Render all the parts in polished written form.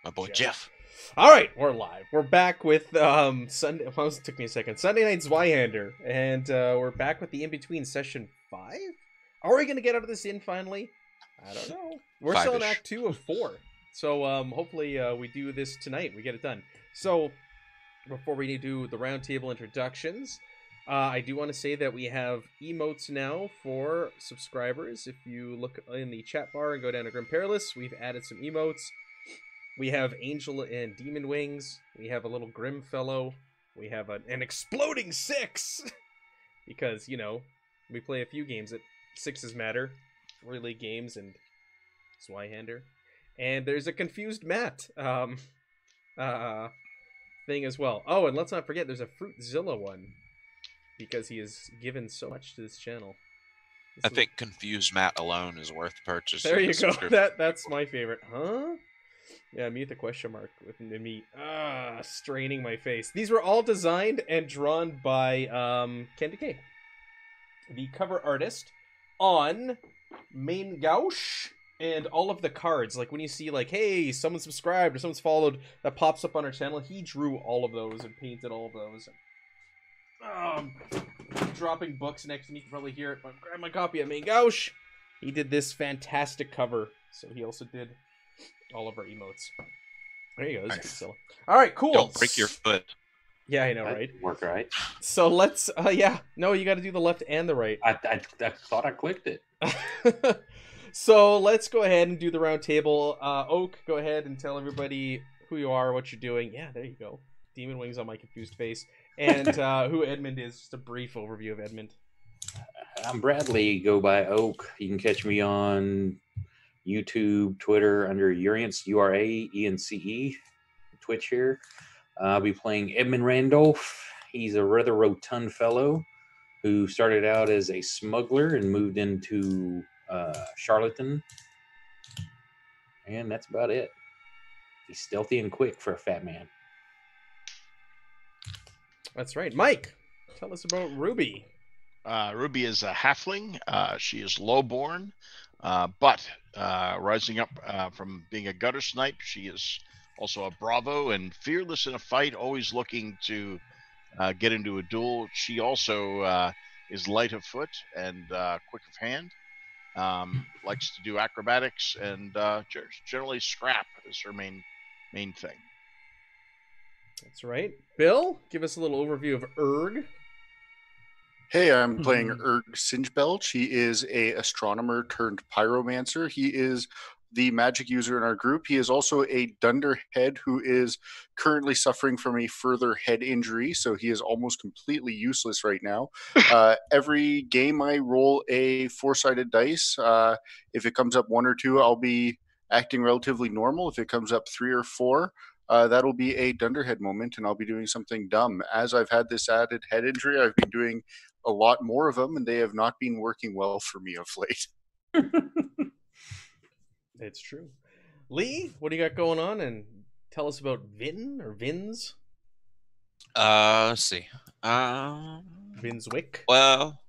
My boy Jeff. All right, we're live. We're back with Sunday. Well, it took me a second. Sunday night Zweihander, and we're back with the in between session 5. Are we gonna get out of this in finally? I don't know. We're still in Five-ish. Act 2 of 4, so hopefully we do this tonight. We get it done. So before we do the roundtable introductions, I do want to say that we have emotes now for subscribers. If you look in the chat bar and go down to Grim Perilous, we've added some emotes. We have Angel and Demon Wings. We have a little Grim Fellow. We have an Exploding Six! Because, you know, we play a few games that sixes matter. Relay games and Zweihander. And there's a Confused Matt thing as well. Oh, and let's not forget there's a Fruitzilla one. Because he has given so much to this channel. I think Confused Matt alone is worth purchasing. There you go. That's my favorite. Huh? Yeah, me with the question mark with me straining my face. These were all designed and drawn by Ken Decay, the cover artist on Main Gauche, and all of the cards. Like when you see like, hey, someone subscribed or someone's followed, that pops up on our channel. He drew all of those and painted all of those. Dropping books next to me. You can probably hear it. But grab my copy of Main Gauche. He did this fantastic cover. So he also did all of our emotes. There you go. Nice. All right, cool. Don't break your foot. Yeah, I know, right? Work right. So let's. Yeah, no, you got to do the left and the right. I thought I clicked it. So let's go ahead and do the round table. Oak, go ahead and tell everybody who you are, what you're doing. Yeah, there you go. Demon Wings on my confused face, and who Edmund is. Just a brief overview of Edmund. I'm Bradley. Go by Oak. You can catch me on YouTube, Twitter under Urience, URAENCE, Twitch here. I'll be playing Edmund Randolph. He's a rather rotund fellow who started out as a smuggler and moved into charlatan. And that's about it. He's stealthy and quick for a fat man. That's right. Mike, tell us about Ruby. Ruby is a halfling. She is lowborn. But rising up from being a gutter snipe, she is also a bravo and fearless in a fight, always looking to get into a duel. She also is light of foot and quick of hand, likes to do acrobatics, and generally scrap is her main thing. That's right. Bill, give us a little overview of Erg. Hey, I'm playing Erg Singebelch. He is a astronomer turned pyromancer. He is the magic user in our group. He is also a dunderhead who is currently suffering from a further head injury, so he is almost completely useless right now. Every game I roll a 4-sided dice. If it comes up 1 or 2, I'll be acting relatively normal. If it comes up 3 or 4, that'll be a dunderhead moment, and I'll be doing something dumb. As I've had this added head injury, I've been doing a lot more of them, and they have not been working well for me of late. It's true. Lee, what do you got going on? And tell us about Vin or Vins. Let's see. Vinswick. Well,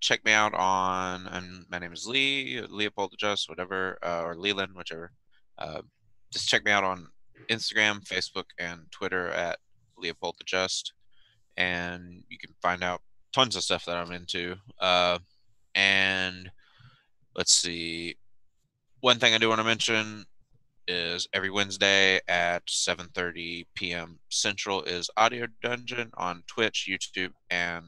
check me out on. My name is Lee, Leopold the Just, whatever, or Leland, whichever. Just check me out on Instagram, Facebook, and Twitter at Leopold the Just, and you can find out tons of stuff that I'm into. And let's see. One thing I do want to mention is every Wednesday at 7:30 p.m. Central is Audio Dungeon on Twitch, YouTube, and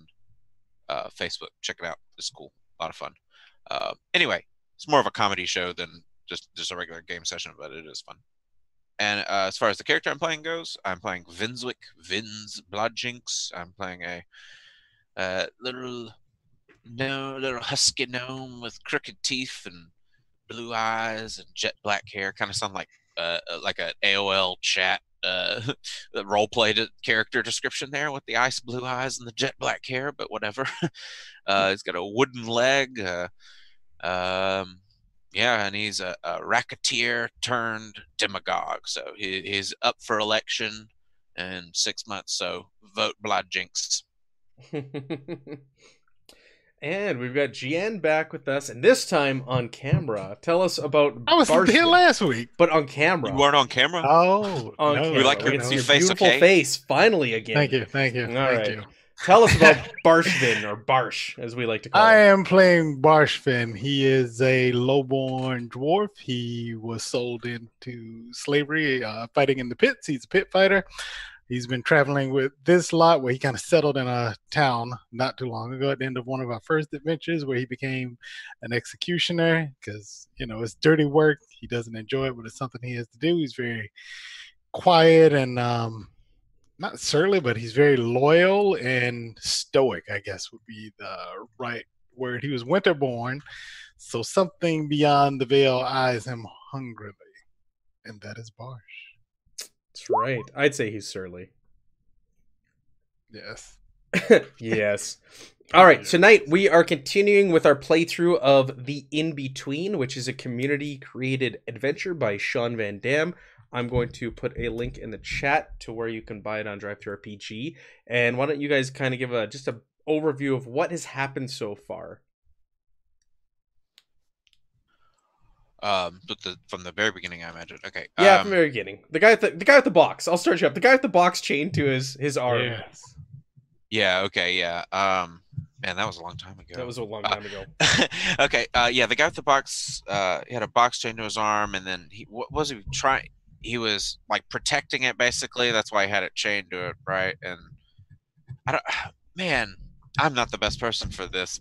Facebook. Check it out. It's cool. A lot of fun. Anyway, it's more of a comedy show than just a regular game session, but it is fun. And as far as the character I'm playing goes, I'm playing Vinswick, Vins Bloodjinx. I'm playing a little husky gnome with crooked teeth and blue eyes and jet black hair. Kind of sound like an AOL chat role-played character description there with the ice blue eyes and the jet black hair, but whatever. He's got a wooden leg. Yeah, and he's a racketeer turned demagogue. So he's up for election in 6 months. So vote Bloodjinx. And we've got Gian back with us, and this time on camera. Tell us about I was here Barshman, last week. but on camera. You weren't on camera? Oh, On no, camera. We like We your can see your face, beautiful okay? face finally again. Thank you. All Thank right. you. Tell us about Barshvin, or Barsh, as we like to call I him. am playing Barshvin. He is a lowborn dwarf. He was sold into slavery, fighting in the pits. He's a pit fighter. He's been traveling with this lot where he kind of settled in a town not too long ago at the end of one of our first adventures where he became an executioner because, it's dirty work. He doesn't enjoy it, but it's something he has to do. He's very quiet and not surly, but he's very loyal and stoic, I guess would be the right word. He was winterborn, so something beyond the veil eyes him hungrily, and that is Barsh. That's right. I'd say he's surly. Yes. Yes. All right. Tonight we are continuing with our playthrough of The In-Between, which is a community-created adventure by Sean Van Dam. I'm going to put a link in the chat to where you can buy it on DriveThruRPG. And why don't you guys kind of give just an overview of what has happened so far? From the very beginning, I imagine. Okay. Yeah, from the very beginning. The guy with the box. I'll start you up. The guy with the box chained to his arm. Yes. Yeah. Okay. Yeah. Man, that was a long time ago. That was a long time ago. Okay. Yeah, the guy with the box. He had a box chained to his arm, and then what was he trying? He was like protecting it, basically. That's why he had it chained to it, right? And I don't. Man, I'm not the best person for these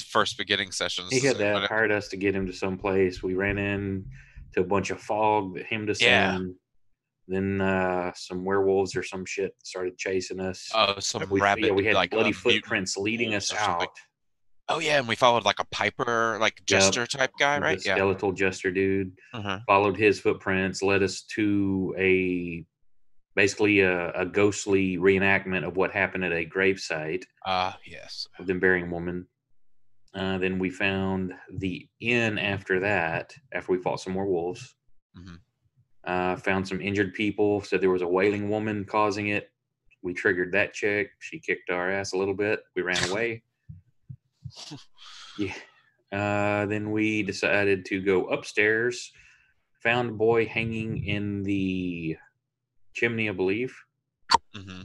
first beginning sessions. He had that hired us to get him to some place. We ran in to a bunch of fog that hemmed us in. Then some werewolves or some shit started chasing us. Oh, some rabbit. Yeah, we had like bloody footprints leading us out. Oh yeah, and we followed like a piper, like jester type guy, right? The skeletal jester dude. Uh-huh. Followed his footprints, led us to basically a ghostly reenactment of what happened at a gravesite. Yes. Of them burying a woman. Then we found the inn after that, after we fought some more wolves. Mm-hmm. Found some injured people, said there was a wailing woman causing it. We triggered that chick. She kicked our ass a little bit. We ran away. Yeah. Then we decided to go upstairs. Found a boy hanging in the chimney, I believe. Mm-hmm.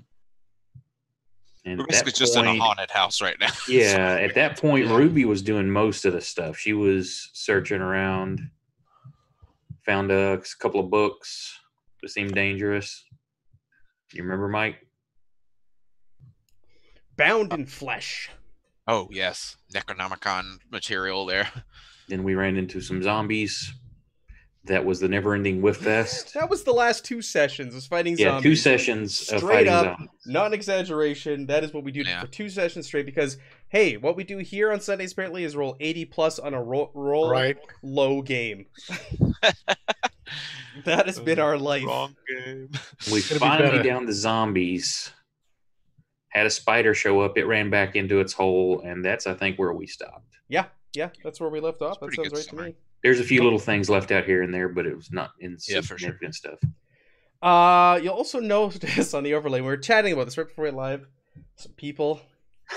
And we're basically just in a haunted house right now. Yeah, at that point, Ruby was doing most of the stuff. She was searching around, found a couple of books that seemed dangerous. You remember, Mike? Bound in Flesh. Oh, yes. Necronomicon material there. Then we ran into some zombies. That was the never-ending whiff fest. That was the last 2 sessions, was fighting zombies. Yeah, 2 sessions of Straight fighting up, zombies. not an exaggeration. That is what we do for 2 sessions straight because, hey, what we do here on Sundays apparently is roll 80 plus on a roll low game. That has been our life. Wrong game. We finally downed the zombies. Had a spider show up. It ran back into its hole, and that's, I think, where we stopped. Yeah, that's where we left off. That sounds right to me. There's a few little things left out here and there, but it was not insignificant stuff. You'll also notice on the overlay, we were chatting about this right before we went live. Some people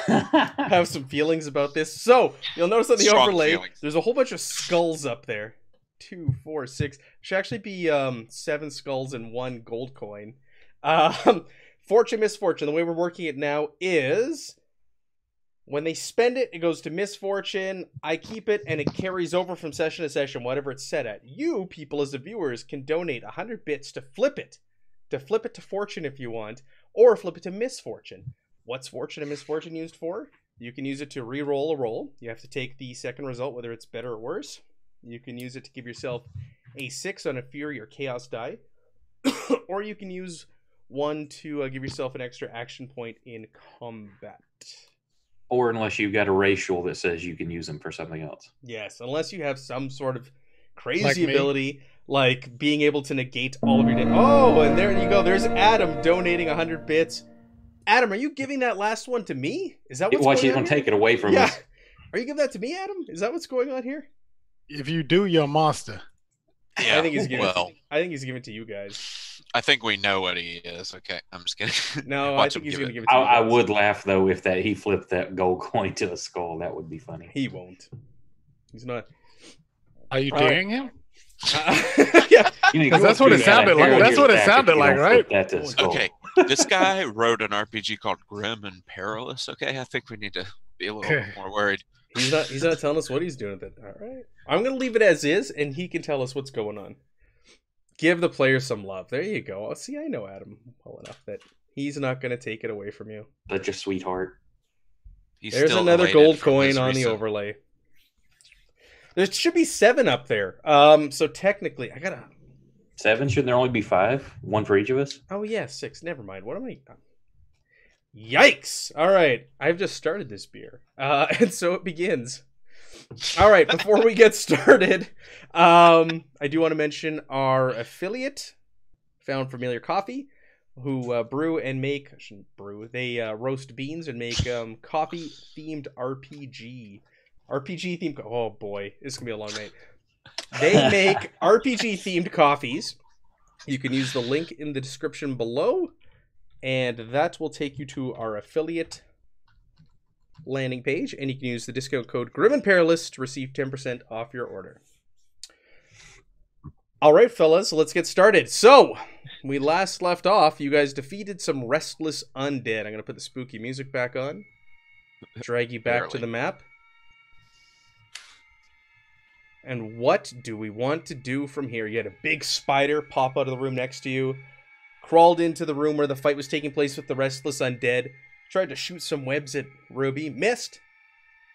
have some feelings about this. So, you'll notice on the overlay, there's a whole bunch of skulls up there. 2, 4, 6. Should actually be 7 skulls and 1 gold coin. Fortune, misfortune. The way we're working it now is when they spend it, it goes to misfortune. I keep it, and it carries over from session to session, whatever it's set at. You, people, as the viewers, can donate 100 bits to flip it. To flip it to fortune if you want, or flip it to misfortune. What's fortune and misfortune used for? You can use it to re-roll a roll. You have to take the second result, whether it's better or worse. You can use it to give yourself a 6 on a fury or chaos die. Or you can use 1 to give yourself an extra action point in combat. Or unless you've got a racial that says you can use them for something else. Yes, unless you have some sort of crazy ability, like being able to negate all of your... Oh, and there you go. There's Adam donating 100 bits. Adam, are you giving that last one to me? Is that what's going on? She's going to take it away from us. Are you giving that to me, Adam? Is that what's going on here? If you do, you're a monster. Yeah, I think he's giving it to you guys. I think we know what he is. Okay, I'm just kidding. No, I Watch think him he's give going to it. give it to you I guys. would laugh though if he flipped that gold coin to a skull. That would be funny. He won't. He's not. Are you All right. daring him? Yeah. Because that's what it sounded like. That's what it sounded like, right? That to a skull. Okay, this guy wrote an RPG called Grim and Perilous. Okay, I think we need to be a little more worried. He's not telling us what he's doing with it. All right. I'm going to leave it as is, and he can tell us what's going on. Give the player some love. There you go. See, I know Adam well enough that he's not going to take it away from you. Such a sweetheart. He's There's still another elated gold from coin his on the recent- overlay. There should be 7 up there. So technically, I gotta. 7? Shouldn't there only be 5? 1 for each of us? Oh yeah, 6. Never mind. What am I? Yikes! All right, I've just started this beer, and so it begins. All right, before we get started, I do want to mention our affiliate, Found Familiar Coffee, who brew and make. I shouldn't brew. They roast beans and make coffee themed RPG themed. Oh boy, this is gonna be a long night. They make RPG themed coffees. You can use the link in the description below, and that will take you to our affiliate landing page, and you can use the discount code Grim and Perilous to receive 10% off your order. All right, fellas, let's get started. So, we last left off. You guys defeated some restless undead. I'm going to put the spooky music back on. Drag you back to the map. And what do we want to do from here? You had a big spider pop out of the room next to you. Crawled into the room where the fight was taking place with the restless undead. Tried to shoot some webs at Ruby. Missed.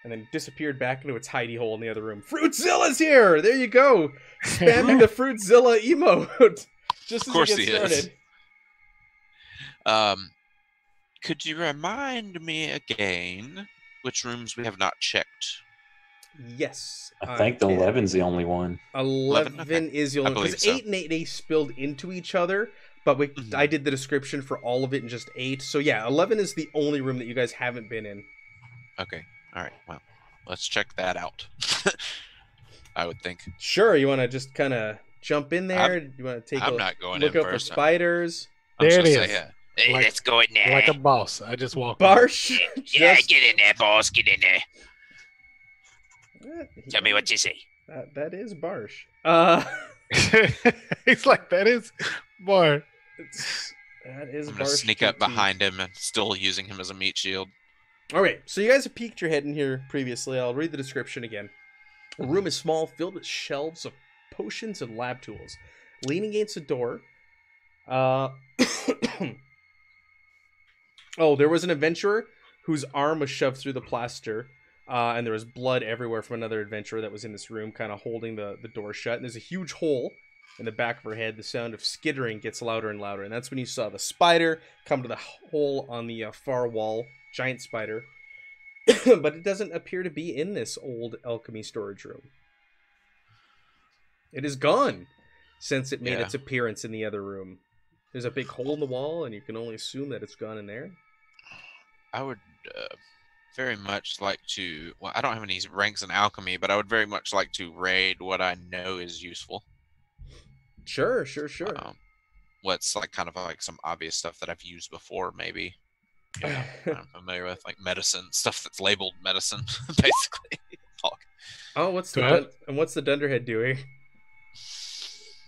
And then disappeared back into its hidey hole in the other room. Fruitzilla's here! There you go! Spamming the Fruitzilla emote. Just as Of course we he get is. started. Could you remind me again which rooms we have not checked? Yes. I think the 11's the only one. 11 Okay. is the only one. believe Because so. 8 and 8A spilled into each other, but I did the description for all of it in just 8. So yeah, 11 is the only room that you guys haven't been in. Okay. All right. Well, let's check that out. I would think. Sure, you want to just kind of jump in there? You want to take I'm a not going look in out for first. spiders? I'm There just it gonna is. say, hey, Like- let's go in there. Like a boss. I just walked. in. Barsh? Yeah, Just- get in there, boss. Get in there. Eh, Tell me what you say. That is Barsh. He's like, that is boy. That is I'm gonna Barsh sneak up to- behind him and still using him as a meat shield. All right, so you guys have peeked your head in here previously. I'll read the description again. The room is small, filled with shelves of potions and lab tools. Leaning against a door. Oh, there was an adventurer whose arm was shoved through the plaster, and there was blood everywhere from another adventurer that was in this room, kind of holding the door shut. And there's a huge hole in the back of her head. The sound of skittering gets louder and louder, and that's when you saw the spider come to the hole on the far wall. Giant spider. But it doesn't appear to be in this old alchemy storage room. It is gone since it made Yeah. its appearance in the other room. There's a big hole in the wall, and you can only assume that it's gone in there. I would very much like to. Well, I don't have any ranks in alchemy, but I would very much like to raid what I know is useful. Sure. What's like kind of like some obvious stuff that I've used before, maybe. You know, I'm familiar with like medicine stuff that's labeled medicine, basically. Talk. Oh, what's Go the ahead. and what's the Dunderhead doing?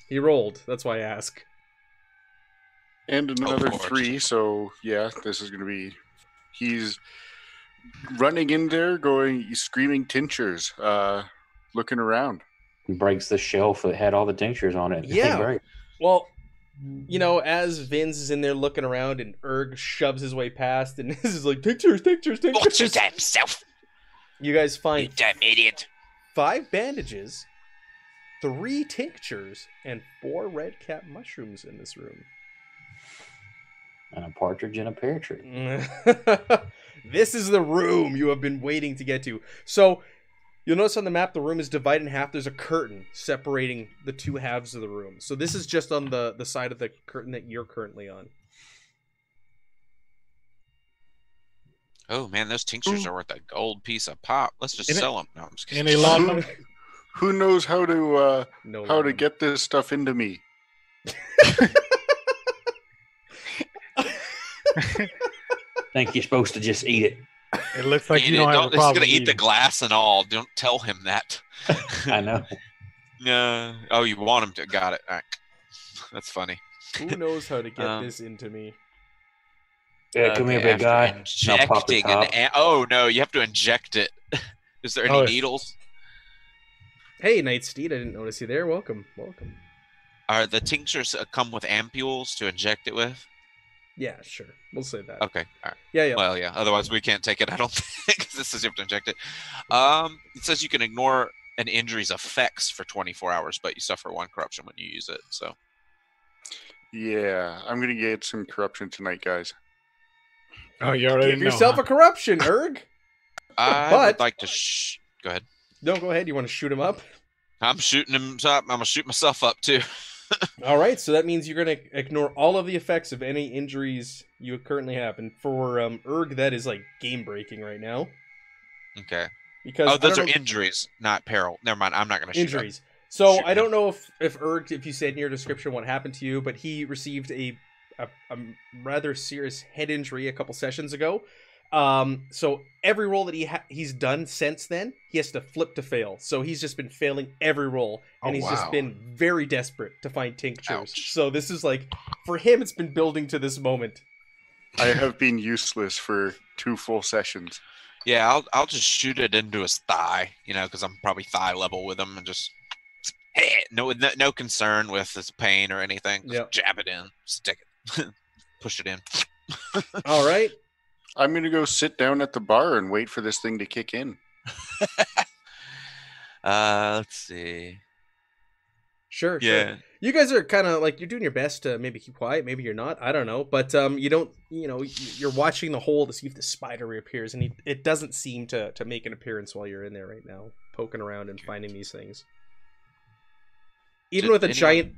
He rolled. That's why I ask. And another Lord. 3, so yeah, this is going to be... He's running in there, screaming tinctures, looking around. He breaks the shelf that had all the tinctures on it. Yeah. Right. Well, you know, as Vince is in there looking around, and Erg shoves his way past, and this is like tinctures. Watch your damn self, You guys you find damn idiot. 5 bandages, 3 tinctures, and 4 red cap mushrooms in this room. And a partridge in a pear tree. This is the room you have been waiting to get to. So, you'll notice on the map the room is divided in half. There's a curtain separating the 2 halves of the room. So this is just on the side of the curtain that you're currently on. Oh man, those tinctures are worth a gold piece a pop. Let's just Isn't it- sell them. No, I'm just kidding. Any laudanum? Who knows how to No how to laudanum. get this stuff into me? Think you're supposed to just eat it. It looks like Eat you it. don't have a He's problem. gonna eat the eating. glass and all. Don't tell him that. I know. Oh, you want him to? Got it. All right. That's funny. Who knows how to get Um, this into me? Yeah, come here, Okay, big guy. after And I'll pop the injecting top. oh no, you have to inject it. Is there any Oh, needles? Hey, Night Steed, I didn't notice you there. Welcome. Are the tinctures come with ampules to inject it with? Yeah, sure. We'll say that. Okay. All right. Yeah. Well, yeah. Otherwise, we can't take it. I don't think 'cause this says you have to inject it. It says you can ignore an injury's effects for 24 hours, but you suffer 1 corruption when you use it. So Yeah, I'm gonna get some corruption tonight, guys. Oh, you already Give know. yourself a corruption, Erg. I But- would like to. Go ahead. No, go ahead. You want to shoot him up? I'm shooting him up. I'm gonna shoot myself up too. All right. So that means you're going to ignore all of the effects of any injuries you currently have. And for Erg, that is like game breaking right now. Okay. Because Oh, I those don't are know- injuries, not peril. Never mind. I'm not gonna shoot. injuries. So Shoot I him. don't know if Erg, if you said in your description what happened to you, but he received a rather serious head injury a couple sessions ago. So every roll that he's done since then, he has to flip to fail. So he's just been failing every roll, and Oh, he's just wow. been very desperate to find tinctures. Ouch. So this is like, for him, it's been building to this moment. I have been useless for 2 full sessions. Yeah, I'll just shoot it into his thigh, because I'm probably thigh level with him, and just no concern with his pain or anything. Just Yep. jab it in, stick it, push it in. All right. I'm gonna go sit down at the bar and wait for this thing to kick in. Let's see. Sure. Yeah, You guys are kind of like, you're doing your best to maybe keep quiet. Maybe you're not. I don't know. But you don't, you're watching the hole to see if the spider reappears, and it doesn't seem to make an appearance while you're in there right now, poking around and finding these things. Even Did with a anyone- giant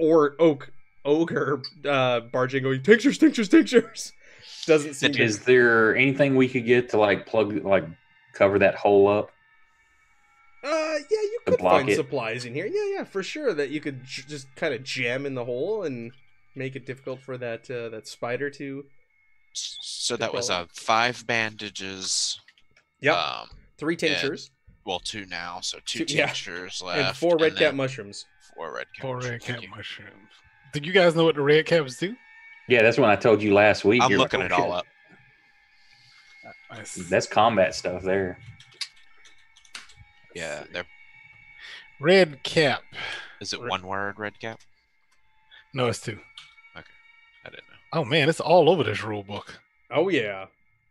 ogre barging, going, tinctures. Doesn't seem to. Is there anything we could get to cover that hole up? Yeah, you To could block find it? supplies in here. Yeah, for sure. That you could just kind of jam in the hole and make it difficult for that spider to. so that was Well- 5 bandages. Yep. 3 yeah. tinctures 2 now, so 2 Two- yeah. tinctures left, and 4 red and cap then mushrooms. 4 red cap. 4 red mushrooms. cap Thank you. mushrooms. Do you guys know what the red caps do? Yeah, that's when I told you last week. I'm You're looking like, it "Oh, all shit." up. That's combat stuff there. Yeah, there. Red cap. Is it 1 word red cap? No, it's 2. I didn't know. Oh man, it's all over this rule book. Oh yeah.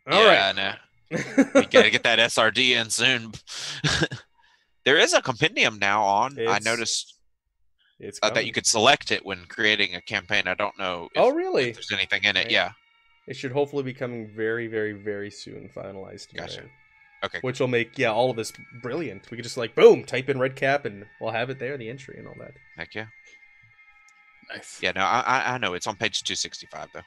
All Yeah, right. no. We gotta get that SRD in soon. There is a compendium now on. I It's- noticed It's that coming. you could select it when creating a campaign. I don't know if, Oh really? if there's anything in it. Right. Yeah. It should hopefully be coming very, very, very soon, finalized. Gotcha. Right? Okay. Which will make all of this brilliant. We could just boom, type in red cap, and we'll have it there, the entry and all that. Heck yeah. Nice. Yeah. No, I know it's on page 265 though.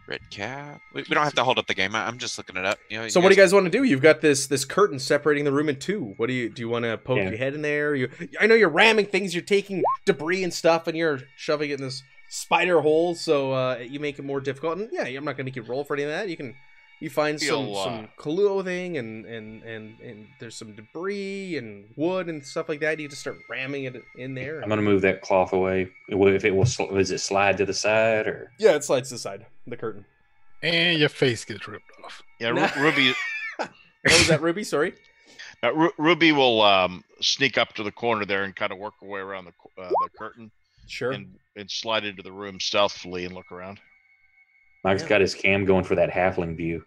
Red cap. We don't have to hold up the game. I'm just looking it up. So what do you guys want to do? You've got this curtain separating the room in 2. What do you want to poke Yeah. your head in there? I know you're ramming things, you're taking debris and stuff, and you're shoving it in this spider hole, so you make it more difficult. And yeah, I'm not going to make you roll for any of that. You find some clothing and there's some debris and wood and stuff like that. You just start ramming it in there. I'm gonna move that cloth away. If it will, does it slide to the side or? Yeah, it slides to the side, the curtain. And your face gets ripped off. Yeah, Nah. Ruby. What was that, Ruby? Sorry. Ruby will sneak up to the corner there and kind of work her way around the curtain Sure. and slide into the room stealthily and look around. Mike's Yeah. got his cam going for that halfling view.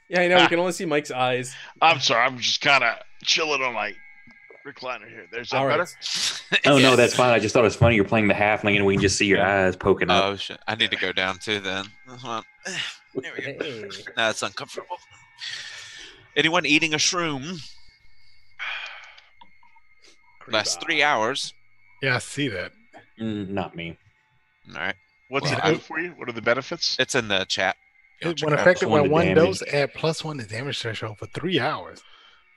Yeah, I know. You can only see Mike's eyes. I'm sorry, I'm just kind of chilling on my recliner here. There's that All right. better? Oh no, that's fine. I just thought it was funny. You're playing the halfling and we can just see your eyes poking up. Oh shit! I need to go down too then. Hold on. There we go. Hey. That's uncomfortable. Anyone eating a shroom? Last 3 hours. Yeah, I see that. Not me. All right. What's Well, it do for you? What are the benefits? It's in the chat. Go check When it out. affected by Plus 1 to 1 damage. dose, add +1 to damage threshold for 3 hours.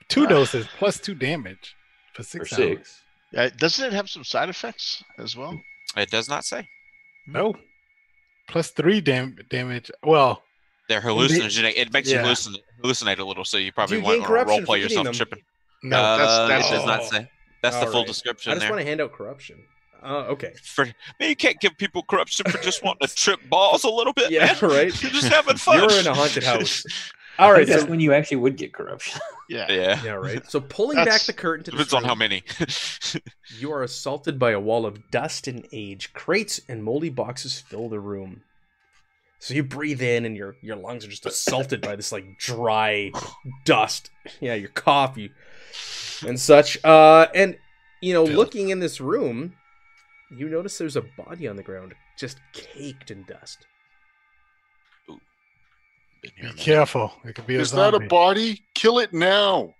2 doses +2 damage for 6 For hours. 6. Doesn't it have some side effects as well? It does not say. No. plus 3 damage. Well, They're hallucinogenic. It makes Yeah. you hallucinate a little, so you probably Do you might gain want to role corruption play for eating yourself them? tripping. no. That's It does not Oh. say. That's the All full right. description I just there. want to hand out corruption. Okay. Man, you can't give people corruption for just wanting to trip balls a little bit, Yeah, man. right. You're just having fun. You're in a haunted house. I All right. think that's So when you actually would get corruption. Yeah. Yeah. yeah, right. So pulling That's- back the curtain to this Depends on how room, many. you are assaulted by a wall of dust and age. Crates and moldy boxes fill the room. So you breathe in, and your lungs are just assaulted by this like dry dust. Yeah, your cough, and such. And Filth. looking in this room, you notice there's a body on the ground, just caked in dust. Been here Be a minute. careful. It could be a Is that a zombie. body? Kill it now.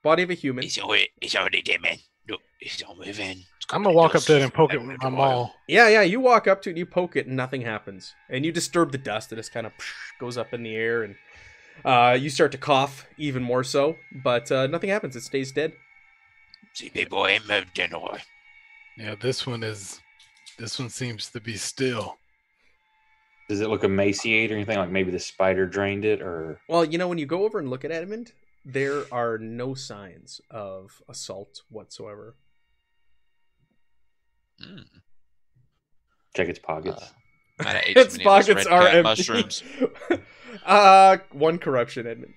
Body of a human. It's already dead, man. Look, it's not moving. I'm gonna walk up there and poke it with my maul. Yeah. You walk up to it, and you poke it, and nothing happens. And you disturb the dust. It just kind of goes up in the air, and you start to cough even more so. But nothing happens. It stays dead. See, people ain't moved in a while. Yeah, this one seems to be still. Does it look emaciated or anything? Like maybe the spider drained it, or Well, when you go over and look at Edmund, there are no signs of assault whatsoever. Mm. check its pockets. Might have ate Its too many of those pockets red are cat empty. mushrooms. One corruption, Edmund.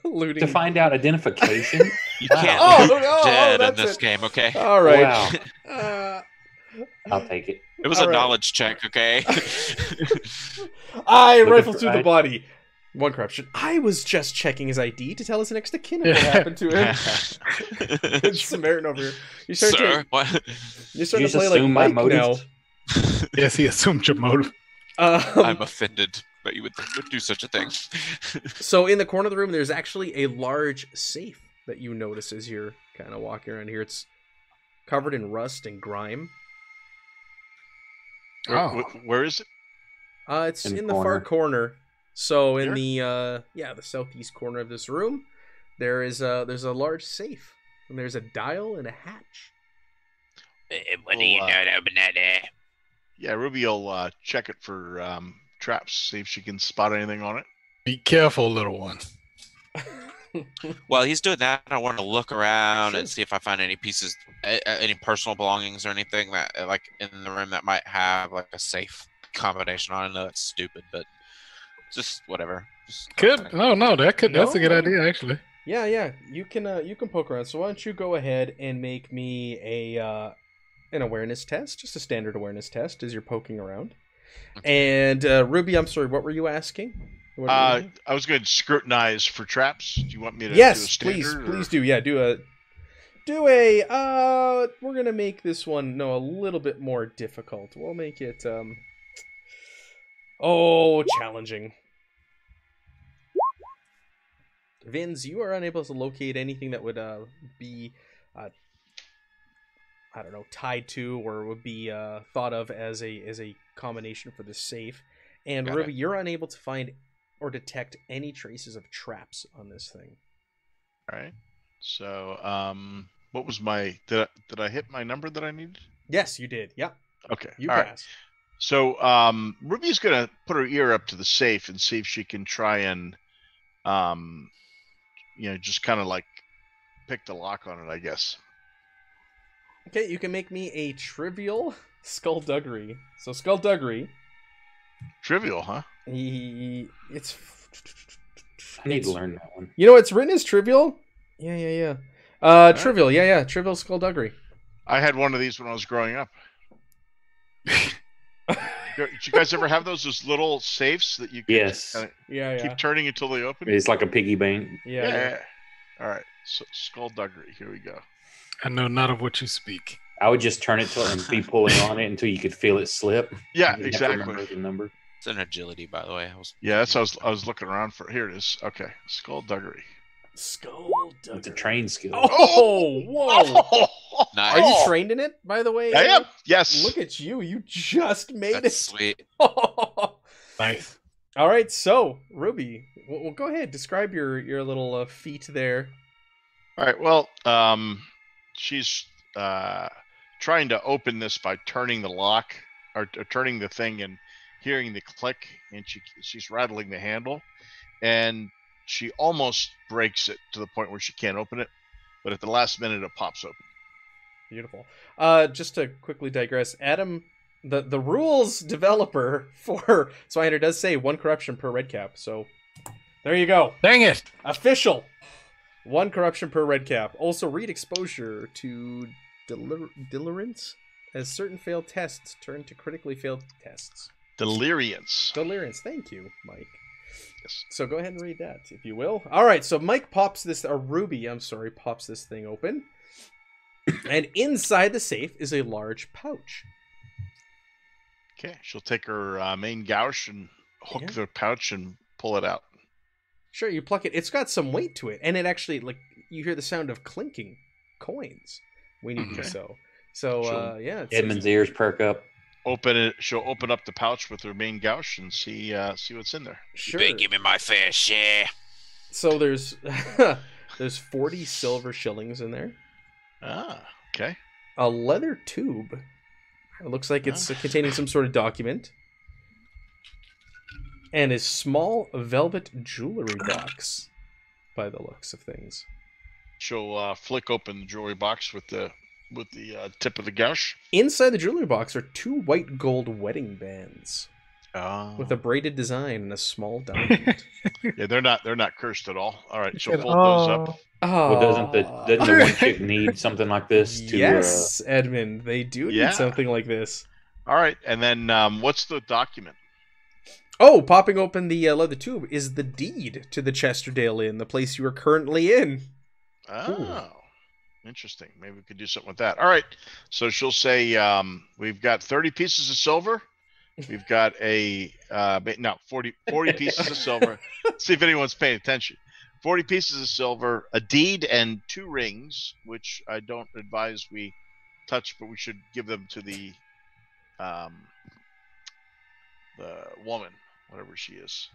Looting. To find out identification. You Wow. can't Oh, loot no, dead in that's this it. game, okay? All right. Wow. Uh, I'll take it. It was all a right. knowledge check, okay? I Looking rifle for through the ID. body. One corruption. I was just checking his ID to tell his next of kin what happened to him. Good Samaritan over here. You start Sir, to what? you're starting You to just play like assume my Mike now. motives. Yes, he assumed your motive. I'm offended that you would do such a thing. So in the corner of the room, there's actually a large safe that you notice as you're kind of walking around here. It's covered in rust and grime. Oh. Where is it? It's In the in the far corner. So in Here? the southeast corner of this room, there's a large safe, and there's a dial and a hatch. What do you know to open that there? Yeah, Ruby will check it for traps, see if she can spot anything on it. Be careful, little one. While he's doing that, I want to look around Sure. and see if I find any pieces, any personal belongings or anything that, like, in the room that might have like a safe combination on it. I know it's stupid, but just whatever. Just Good. No, that's a No, good no. idea, actually. Yeah, you can poke around. So why don't you go ahead and make me an awareness test, just a standard awareness test as you're poking around. And Ruby, I'm sorry, what were you asking? What were you- I was going to scrutinize for traps. Do you want me to do a yes, standard? please do. Yeah, do a. We're gonna make this one a little bit more difficult. We'll make it challenging. Vins, you are unable to locate anything that would be I don't know, tied to or would be thought of as a combination for the safe. And Got Ruby, you're unable to find or detect any traces of traps on this thing. All right. So, what was my? Did I hit my number that I needed? Yes, you did. Yeah, Okay. you all right. passed. So, Ruby's gonna put her ear up to the safe and see if she can try and, just kind of like pick the lock on it, I guess. Okay, you can make me a trivial skullduggery. So skullduggery, Trivial, huh? it's. I need to learn that one. You know, it's written as trivial. Yeah. Trivial. Yeah. Trivial skullduggery. I had one of these when I was growing up. Did you guys ever have those little safes that you could Yes. kinda Yeah. keep turning until they open? It's like a piggy bank. Yeah. All right. So, skullduggery. Here we go. I know not of what you speak. I would just turn it to and be pulling on it until you could feel it slip. Yeah, You'd have to remember exactly. the number. It's an agility, by the way. Yeah, that's what I was looking around for. Here it is. Okay, skullduggery. Skullduggery. It's a train skill. Oh, whoa! Nice. Are you trained in it, by the way? I am. Yes. Look at you! You just made That's it. sweet. All Nice. right, so Ruby, well, go ahead. Describe your little feat there. All right. Well, she's trying to open this by turning the lock or turning the thing and hearing the click, and she's rattling the handle, and she almost breaks it to the point where she can't open it, but at the last minute it pops open. Beautiful. Just to quickly digress, Adam, the rules developer for Zweihander does say 1 corruption per red cap, so there you go. Dang it! Official. 1 corruption per red cap. Also, read exposure to deliriance as certain failed tests turn to critically failed tests. Deliriance. Deliriance. Thank you, Mike. Yes. So go ahead and read that, if you will. All right, so Mike pops this, or Ruby, I'm sorry, pops this thing open. And inside the safe is a large pouch. Okay, she'll take her main gouge and hook the pouch and pull it out. Sure, you pluck it. It's got some weight to it, and it actually, like, you hear the sound of clinking coins when you do so. So, yeah. Edmund's ears perk up. She'll open up the pouch with her main gouge and see what's in there. Sure. You better give me my fair share. So there's 40 silver shillings in there. Ah, okay. A leather tube. It looks like it's containing some sort of document. And a small velvet jewelry box, by the looks of things. She'll flick open the jewelry box with the tip of the gouge. Inside the jewelry box are 2 white gold wedding bands. Oh. With a braided design and a small diamond. Yeah, they're not cursed at all. All right, she'll fold those up. Well, doesn't the one chick need something like this to? Yes, Edmund, they do need something like this. All right, and then what's the document? Oh, popping open the leather tube is the deed to the Chesterdale Inn, the place you are currently in. Oh, interesting. Maybe we could do something with that. All right, so she'll say, we've got 30 pieces of silver. We've got 40 pieces of silver. See if anyone's paying attention. 40 pieces of silver, a deed, and 2 rings, which I don't advise we touch, but we should give them to the woman, whatever she is,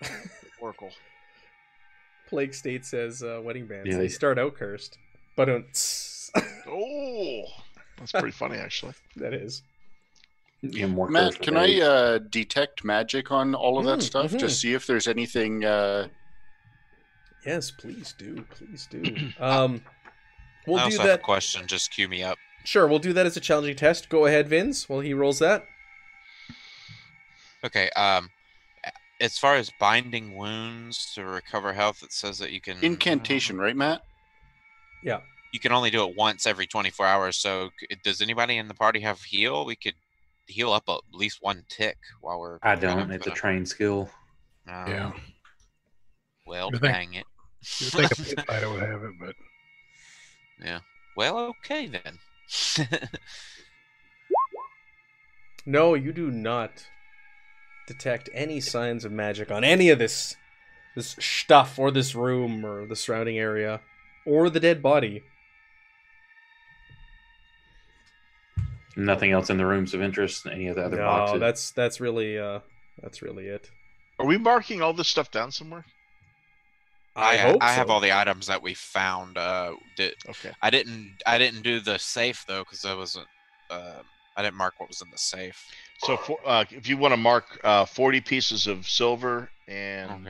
the oracle. Plague State says wedding bands. Yeah, they start out cursed, but oh, that's pretty funny, actually. That is. Yeah, more Matt, can I detect magic on all of that stuff to see if there's anything? Yes, please do. Please do. We'll I do also that. have a question. Just cue me up. Sure, we'll do that as a challenging test. Go ahead, Vince, while he rolls that. Okay. As far as binding wounds to recover health, it says that you can Incantation, right, Matt? Yeah. You can only do it once every 24 hours. So, does anybody in the party have heal? We could heal up at least 1 tick while we're. I don't. It's a trained skill. Yeah. Well, You think- dang it. You think a pit fighter would have it, but Yeah. Well, okay then. No, you do not detect any signs of magic on any of this stuff, or this room, or the surrounding area, or the dead body. Nothing else in the rooms of interest. Any of the other boxes? No, that's really it. Are we marking all this stuff down somewhere? I hope I so. have all the items that we found. Okay. I didn't do the safe though because I wasn't. I didn't mark what was in the safe. So if you want to mark 40 pieces of silver and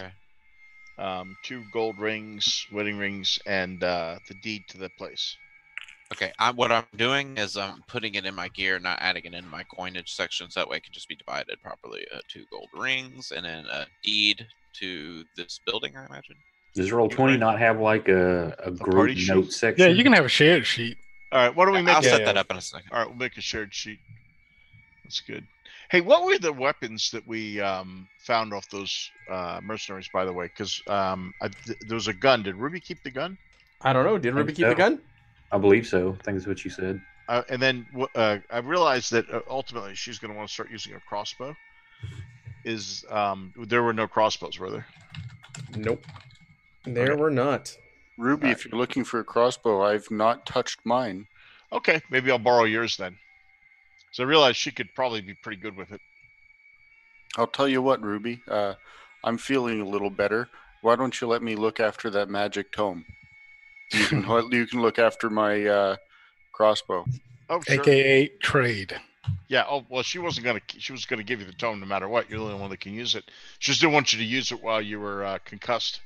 Okay. 2 gold rings, wedding rings, and the deed to the place. Okay. What I'm doing is I'm putting it in my gear, not adding it in my coinage section, so that way it can just be divided properly. 2 gold rings and then a deed to this building, I imagine. Does Roll20 not have like a group party sheet? note section? yeah, you can have a shared sheet. All right, what do we make? I'll set yeah. that up in a second. All right, we'll make a shared sheet. That's good. Hey, what were the weapons that we found off those mercenaries, by the way? Because there was a gun. Did Ruby keep the gun? I don't know. Did Ruby keep so. the gun? I believe so. I think that's what you said. And then I realized that ultimately she's going to want to start using a crossbow. There were no crossbows, were there? Nope. There were not. Ruby, if you're looking for a crossbow, I've not touched mine. Okay, maybe I'll borrow yours then. So I realized she could probably be pretty good with it. I'll tell you what, Ruby. I'm feeling a little better. Why don't you let me look after that magic tome? You can look after my crossbow. Oh, sure. aka trade. Yeah. Oh, well, she was gonna give you the tome no matter what. You're the only one that can use it. She just didn't want you to use it while you were concussed.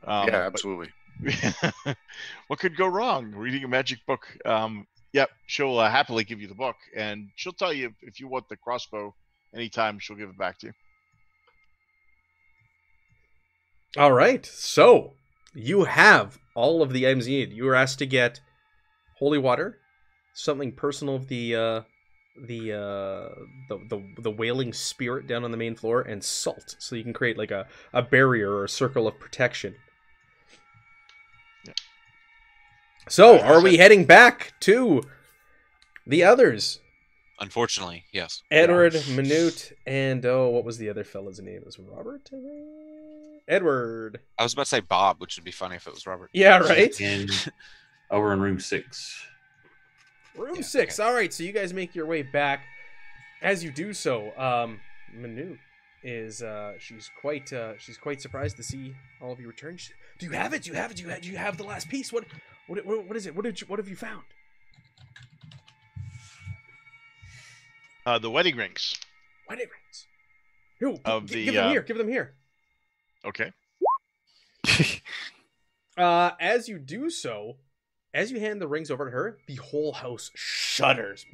Yeah, But absolutely. what could go wrong? Reading a magic book. Yep, she'll happily give you the book, and she'll tell you if you want the crossbow anytime. She'll give it back to you. All right, so you have all of the items you need. You were asked to get holy water, something personal of the wailing spirit down on the main floor, and salt, so you can create like a barrier or a circle of protection. Yeah. So, are we heading back to the others? Unfortunately, yes. Edward, Minute, and what was the other fella's name? It was Robert? Edward. I was about to say Bob, which would be funny if it was Robert. Yeah, right? Over in room 6. Room 6. Okay. All right, so you guys make your way back. As you do so, Minute is she's quite surprised to see all of you return. Do you have it? Do you have it? Do you have the last piece? What is it? What have you found? The wedding rings. Wedding rings. Give them here. Give them here. Okay. As you do so, as you hand the rings over to her, the whole house shudders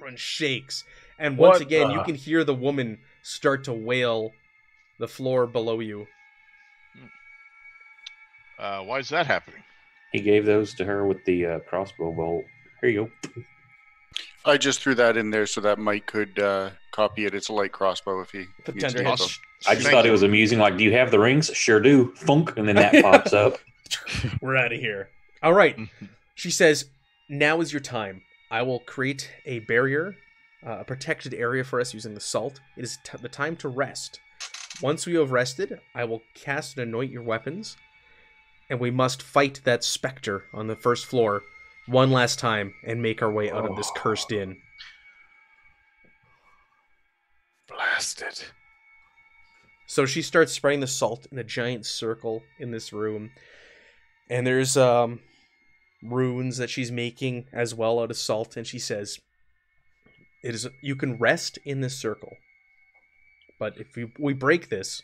and shakes. And once again, you can hear the woman start to wail the floor below you. Why is that happening? He gave those to her with the crossbow bolt. Here you go. I just threw that in there so that Mike could copy it. It's a light crossbow if he needs to use them. I just thought it was amusing. Like, do you have the rings? Sure do. Thunk, and then that pops up. We're out of here. All right. She says, now is your time. I will create a barrier, a protected area for us using the salt. It is the time to rest. Once we have rested, I will cast and anoint your weapons, and we must fight that specter on the first floor one last time and make our way out of this cursed inn. Blasted. So she starts spraying the salt in a giant circle in this room. And there's runes that she's making as well out of salt. And she says, you can rest in this circle. But if we break this,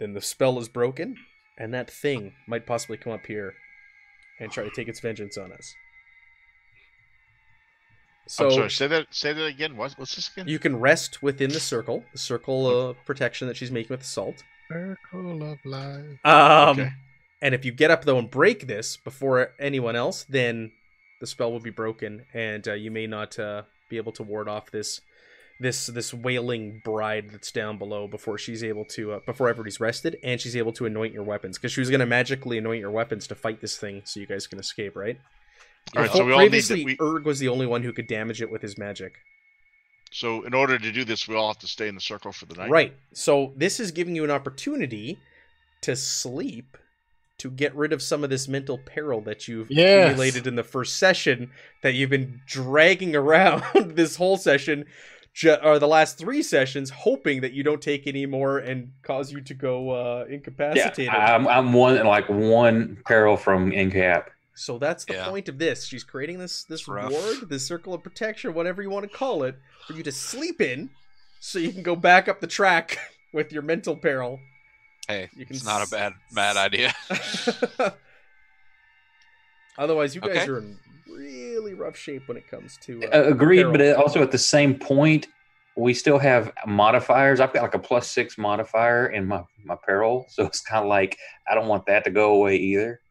then the spell is broken. And that thing might possibly come up here and try to take its vengeance on us. So, I'm sorry, say that again. What's this again? You can rest within the circle of protection that she's making with the salt. Circle of life. Okay. And if you get up though and break this before anyone else, then the spell will be broken, and you may not be able to ward off this wailing bride that's down below before she's able to before everybody's rested, and she's able to anoint your weapons, because she was going to magically anoint your weapons to fight this thing so you guys can escape, right? All right, so we all previously need Erg was the only one who could damage it with his magic. So in order to do this, we all have to stay in the circle for the night. Right. So this is giving you an opportunity to sleep, to get rid of some of this mental peril that you've accumulated in the first session, that you've been dragging around this whole session, or the last 3 sessions, hoping that you don't take any more and cause you to go incapacitated. Yeah, I'm one peril from incap. So that's the point of this. She's creating this ward, this circle of protection, whatever you want to call it, for you to sleep in, so you can go back up the track with your mental peril. Hey, it's not a bad idea. Otherwise, you guys are in really rough shape when it comes to agreed, peril. but also at the same point, we still have modifiers. I've got like a +6 modifier in my peril, so it's kind of like I don't want that to go away either.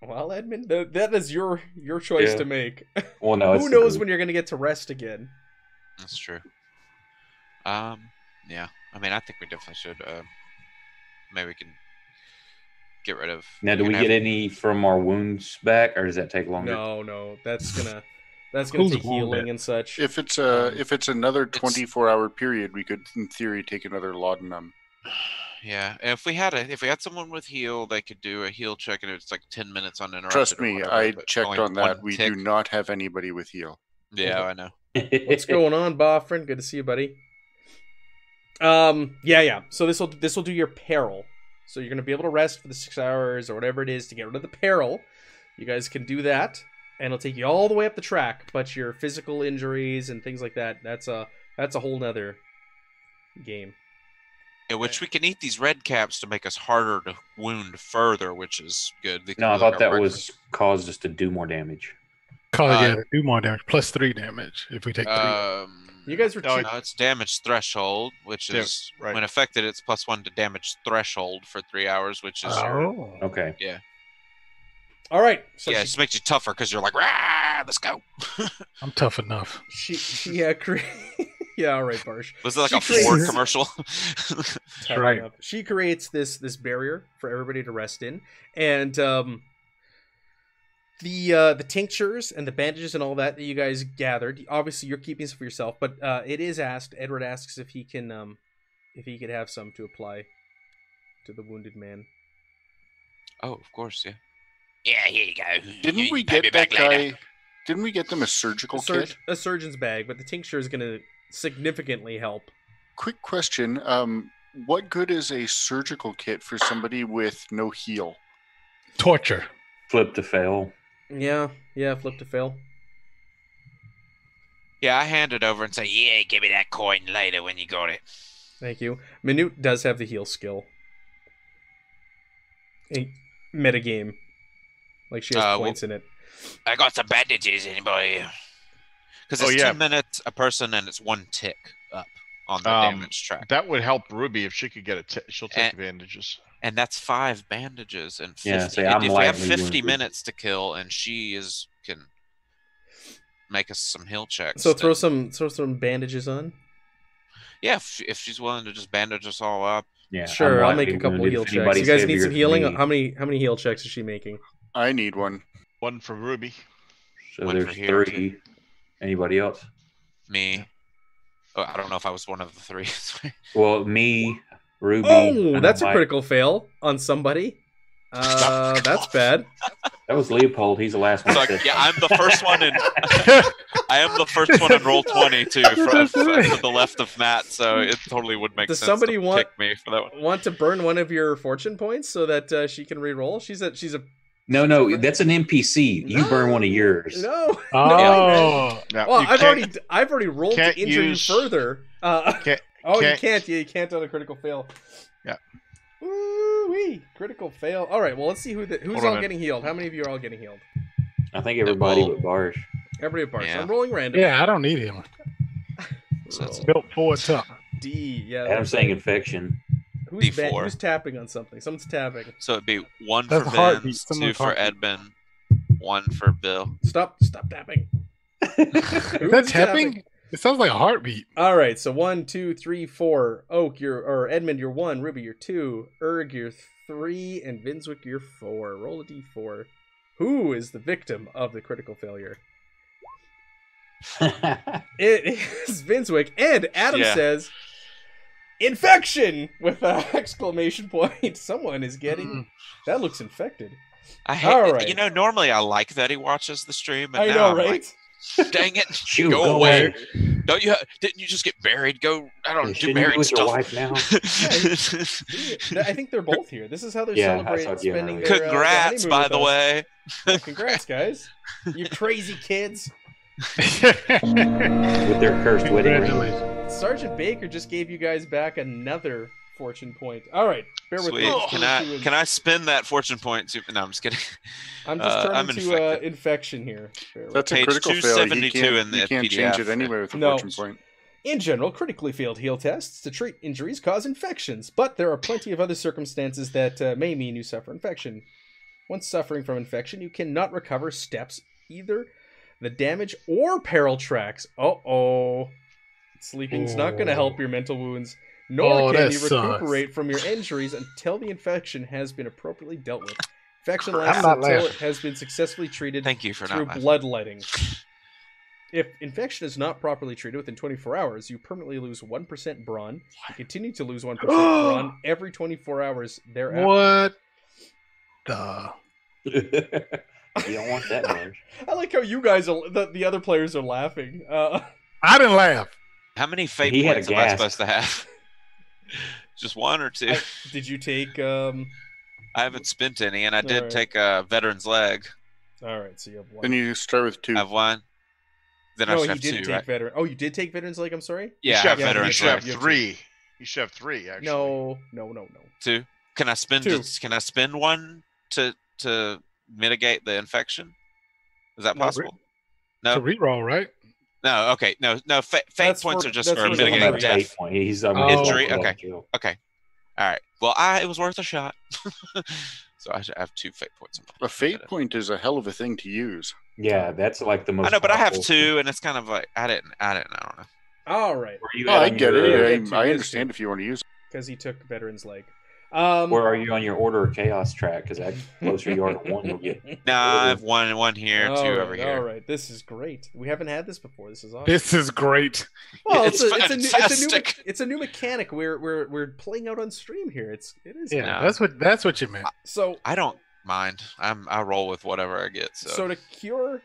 Well, Edmund, that is your choice to make. Well, no, who knows when you're going to get to rest again? That's true. Yeah. I mean, I think we definitely should. Maybe we can get rid of. Now, do we get any from our wounds back, or does that take longer? No. That's gonna take healing and such. If it's another 24-hour period, we could, in theory, take another laudanum. Yeah, and if we had someone with heal, they could do a heal check, and it's like 10 minutes uninterrupted. Trust me, whatever, I checked on that. We do not have anybody with heal. Yeah, I know. What's going on, Boffrin? Good to see you, buddy. Yeah. So this will do your peril. So you're gonna be able to rest for the 6 hours or whatever it is to get rid of the peril. You guys can do that, and it'll take you all the way up the track. But your physical injuries and things like that's a whole nother game. Yeah, which we can eat these red caps to make us harder to wound further, which is good. They can No, I be like thought our that breakfast. was caused us to do more damage. Do more damage. +3 damage if we take 3. You guys were No, too... No, it's damage threshold, which Yeah, is right. when affected, it's +1 to damage threshold for 3 hours, which is your, Oh. Okay. All right. So yeah, it just makes you tougher because you're like, rah, let's go. I'm tough enough. she yeah, all right, Barsh. Was it like She a Ford creates- commercial? Tied right. up. She creates this barrier for everybody to rest in, and the tinctures and the bandages and all that you guys gathered. Obviously, you're keeping some for yourself, but it is asked. Edward asks if he could have some to apply to the wounded man. Oh, of course, yeah. Yeah, here you go. Didn't we Pay me get that back later. guy? Didn't we get them a surgical kit? A surgeon's bag, but the tincture is going to significantly help. Quick question. What good is a surgical kit for somebody with no heal? Torture. Flip to fail. Yeah, flip to fail. Yeah, I hand it over and say, Yeah, give me that coin later when you got it. Thank you. Minute does have the heal skill. A metagame. Like she has points in it. I got some bandages, anybody? because it's Oh, yeah. 10 minutes a person and it's 1 tick up on the damage track. That would help Ruby if she could get it. She'll take advantages. And that's 5 bandages and 50. Yeah, say I'm if we have lightly 50 wounded. minutes to kill and she can make us some heal checks. So throw then- some bandages on. Yeah, if she's willing to just bandage us all up. Yeah, Sure, I'm I'll make a lightly couple wounded. heal If checks. You anybody's guys need heavier some than healing. me- How many heal checks is she making? I need one. One for Ruby. So One for there's here, 3. Anybody else? Me. Oh, I don't know if I was one of the 3. Well, me, Ruby. Oh, and that's a Mike. critical fail on somebody. That's bad. That was Leopold. He's the last one. So, to say yeah, I'm the first one in. I am the first one in roll 20 too, to the left of Matt. So it totally would make Does sense somebody to want- pick me for that one. Want to burn one of your fortune points so that she can re-roll? She's a No, that's an NPC. You burn one of yours. no. Oh, Now, Well, you I've already rolled to can't injure use- you further. Can't- You can't- you can't on a critical fail. Yeah. Woo-wee. Critical fail. All right, well, let's see who's Hold all on. getting healed. How many of you are all getting healed? I think everybody Well- but Barsh. Everybody apart. So Yeah. I'm rolling random. yeah. I don't need him. So that's- Built for tough. D. Yeah. Adam's that's saying right. infection. D4. Who's tapping on something? Someone's tapping. So it'd be 1 That's for a heartbeat. Vince, 2 Someone's for heartbeat. Edmund, 1 for Bill. Stop tapping. Is that tapping? It sounds like a heartbeat. All right, so 1, 2, 3, 4. Oak, or Edmund, you're 1. Ruby, you're 2. Erg, you're 3, and Vinswick, you're 4. Roll a d4. Who is the victim of the critical failure? It is Vinswick, and Adam Yeah. says, "Infection!" with an exclamation point. Someone is getting. That looks infected. I hate. All right. You know, normally I like that he watches the stream, and I now know, I'm right? like, dang it! Shoot, go away! Don't you? Didn't you just get buried? Go! I don't do Shouldn't you married be with your stuff. wife now? I think they're both here. This is how they're Yeah, I celebrating saw you spending earlier. their Congrats, honeymoon by with the us. way. Yeah, congrats, guys! You crazy kids. With their cursed wedding ring. Congratulations. Sergeant Baker just gave you guys back another fortune point. All right, bear with Sweet. me. Can I spin that fortune point? No, I'm just kidding. I'm just turning I'm to infected. infection here. Bear with That's a Page critical fail. 272 in the You can't PDF. change it anyway with a No. fortune point. In general, critically failed heal tests to treat injuries cause infections, but there are plenty of other circumstances that may mean you suffer infection. Once suffering from infection, you cannot recover steps, either the damage or peril tracks. Uh-oh. Sleeping's not going to help your mental wounds, nor Oh, can that you sucks. recuperate from your injuries until the infection has been appropriately dealt with. Infection lasts I'm not until it laughing. has been successfully treated Thank you for through not laughing. bloodletting. If infection is not properly treated within 24 hours, you permanently lose 1% brawn. You continue to lose 1% brawn every 24 hours thereafter. What the? You don't want that much. I like how you guys, the other players are laughing. I didn't laugh. How many fate He had a points am I gasp. supposed to have? Just 1 or 2? Did you take... I haven't spent any, and I did Alright. take a veteran's leg. All right, so you have one. Then you start with 2. I have 1. Then I No, should you have didn't 2, take right? veteran. Oh, you did take veterans like. I'm sorry. Yeah, I should have yeah, you veterans. should have you have 3. You should have 3 actually. No. 2. Can I spend? 2. Can I spend 1 to mitigate the infection? Is that No. possible? It's a No. reroll, right? No. Okay. No. Fate That's points for- are just that's for for He's talking Mitigating about mitigating a death. fate point. He's on Injury, roll for okay. kill. Okay. All right. Well, it was worth a shot. So I should have 2 fate points. A fate point is a hell of a thing to use. Yeah, that's like the most. I know, but I have powerful 2, and it's kind of like I don't know. All right, Where are you Oh, at I on get your, it. Yeah, 2 I is understand 2. if you want to use it. because he took veterans leg. Where are you on your order of chaos track? Because the closer you are to 1, you'll get. No, I have one here, 2 over here. All right, this is great. We haven't had this before. This is awesome. This is great. Well, It's fantastic. it's a new mechanic we're playing out on stream here. It is. Yeah, No. that's what you meant. So I don't mind. I roll with whatever I get. so to cure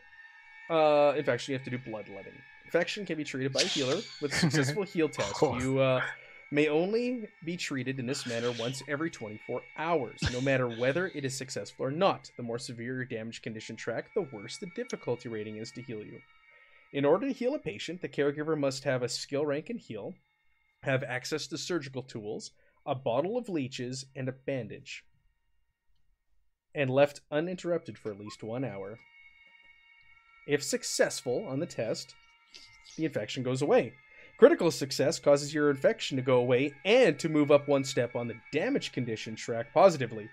infection, you have to do bloodletting. Infection can be treated by a healer with a successful heal test. course. You may only be treated in this manner once every 24 hours, no matter whether it is successful or not. The more severe your damage condition track, the worse the difficulty rating is to heal you. In order to heal a patient, the caregiver must have a skill rank in heal, have access to surgical tools, a bottle of leeches, and a bandage, and left uninterrupted for at least 1 hour. If successful on the test, the infection goes away. Critical success causes your infection to go away and to move up 1 step on the damage condition track positively.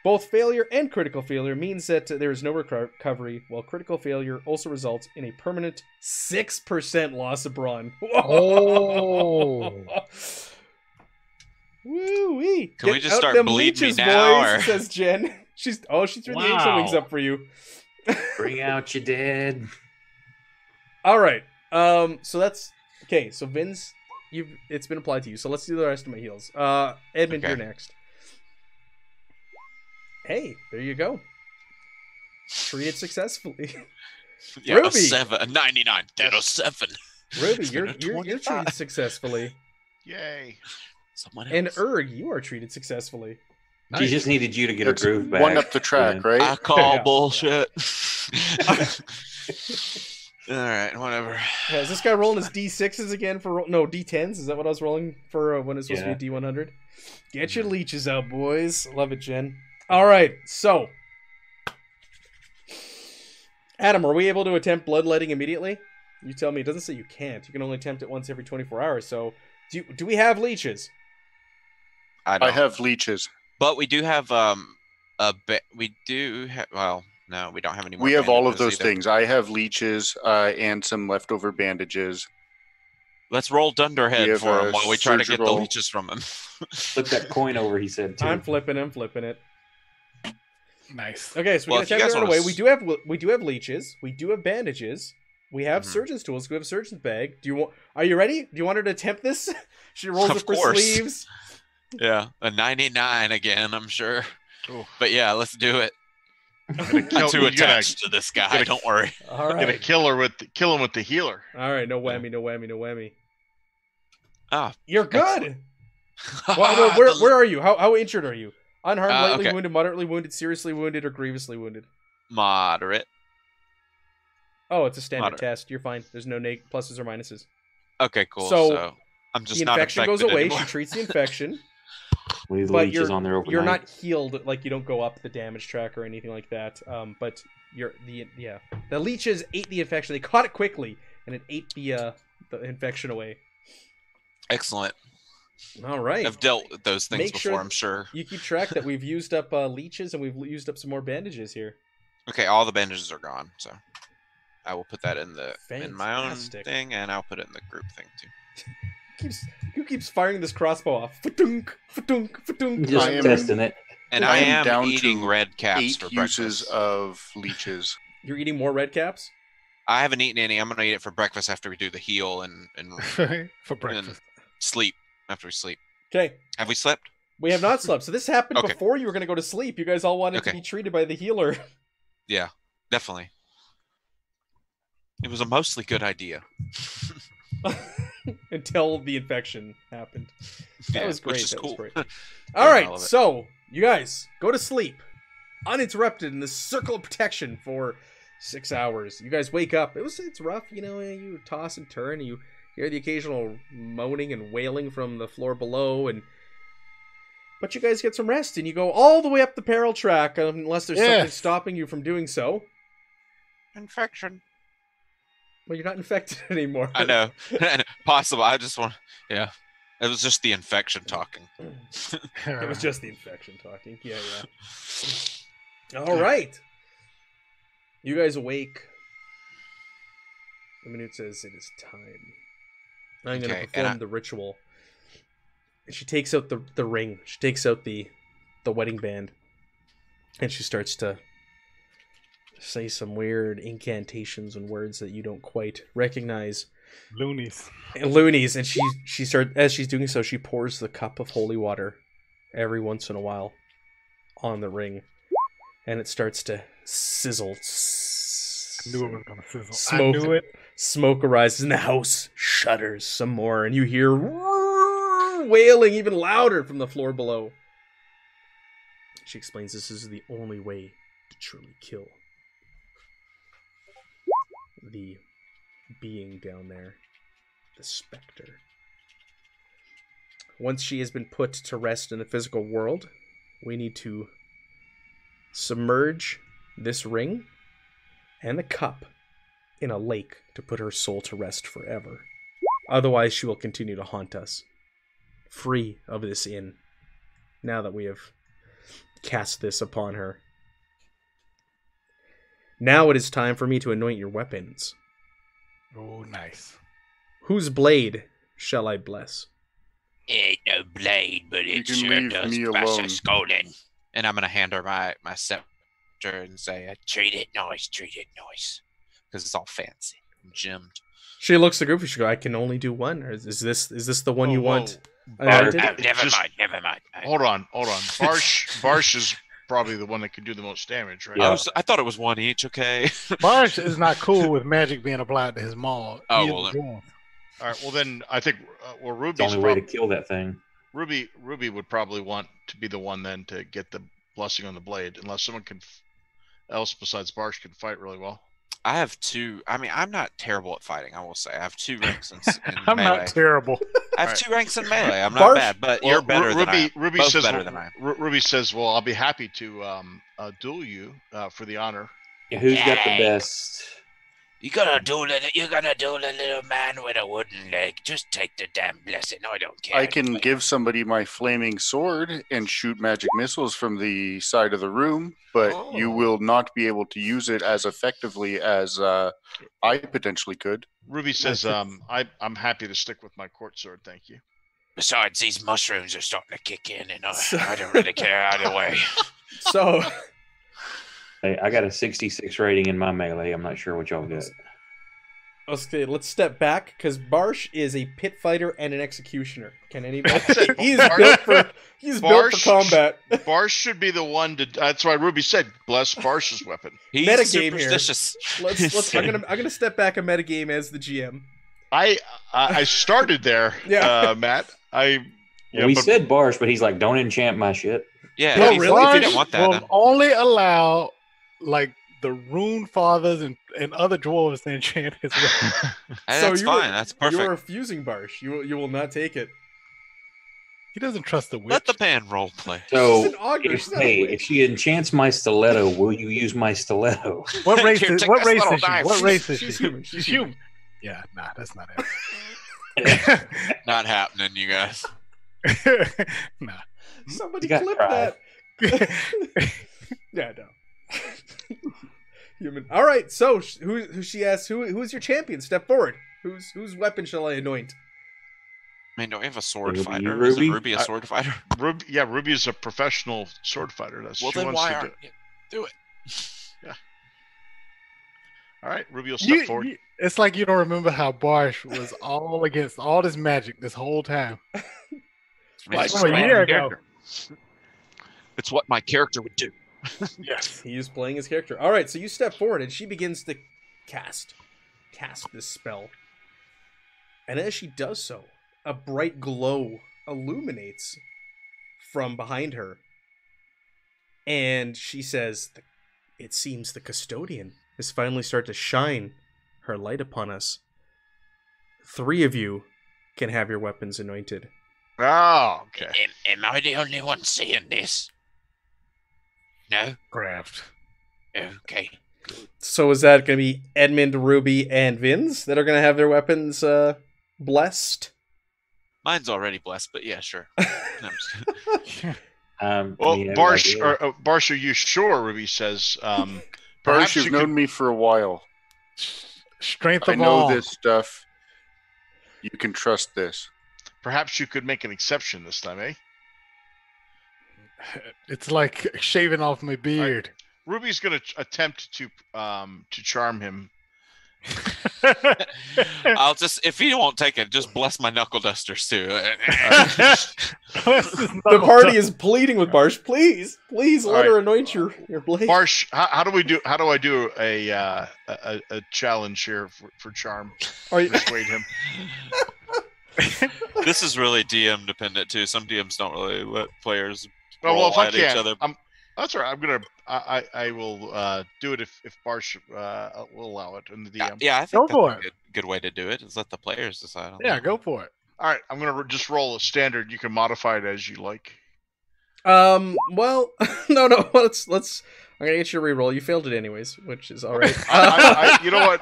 Both failure and critical failure means that there is no recovery, while critical failure also results in a permanent 6% loss of brawn. Oh. Woo-wee. Can we Get just out start them bleeding me leeches, now, boys, or- says Jen. She threw the angel wings Wow. up for you. Bring out your dead. All right. So that's okay. So Vince, it's been applied to you. So let's do the rest of my heals. Edmund, Okay. you're next. Hey, there you go. Treated successfully. Yeah, Ruby. a 7, a 99, dead a 7. Ruby, It's you're been a you're 25. treated successfully. Yay. Someone else. And Erg, you are treated successfully. She just needed you to get her It's groove back. 1 up the track, Yeah. right? I call Yeah. bullshit. All right, whatever. Yeah, is this guy rolling his D6s again for no D10s? Is that what I was rolling for when it's supposed to be D100? Get your leeches out, boys. Love it, Jen. All right, so Adam, are we able to attempt bloodletting immediately? You tell me. It doesn't say you can't. You can only attempt it once every 24 hours. So, do we have leeches? I don't. I have leeches. But we do have we do have. Well, no, we don't have any more. We have all of bandages those either. things. I have leeches and some leftover bandages. Let's roll We Dunderhead have for a him while we try to get the surgical- leeches from him. Flip that coin over, he said, too. I'm flipping it. Nice. Okay, so we Well, can if you attempt guys it right wanna away. We do have leeches. We do have bandages. We have surgeon's tools. We have a surgeon's bag. Are you ready? Do you want her to attempt this? She rolls Of up her course. sleeves. Yeah, a 99 again, I'm sure. Ooh. But yeah, let's do it. Gonna I'm kill- too you gotta- attached to this guy. gotta- Don't worry. All Gonna right. kill him with the healer. All right. No whammy. No whammy. No whammy. Ah, You're good. Excellent. Well, where are you? How injured are you? Unharmed, lightly okay. wounded, moderately wounded, seriously wounded, or grievously wounded? Moderate. Oh, it's a standard Moderate. test. You're fine. There's no pluses or minuses. Okay, cool. So, So, I'm just The not infection infected goes away. anymore. She treats the infection, Leave the but leeches on there overnight. you're not healed. Like you don't go up the damage track or anything like that. But the leeches ate the infection. They caught it quickly, and it ate the infection away. Excellent. All right. I've dealt with those things Make before, sure I'm sure. You keep track that we've used up leeches and we've used up some more bandages here. Okay, all the bandages are gone, so I will put that in my own Fantastic. thing, and I'll put it in the group thing too. Who keeps firing this crossbow off? Fa-dunk, fa-dunk, fa-dunk. Just I am- testing it. And I I am am down eating to red caps 8 for uses breakfast. of leeches. You're eating more red caps? I haven't eaten any. I'm gonna eat it for breakfast after we do the heal and For breakfast. sleep. After we sleep. Okay. Have we slept? We have not slept. So this happened Okay. before you were going to go to sleep. You guys all wanted to Okay. be treated by the healer. Yeah, definitely. It was a mostly good idea. Until the infection happened. That Yeah, was great. Which is That cool. was great. Yeah, All I right, love it. so you guys go to sleep. uninterrupted in this circle of protection for 6 hours. You guys wake up. It's rough, you know. You toss and turn. And you hear the occasional moaning and wailing from the floor below, but you guys get some rest, and you go all the way up the peril track, unless there's something stopping you from doing so. Infection. Well, you're not infected anymore. I know. Possible. I just want. Yeah. It was just the infection talking. It was just the infection talking. Yeah. All right. You guys awake. The minute says it is time. I'm going to perform the ritual. And she takes out the ring. She takes out the wedding band. And she starts to say some weird incantations and words that you don't quite recognize. Loonies. And she starts, as she's doing so, she pours the cup of holy water every once in a while on the ring. And it starts to sizzle. I knew it was going to sizzle. Smoke, I knew it. Smoke arises and the house shudders some more. And you hear wailing even louder from the floor below. She explains this is the only way to truly kill the being down there, the specter. Once she has been put to rest in the physical world, we need to submerge this ring and the cup in a lake to put her soul to rest forever. Otherwise, she will continue to haunt us, free of this inn, now that we have cast this upon her. Now it is time for me to anoint your weapons. Oh, nice. Whose blade shall I bless? Ain't no blade, but it can sure leave does me crush alone. a scolding. And I'm going to hand her my scepter and say, Treat it nice. because it's all fancy and gemmed. She looks at the group and she goes, I can only do one? Or is this the one you Whoa, want? whoa. Anointed? Oh, never Just- mind. Hold on. Barsh is probably the one that can do the most damage, right? Yeah. I thought it was one each, okay? Barsh is not cool with magic being applied to his maul. Oh, He is well a then. dwarf. All right. Well, then I think It's the Ruby's only way to kill that thing. Ruby would probably want to be the one then to get the blessing on the blade, unless someone else besides Barsh can fight really well. I have two. I mean, I'm not terrible at fighting, I will say. I have 2 ranks in I'm melee. not terrible. I have Alright. 2 ranks in melee. I'm Barsh- not bad, but Well, you're better than I am. Ruby Both says better than I am. Ruby says, "Well, I'll be happy to duel you for the honor." Yeah, who's got the Yay. best? You're gonna duel a little man with a wooden leg. Just take the damn blessing. I don't care. I can give somebody my flaming sword and shoot magic missiles from the side of the room, but you Oh. will not be able to use it as effectively as I potentially could. Ruby says, "I'm happy to stick with my court sword, thank you." Besides, these mushrooms are starting to kick in, and I don't really care either way. So, Hey, I got a 66 rating in my melee. I'm not sure what y'all got. okay, let's step back, because Barsh is a pit fighter and an executioner. Can anybody? He's Barsh- built for Barsh- combat. Barsh should be the one to. That's why Ruby said, "Bless Barsh's weapon." He's Metagame here. superstitious. Let's. I'm gonna step back a metagame as the GM. I started there, Yeah. Matt. We but- said Barsh, but he's like, don't enchant my shit. Yeah, No, if you- really? if you Barsh didn't want that, will then only allow like the rune fathers and other dwarves to enchant his weapon. that's you fine. were- That's You are perfect. refusing Barsh. You will not take it. He doesn't trust the witch. Let the man role play. So, She's an augur, if, she's not a hey, witch. if she enchants my stiletto, will you use my stiletto? What race Here, is take what this race little is she? knife. What race is She's she? human. She's human. Yeah, nah, that's not it. Not happening, you guys. nah. Somebody You got clip pride. that. Yeah, no. Human. All right. So who she asks? Who's your champion? Step forward. Whose weapon shall I anoint? I mean, don't we have a sword Ruby, fighter? Isn't Ruby? Ruby a sword fighter? Ruby is a professional sword fighter. Well, then why aren't you? Do it. All right, Ruby will step forward. It's like you don't remember how Barsh was all against all this magic this whole time. I mean, Like it's from a what year my ago. character- It's what my character would do. Yes. He is playing his character. All right. So you step forward, and she begins to cast this spell. And as she does so, a bright glow illuminates from behind her. And she says, "It seems the custodian has finally started to shine her light upon us. 3 of you can have your weapons anointed." Oh, okay. Am I the only one seeing this? No? Grabbed. Okay. So is that going to be Edmund, Ruby, and Vince that are going to have their weapons blessed? Mine's already blessed, but yeah, sure. No, I'm just kidding. Well, any Barsh, idea? Barsh, are you sure? Ruby says. Barsh, Perhaps you've you known could- me for a while. Strength I of know all. this stuff. You can trust this. Perhaps you could make an exception this time, eh? It's like shaving off my beard. Ruby's going to attempt to charm him. I'll just, if he won't take it, just bless my knuckle dusters too. The party is pleading with Barsh. Please let her anoint your blade. Barsh, how do I do a challenge here for charm? Are you- Persuade him. This is really DM dependent too. Some DMs don't really let players Oh, well, roll if I at each can, other. that's all right. I will do it if Barsh will allow it in the DM. Yeah, I Go think for that's a good way to do it. Is let the players decide on Yeah, that. go for it. All right, I'm gonna just roll a standard. You can modify it as you like. Well, no. Let's. I'm gonna get you to reroll. You failed it anyways, which is all right. You know what,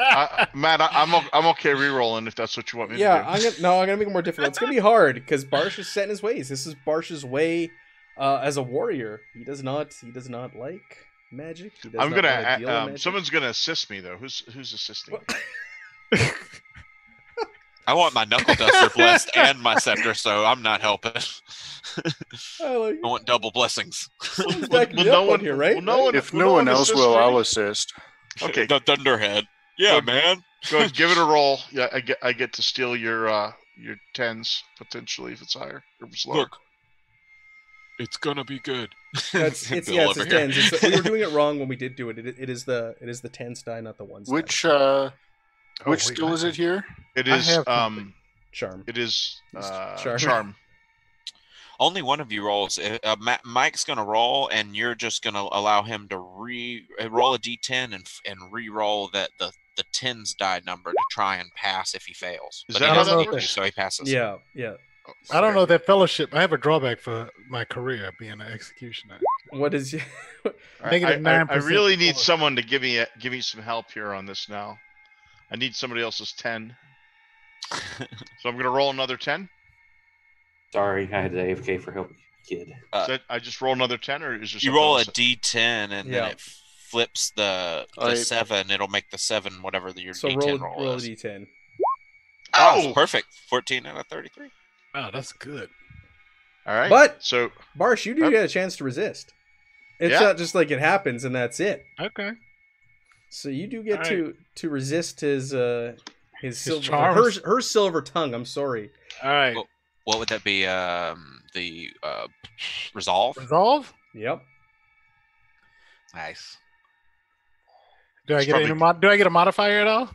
Matt? I'm okay re-rolling if that's what you want me Yeah, to do. I'm gonna make it more difficult. It's gonna be hard because Barsh is set in his ways. This is Barsh's way as a warrior. He does not like magic. He does I'm not wanna gonna. deal with magic. Someone's gonna assist me though. Who's assisting? I want my knuckle duster blessed and my scepter, so I'm not helping. I like I want double blessings. Someone's backing me up on here, right? Will no one, If will no one else assist will, me? I'll assist. Okay, The Thunderhead. Yeah, Good. man. go ahead, give it a roll. Yeah, I get to steal your tens potentially if it's higher or if it's lower. Look, it's gonna be good. It's Bill yeah, it's over the here. tens. We were doing it wrong when we did do it. It is the tens die, not the ones. Which Oh, wait, skill is it here? It I is have something. charm. it is Charm. charm. Only one of you rolls. Mike's gonna roll, and you're just gonna allow him to roll a d10 and re-roll the tens die number to try and pass if he fails. Is But that he how doesn't that need to, works? so he passes. Yeah. I don't know that fellowship. I have a drawback for my career being an executioner. What is? Negative I 9% really need before. someone to give me some help here on this now. I need somebody else's 10. So I'm gonna roll another 10. Sorry, I had to AFK for help, kid. I just roll another 10, or is there You something roll a else? d10, and Yeah. then it flips the Alright. 7. It'll make the 7 whatever your So d10 roll a is. d10. Oh, perfect. 14 out of 33. Wow, that's good. All right. But- So Barsh, you do Huh? get a chance to resist. It's Yeah. not just like it happens and that's it. Okay. So you do get All to resist his silver charms? her silver tongue. I'm sorry. All right. Well, what would that be? The resolve. Resolve? Yep. Nice. Do I It's get probably- do I get a modifier at all?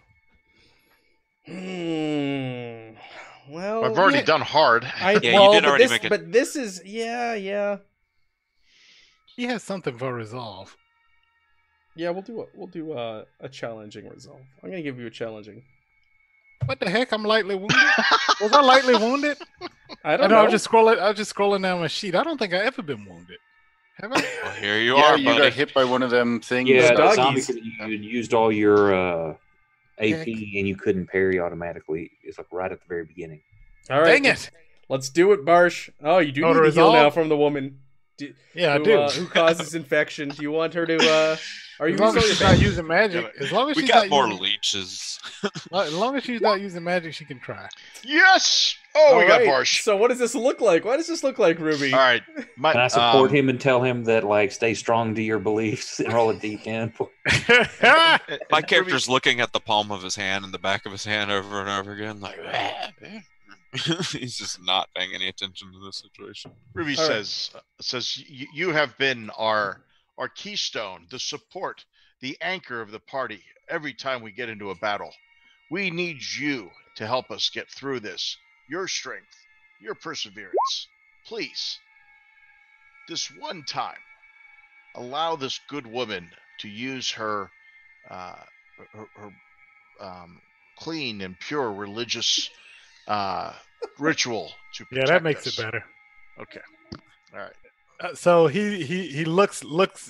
Well, I've already yeah, done hard. I, Yeah, well, you did but already this, make it. But this is yeah. He has something for resolve. Yeah, we'll do a challenging resolve. I'm gonna give you a challenging. What the heck? I'm lightly wounded. Was I lightly wounded? I I don't know. know. I was just scrolling down my sheet. I don't think I've ever been wounded. Have I? Well, here you Yeah, are, you buddy. got hit by one of them things. Yeah, doggies. the zombie you used all your AP and you couldn't parry automatically. It's like right at the very beginning. All right, Dang it! let's do it, Barsh. Oh, you do Oh, need to to heal resolve? now from the woman. Yeah, I who, do. who causes infection? Do you want her to? Are you As long as using she's your not magic? using magic, as long as We she's got not more using, leeches. as long as she's not using magic, she can try. Yes. Oh, we All got right, Barsh. So what does this look like? What does this look like, Ruby? All right. Can I support him and tell him that like stay strong to your beliefs and roll a d10? My character's looking at the palm of his hand and the back of his hand over and over again, like he's just not paying any attention to this situation. Ruby All right. says you have been our keystone, the support, the anchor of the party every time we get into a battle. We need you to help us get through this. Your strength, your perseverance. Please. This one time, allow this good woman to use her clean and pure religious ritual to protect Yeah, that makes us. it better. Okay. All right. So he looks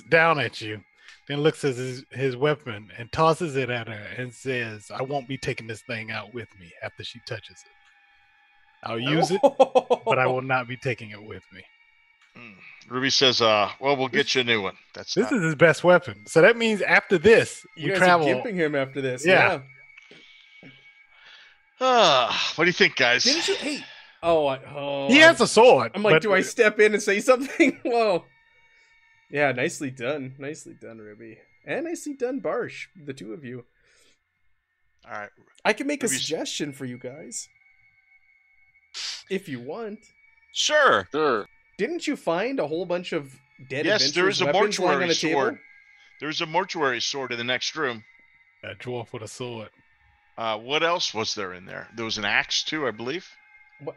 down at you, then looks at his weapon and tosses it at her and says, "I won't be taking this thing out with me after she touches it. I'll use it, but I will not be taking it with me." Ruby says, "Well, we'll get you a new one." This is his best weapon. So that means after this, You we guys travel. are gimping him after this. Yeah. What do you think, guys? Didn't you? Hey. He has a sword. I'm like, but- do I step in and say something? Whoa. Yeah, nicely done. Nicely done, Ruby. And nicely done, Barsh. The two of you. All right. I can make a Ruby's- suggestion for you guys. If you want. Sure. Sure. Didn't you find a whole bunch of dead Yes, there adventurers is a weapons lying on mortuary a table? sword. There's a mortuary sword in the next room. A dwarf with a sword. What else was there in there? There was an axe too, I believe. What?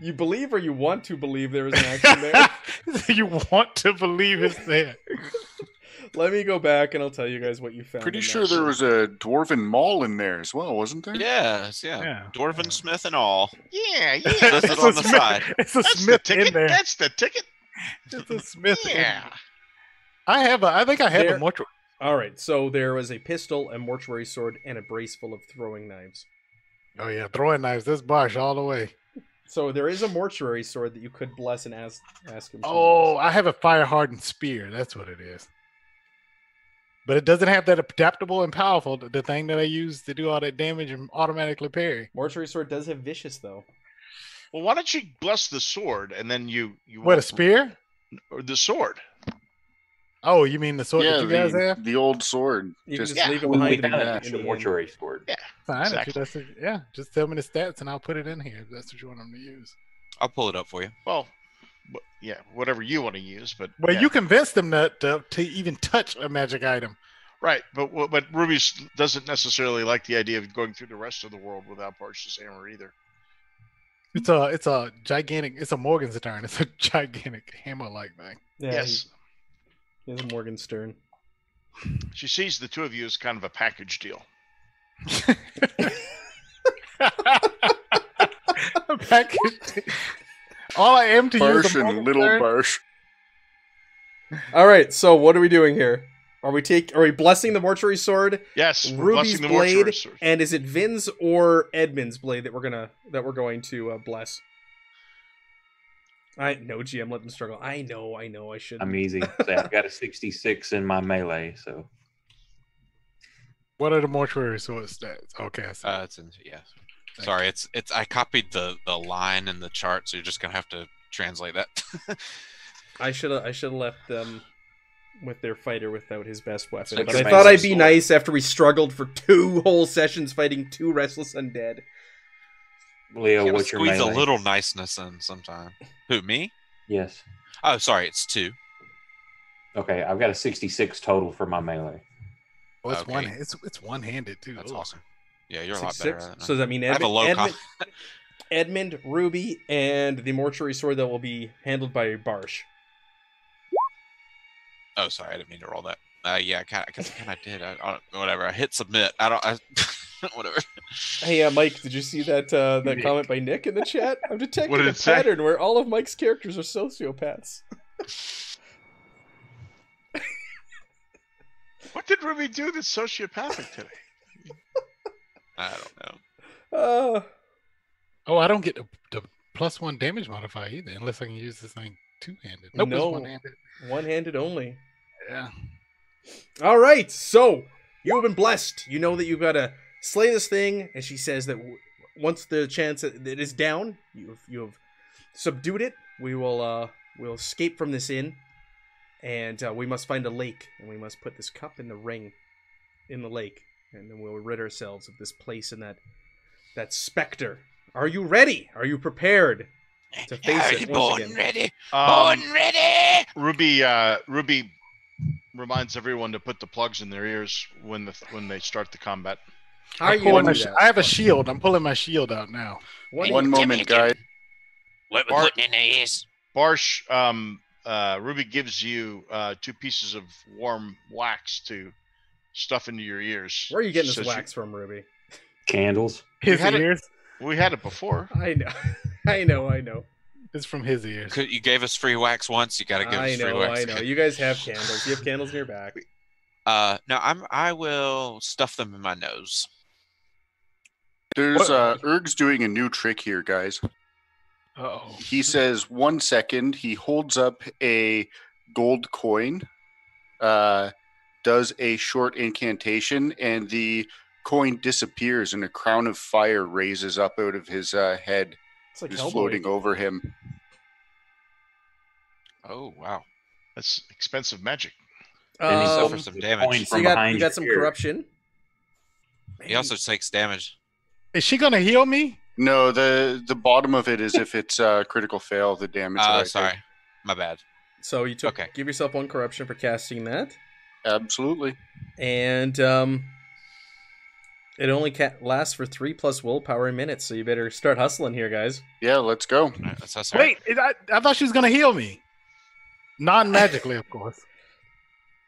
You believe or you want to believe there was an action there? You want to believe it's there. Let me go back and I'll tell you guys what you found. Pretty in sure that there sword. was a dwarven mall in there as well, wasn't there? Yes, yeah. Yeah. Dwarven Smith and all. Yeah, Listed on the side. It's a That's the smith ticket. in there. That's the ticket. It's a smith. in Yeah. there. I think I have There- a mortuary. All right, so there was a pistol, a mortuary sword, and a brace full of throwing knives. Oh yeah, throwing knives. This Bosch all the way. So there is a mortuary sword that you could bless and ask him. to Oh, use. I have a fire hardened spear. That's what it is. But it doesn't have that adaptable and powerful. The thing that I use to do all that damage and automatically parry. Mortuary sword does have vicious though. Well, why don't you bless the sword and then you What, a spear? or the sword? Oh, you mean the sword Yeah, that you guys have? the old sword. You can Just just leave it We behind found in an the extra end. mortuary sword. Yeah. Fine. If Exactly. that's yeah, just tell me the stats and I'll put it in here if that's what you want them to use. I'll pull it up for you. Well, yeah, whatever you want to use, but Well, yeah. you convinced them to even touch a magic item. Right, but Ruby doesn't necessarily like the idea of going through the rest of the world without Barsh's hammer either. It's a gigantic. It's a Morgenstern. It's a gigantic hammer-like thing. Yeah, Yes, he has a Morgenstern. she sees the two of you as kind of a package deal. A package. All I am to use Barsh a and little Morgenstern. Barsh. All right, so what are we doing here? Are we blessing the mortuary sword, Yes, we're Ruby's blessing the mortuary blade, sword. and is it Vin's or Edmund's blade that we're going to bless? I know, GM, let them struggle. I know, I should. I'm easy. So I've got a 66 in my melee, so What are the mortuary sword stats? Okay, I see. It's in, yeah. Sorry, it's I copied the line in the chart, so you're just gonna have to translate that. I should have left them with their fighter without his best weapon. So But I it's thought I'd nice be sword. nice after we struggled for 2 whole sessions fighting 2 restless undead. Leo, Gotta what's your squeeze melee? a little niceness in sometime. Who, me? Yes. Oh, sorry, it's 2. Okay, I've got a 66 total for my melee. Oh, it's okay. one. It's one-handed too. That's Ugh. awesome. Yeah, you're a lot 66. better at it. So does that mean I have a low Edmund, Ruby, and the mortuary sword that will be handled by Barsh. Oh, sorry, I didn't mean to roll that. Yeah, I kind of did. I don't, whatever. I hit submit. I whatever. Hey, Mike, did you see that Nick. comment by Nick in the chat? I'm detecting What did a it say? pattern where all of Mike's characters are sociopaths. What did Ruby do that's sociopathic today? I don't know. Oh, I don't get the +1 damage modifier either, unless I can use this thing two-handed. Nope, No. it's one-handed. One-handed only. Yeah. All right, so you have been blessed. You know that you've got to slay this thing, and she says that once the chance that it is down, you have subdued it. We'll escape from this inn, and we must find a lake, and we must put this cup in the ring in the lake, and then we'll rid ourselves of this place and that specter. Are you ready? Are you prepared to face it once Born again? ready. Um, Born ready. Ruby reminds everyone to put the plugs in their ears when they start the combat. How are I'm you pulling going my to do I that? have a shield. I'm pulling my shield out now. One One moment, guys. What we're Bart- putting in the ears. Barsh Ruby gives you 2 pieces of warm wax to stuff into your ears. Where are you getting this Says wax from, Ruby? Candles. His had it- ears. We had it before. I know. I know. It's from his ears. You gave us free wax once. You got to give us free wax. I know. You guys have candles. You have candles in your back. No, I will stuff them in my nose. There's Erg's doing a new trick here, guys. Uh-oh. He says 1 second. He holds up a gold coin, does a short incantation, and the coin disappears, and a crown of fire raises up out of his head. It's like Is Hellboy. floating over him. Oh wow! That's expensive magic. And he Suffer suffers some the damage. coin So from you got behind your some ear. corruption. He also takes damage. Is she gonna heal me? No, the bottom of it is if it's a critical fail, the damage. that I Sorry, take. my bad. So you took. Okay. Give yourself 1 corruption for casting that, Absolutely. and it only lasts for 3 plus willpower in minutes. So you better start hustling here, guys. Yeah, let's go. All right, that's us. All right. Wait, I thought she was gonna heal me. Non-magically, of course.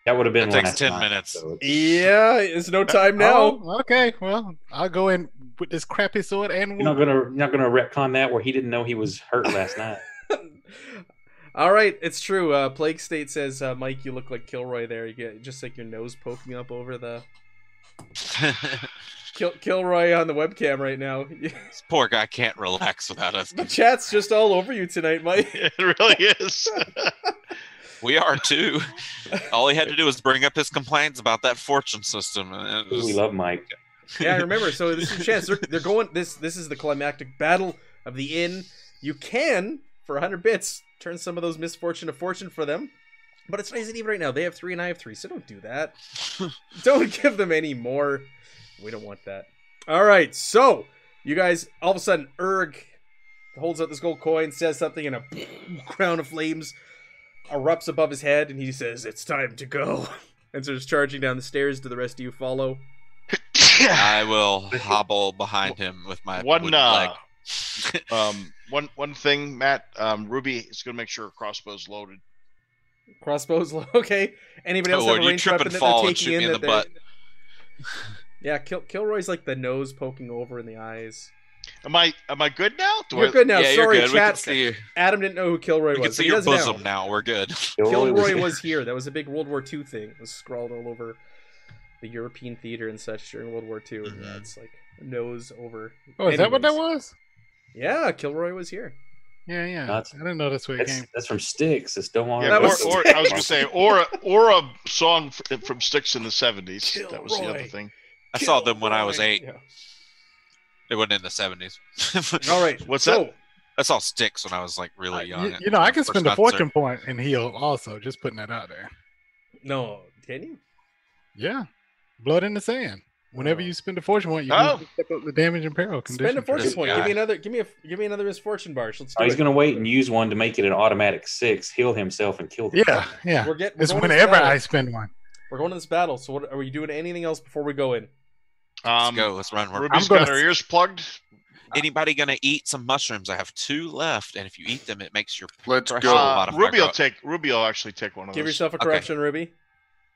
That would have been It takes last 10 night, minutes. so it's- Yeah, it's no time now. Oh, okay, well, I'll go in with this crappy sword and You're not gonna retcon that where he didn't know he was hurt last night. All right, it's true. Plague State says, Mike, you look like Kilroy there. You get just like your nose poking up over the Kilroy on the webcam right now. This poor guy can't relax without us. The chat's just all over you tonight, Mike. It really is. We are too. All he had to do was bring up his complaints about that fortune system, and it was, We love Mike. Yeah, I remember. So this is a chance. They're going. This is the climactic battle of the inn. You can, for 100 bits, turn some of those misfortune to fortune for them. But it's nice and even right now. They have 3 and I have 3, so don't do that. Don't give them any more. We don't want that. All right, so you guys, all of a sudden, Erg holds out this gold coin, says something, and a crown of flames erupts above his head, and he says, "It's time to go." And starts charging down the stairs. Do the rest of you follow? I will hobble behind him with my One wooden leg. one thing, Matt. Ruby is going to make sure her crossbow's loaded. Crossbows, okay. Anybody else Oh, have a you ranged trip weapon and that fall they're and taking shoot me in that the they're- butt. Yeah, Kilroy's like the nose poking over in the eyes. Am I good now? You're good now. Yeah, Sorry, you're good. We can chat. see you. Adam didn't know who Kilroy We can was. see but he your does bosom now. now. We're good. Kilroy was here. That was a big World War II thing. It was scrawled all over the European theater and such during World War II. And Mhm. yeah, it's like nose over. Oh, is that what that Anyways. was? Yeah, Kilroy was here. Yeah. That's- I didn't know that's where it came. That's from Styx. It's don't want Yeah, That was- or I was going to say, or a song from Styx in the 70s. That was the other Kilroy. thing. I saw them when I was 8. Yeah. It wasn't in the 70s. All right. What's so, I saw Sticks when I was like really young. You know, I can First spend a concert. fortune point and heal also. Just putting that out there. No, can you? Yeah, blood in the sand. Whenever Oh. you spend a fortune point, you Oh. can step up the damage and peril condition. Spend a fortune This point. guy. Give me another misfortune bar. Let's do Oh, he's it. gonna wait and use one to make it an automatic 6, heal himself, and kill the Yeah. We're It's going to this whenever battle. I spend one. We're going to this battle. So, what are we doing? Anything else before we go in? Let's go. Let's run. Ruby's gonna got her ears plugged. Anybody gonna eat some mushrooms? I have 2 left, and if you eat them, it makes your Let's threshold go. modifier Ruby go will up. Ruby will actually take one of Give those. yourself a Okay. correction, Ruby.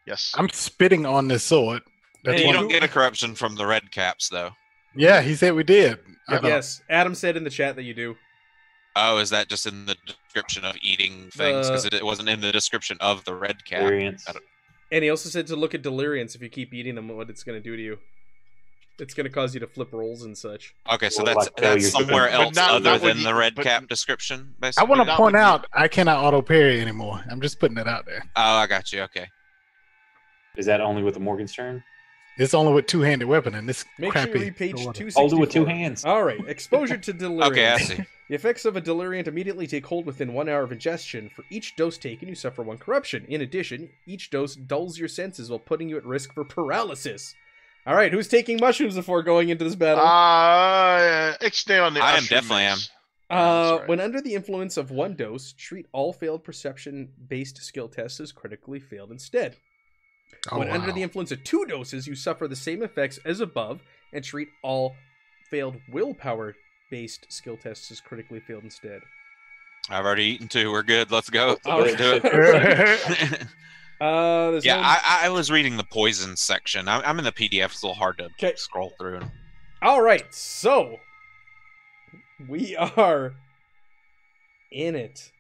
Yes. I'm spitting on this sword. That's Hey, You one. don't get a corruption from the red caps, though. Yeah, he said we did. I Yep. thought- Yes, Adam said in the chat that you do. Oh, is that just in the description of eating things? Because it wasn't in the description of the red cap. experience. I don't- And he also said to look at deliriance if you keep eating them, what it's going to do to you. It's going to cause you to flip rolls and such. Okay, so Well, that's like failure to- somewhere But else not- other not when than you- the red but- cap description. I Basically. want to not point when you- out I cannot auto parry anymore. I'm just putting it out there. Oh, I got you. Okay. Is that only with the Morgenstern? It's only with two-handed weapon, and this Make sure crappy. you read page sword. 264. Hold it with 2 hands. All right, exposure to delirium. Okay, I see. The effects of a deliriant immediately take hold within 1 hour of ingestion. For each dose taken, you suffer 1 corruption. In addition, each dose dulls your senses while putting you at risk for paralysis. All right, who's taking mushrooms before going into this battle? Ixnay on the I am usher definitely mix. am. That's all right. When under the influence of 1 dose, treat all failed perception-based skill tests as critically failed instead. Oh, When under wow. the influence of 2 doses, you suffer the same effects as above, and treat all failed willpower-based skill tests as critically failed instead. I've already eaten 2. We're good. Let's go. All Let's do right. it. There's Yeah, no... I was reading the poison section. I'm in the PDF. It's a little hard to Okay. scroll through. All right, so we are in it.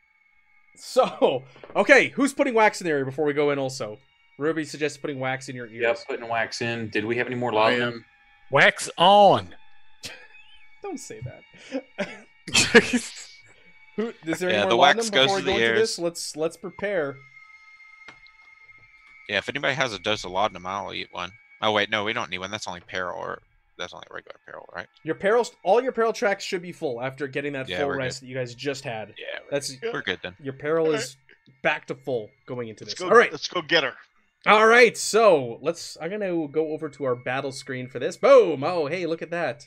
So, okay, who's putting wax in the area before we go in also? Ruby suggests putting wax in your ears. Yep, putting wax in. Did we have any more I laudanum? am. Wax on. Don't say that. Who, is there Yeah, any more the wax laudanum goes before we to go the into ears. this? Let's prepare. Yeah, if anybody has a dose of laudanum, I'll eat one. Oh wait, no, we don't need one. That's only peril, or that's only regular peril, right? All your peril tracks should be full after getting that Yeah, full we're rest that you guys just had. Yeah, That's we're good then. your peril is back to full going into Let's this. go. All right. Let's go get her. All right, so I'm gonna go over to our battle screen for this. Boom! Oh, hey, look at that.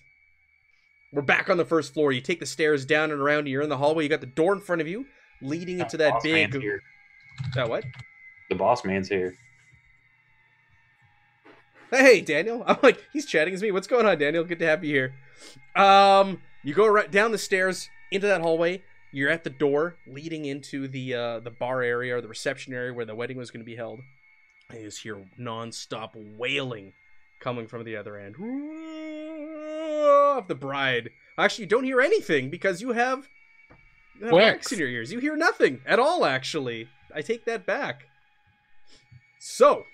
We're back on the first floor. You take the stairs down and around. You're in the hallway. You got the door in front of you, leading into that Boss big. man's here. That what? The boss man's here. Hey, Daniel. I'm like, he's chatting as me. What's going on, Daniel? Good to have you here. You go right down the stairs into that hallway. You're at the door leading into the bar area or the reception area where the wedding was going to be held. And you just hear non-stop wailing coming from the other end of the bride. Actually, you don't hear anything because you have wax in your ears. You hear nothing at all, actually. I take that back. So,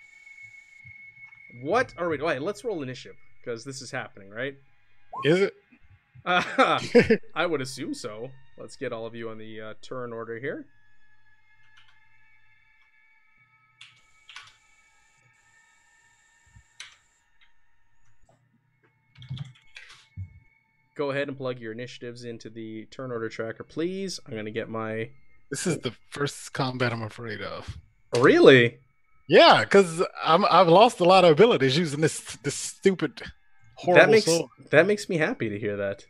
what are we... Wait, let's roll initiative, because this is happening, right? Is it? I would assume so. Let's get all of you on the turn order here. Go ahead and plug your initiatives into the turn order tracker, please. I'm going to get my... This is the first combat I'm afraid of. Really? Yeah, because I've lost a lot of abilities using this stupid horrible sword. That makes me happy to hear that.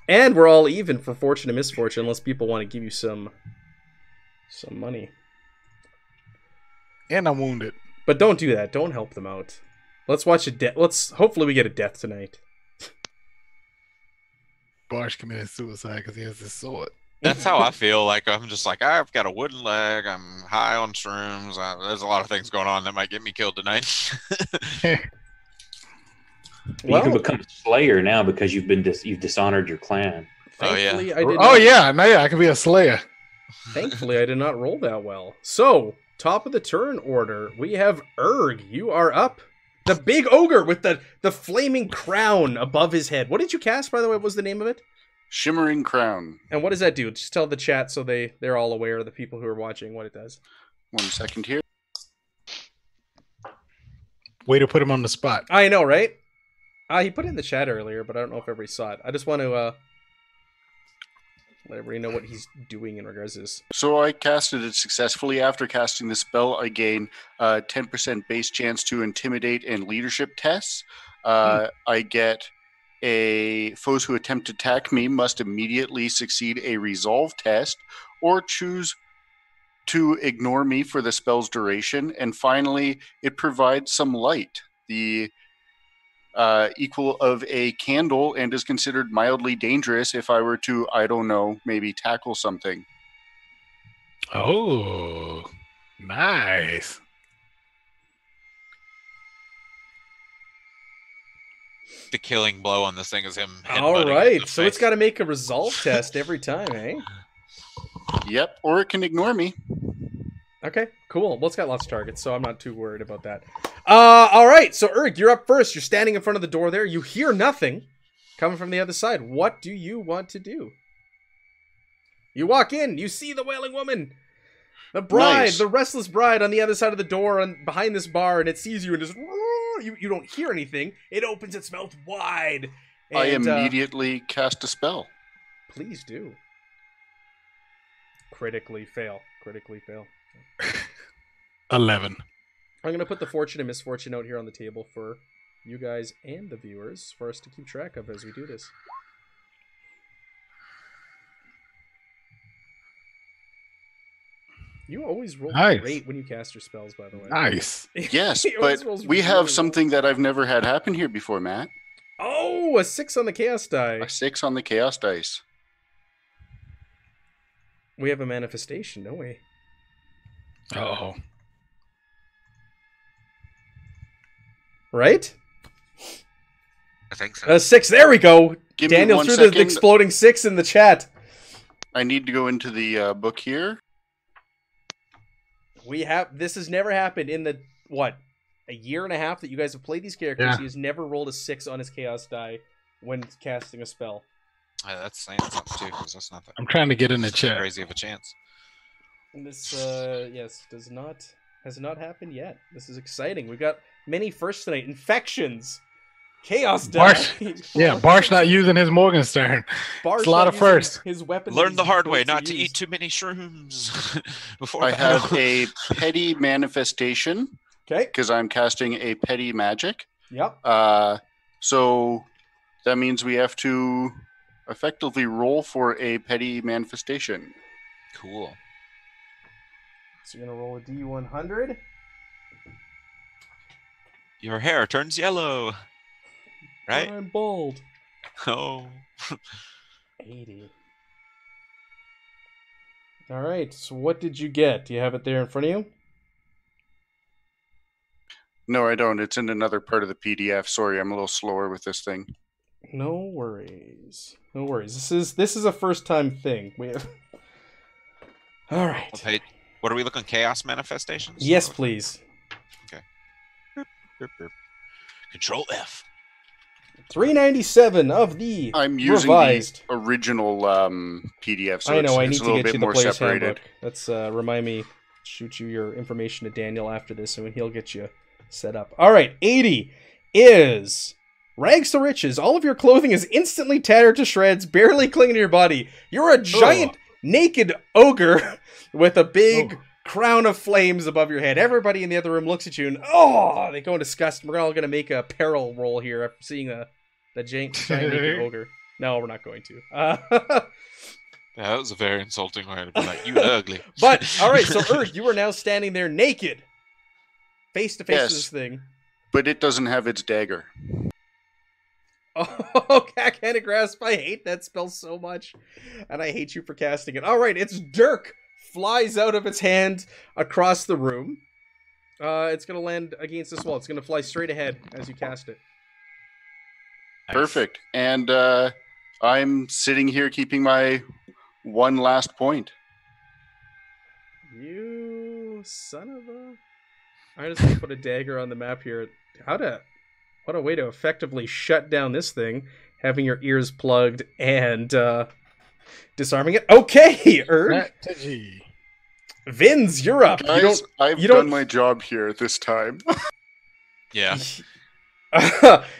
And we're all even for fortune and misfortune, unless people want to give you some money. And I'm wounded. But don't do that. Don't help them out. Let's watch a death. Hopefully we get a death tonight. Barsh committed suicide because he has this sword. That's how I feel. Like I'm just like I've got a wooden leg. I'm high on shrooms. There's a lot of things going on that might get me killed tonight. Well, you can become a slayer now because you've dishonored your clan. Thankfully, Oh, I can be a slayer. Thankfully, I did not roll that well. So, top of the turn order, we have Erg. You are up. The big ogre with the flaming crown above his head. What did you cast, by the way? What was the name of it? Shimmering Crown. And what does that do? Just tell the chat so they're all aware, the people who are watching, what it does. 1 second here. Way to put him on the spot. I know, right? He put it in the chat earlier, but I don't know if everybody saw it. I just want to let everybody know what he's doing in regards to this. So I casted it successfully. After casting the spell, I gain 10% base chance to intimidate and leadership tests. I get foes who attempt to attack me must immediately succeed a resolve test or choose to ignore me for the spell's duration. And finally, it provides some light, the equal of a candle, and is considered mildly dangerous if I were to, I don't know, maybe tackle something. Oh, nice. The killing blow on this thing is him. All headbutting right, the so it's face. got to make a resolve test every time, eh? Yep, or it can ignore me. Okay, cool. Well, it's got lots of targets, so I'm not too worried about that. All right, so Erg, you're up first. You're standing in front of the door there. You hear nothing coming from the other side. What do you want to do? You walk in. You see the wailing woman. The bride, Nice. the restless bride on the other side of the door and behind this bar, and it sees you and just... You don't hear anything. It opens its mouth wide. And, I immediately cast a spell. Please do. Critically fail. 11. I'm going to put the fortune and misfortune note here on the table for you guys and the viewers for us to keep track of as we do this. You always roll Nice. great when you cast your spells, by the way. Nice. Yes, He always but rolls we really have well. something that I've never had happen here before, Matt. Oh, a 6 on the chaos die. A 6 on the chaos dice. We have a manifestation, don't we? Uh-oh. Right? I think so. 6. There we go. Give me Daniel 1 threw second. the exploding 6 in the chat. I need to go into the book here. This has never happened in the a year and a half that you guys have played these characters. Yeah. He has never rolled a 6 on his chaos die when casting a spell. That's saying something too, because that's not that I'm trying to get in the chat. crazy of a chance. And this has not happened yet. This is exciting. We've got many firsts tonight. Infections, chaos die. Barsh not using his Morgenstern. Barsh It's a lot not of firsts. using His weapon. Learn the hard way supposed not to use. eat too many shrooms before I have battle. a petty manifestation Okay. because I'm casting a petty magic. Yep. So that means we have to effectively roll for a petty manifestation. Cool. So you're gonna roll a D100. Your hair turns yellow. Right? I'm bald. Oh. 80. All right. So what did you get? Do you have it there in front of you? No, I don't. It's in another part of the PDF. Sorry, I'm a little slower with this thing. No worries. No worries. This is a first time thing. We have. All right. Okay. What are we looking? Chaos manifestations? Yes, please. Control F. 397 of the I'm using revised. the original PDF, so I know. I it's need a to little get bit you the more player's separated. handbook. Let's remind me. Shoot you your information to Daniel after this, and he'll get you set up. All right. 80 is rags to riches. All of your clothing is instantly tattered to shreds, barely clinging to your body. You're a giant naked ogre with a big crown of flames above your head. Everybody in the other room looks at you and they go in disgust. We're all gonna make a peril roll here after seeing the giant naked ogre. No, we're not going to. Yeah, that was a very insulting way to be like, you ugly. But all right, so Urg, you are now standing there naked, face to face with Yes. this thing. But it doesn't have its dagger. Oh, Cackhanded Grasp! I hate that spell so much, and I hate you for casting it. All right, it's Dirk flies out of its hand across the room. It's gonna land against this wall. It's gonna fly straight ahead as you cast it. Perfect. And I'm sitting here keeping my one last point. You son of a! I'm just gonna put a dagger on the map here. What a way to effectively shut down this thing, having your ears plugged and disarming it. Okay, Urg. Strategy. Vins, you're up. Guys, I've you don't- done my job here this time. Yeah.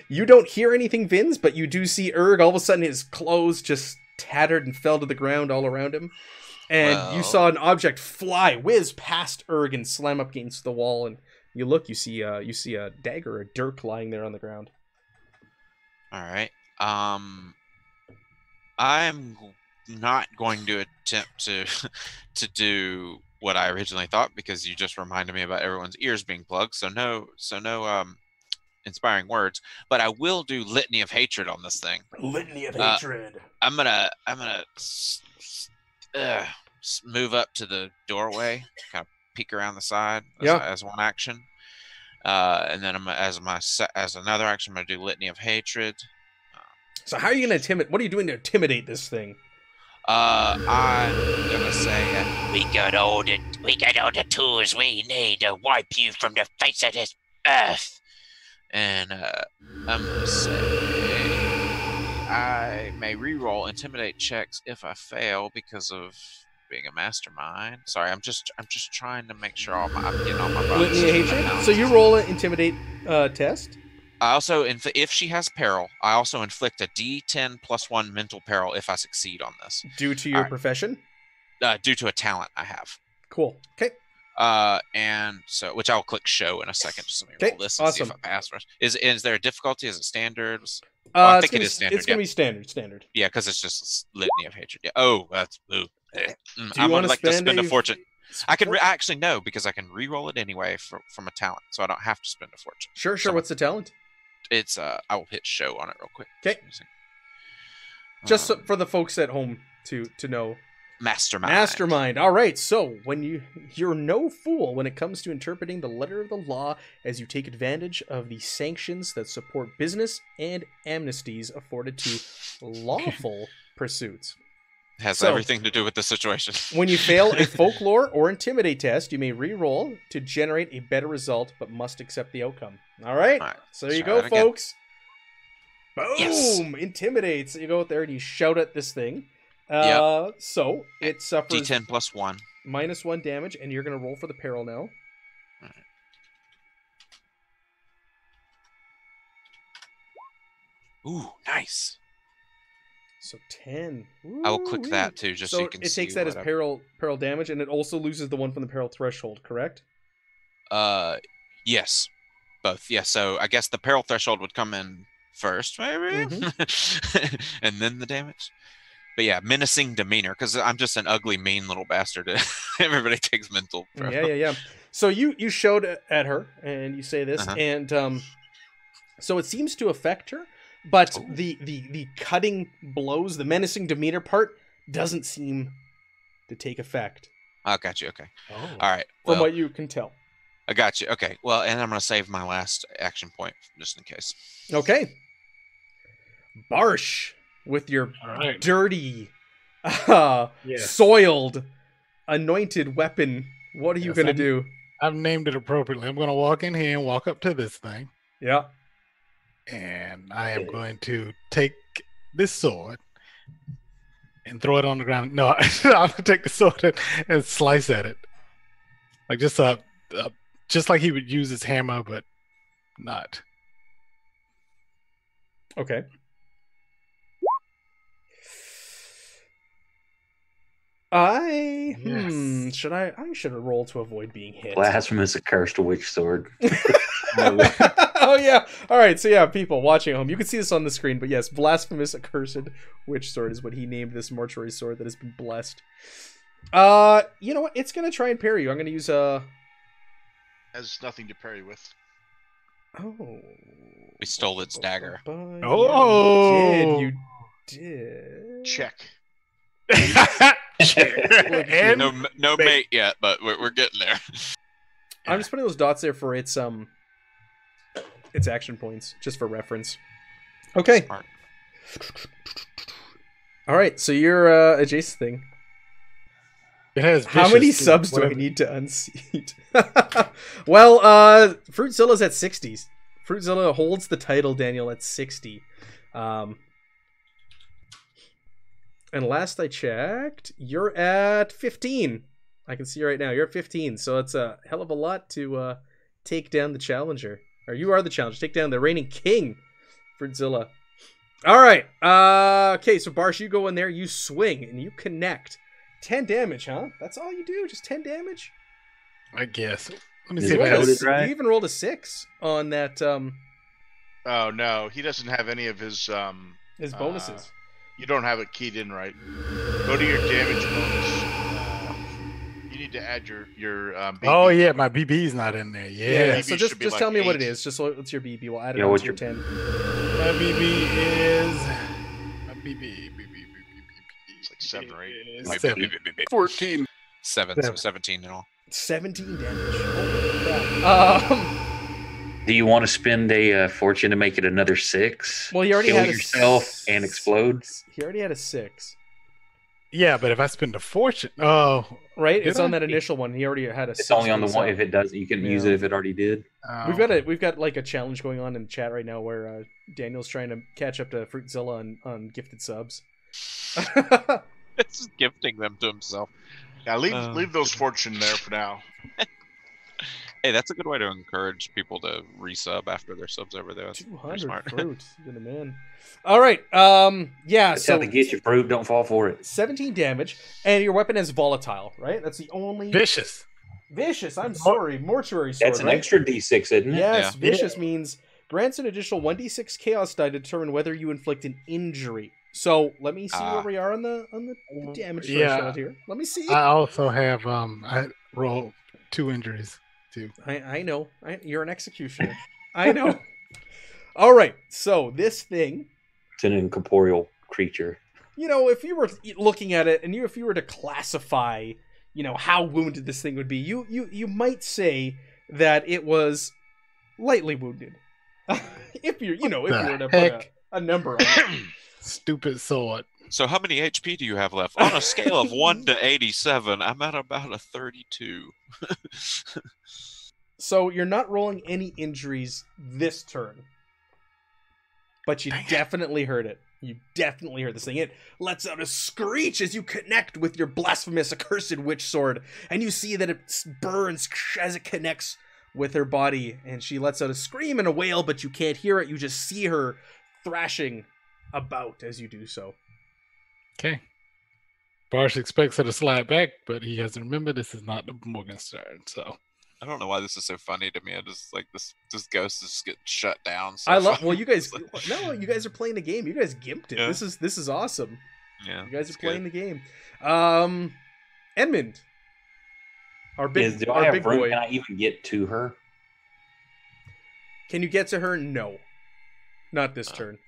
You don't hear anything, Vins, but you do see Urg. All of a sudden, his clothes just tattered and fell to the ground all around him. And you Well- saw an object whiz past Urg and slam up against the wall. And you look, you see a dagger, a dirk lying there on the ground. All right. I'm not going to attempt to do what I originally thought because you just reminded me about everyone's ears being plugged. So no inspiring words. But I will do Litany of Hatred on this thing. Litany of hatred. I'm gonna move up to the doorway, kind of peek around the side as one action, and then as another action, I'm gonna do Litany of Hatred. So how are you gonna intimidate? What are you doing to intimidate this thing? I'm gonna say, We got all the tools we need to wipe you from the face of this earth. and I'm gonna say I may reroll intimidate checks if I fail because of being a mastermind. Sorry, I'm just trying to make sure I'm getting all my bonuses. Litany of hatred. So you roll an intimidate test. I also, if she has peril, I also inflict a D10 plus 1 mental peril if I succeed on this, Due to your Alright. profession. due to a talent I have. Cool. Okay. And so, which I'll click show in a second. Just let me Okay, roll this and see if awesome. I pass first. Is there a difficulty? Is it standard? I It's think gonna it be- is standard. It's gonna be standard. Yeah, because it's just litany of hatred. Yeah. Oh, that's ooh. wanna would like to spend spend a a- fortune. I can actually no, because I can re-roll it anyway from a talent, so I don't have to spend a fortune. Sure. So What's the talent? It's I will hit show on it real quick. Okay. Just for the folks at home to know. Mastermind. All right. So you're no fool when it comes to interpreting the letter of the law, as you take advantage of the sanctions that support business and amnesties afforded to lawful pursuits. Has So, everything to do with the situation. When you fail a folklore or intimidate test, you may re-roll to generate a better result, but must accept the outcome. All right. All right, So there you try go, that again. folks. Boom! Yes. Intimidate. So you go out there and you shout at this thing. So it suffers D10 plus 1. -1 damage, and you're going to roll for the peril now. Ooh, nice. So 10. I will click Woo-wee. that too, just so you So can it see. takes that as what peril damage, and it also loses the one from the peril threshold, correct? Yes, both. Yeah, so I guess the peril threshold would come in first, maybe, and then the damage. But yeah, menacing demeanor, because I'm just an ugly, mean little bastard. Everybody takes mental. Yeah. So you showed at her, and you say this, and so it seems to affect her, but the cutting blows, the menacing demeanor part, doesn't seem to take effect. I got you. Okay. Oh. All right. From Well, what you can tell. I got you. Okay. Well, and I'm gonna save my last action point just in case. Okay. Barsh, with your right. dirty, Yes. soiled, anointed weapon, what are you Yes, gonna I'm- do? I've named it appropriately. I'm going to walk in here and walk up to this thing, Yeah. and I am going to take this sword and throw it on the ground. No, I'm going to take the sword and slice at it, like just like he would use his hammer, but not. Okay. Yes. Should I should have rolled to avoid being hit. Blasphemous, accursed witch sword. Oh yeah. All right. So yeah, people watching at home, you can see this on the screen, but yes, blasphemous, accursed witch sword is what he named this mortuary sword that has been blessed. You know what? It's gonna try and parry you. I'm gonna use Has nothing to parry with. Oh. We stole its dagger. Oh! You did. Check. And No mate yet, but we're getting there. I'm just putting those dots there for its action points, just for reference. Okay. Smart. All right. So you're adjacent thing. it has How many vicious, subs do I whatever. need to unseat? Well, Fruitzilla's at 60. Fruitzilla holds the title, Daniel, at 60. And last I checked, you're at 15. I can see you right now. You're at 15, so it's a hell of a lot to take down the challenger. Or you are the challenger. Take down the reigning king, Fruitzilla. All right. Okay, so Barsh, you go in there, you swing, and you connect. 10 damage, huh? That's all you do? Just 10 damage? I guess. Let me Is see if it I have loaded this. right? You even rolled a 6 on that Oh no, he doesn't have any of his his bonuses. You don't have it keyed in right. Go to your damage bonus. You need to add your BB. Oh yeah, my BB's not in there. Yeah, BB So should be just like tell me what it 8. is. Just what's your BB? We'll add it Yeah, on what's to your 10. my BB is my BB. It's like 7 or 8. is Wait, 7. 14. 7, so Seven. 17 in all. 17 damage. Holy crap. Do you want to spend a fortune to make it another 6? Well, he already Kill had yourself and explode? He already had a 6. Yeah, but if I spend a fortune, oh, Right? Did It's on I? that initial one. He already had a 6. It's only on the for one. himself. If it does, you can use Yeah. it if it already did. We've got like a challenge going on in the chat right now where Daniel's trying to catch up to Fruitzilla on gifted subs. It's just gifting them to himself. Yeah, leave those fortune there for now. Hey, that's a good way to encourage people to resub after their subs over there. That's pretty 200 smart. fruit. You're the man. All right. Yeah. That's So how to get your fruit. Don't fall for it. 17 damage, and your weapon is volatile, right? That's the only vicious. vicious. I'm sorry, mortuary sword. That's an right? extra D6, isn't it? Yes, Yeah. vicious means grants an additional 1d6 chaos die to determine whether you inflict an injury. So let me see where we are on the damage Yeah. threshold here. Let me see. I also have I rolled 2 injuries too. I know. You're an executioner. I know. All right. So this thing, It's an incorporeal creature. if you were looking at it and if you were to classify, how wounded this thing would be, you might say that it was lightly wounded. if you were to put a number on it. Stupid sword. So how many HP do you have left? On a scale of 1 to 87, I'm at about a 32. So you're not rolling any injuries this turn. But you definitely heard it. You definitely heard this thing. It lets out a screech as you connect with your blasphemous accursed witch sword. And you see that it burns as it connects with her body. And she lets out a scream and a wail, but you can't hear it. You just see her thrashing about as you do so. Okay. Barsh expects her to slide back, but he has to remember this is not the Morgan's turn, so. I don't know why this is so funny to me. I just like this ghost is just getting shut down. So you guys you guys are playing the game. You guys gimped it. Yeah. This is awesome. Yeah. You guys are playing the game. Edmund. Our big boy. Can I even get to her? Can you get to her? No. Not this turn.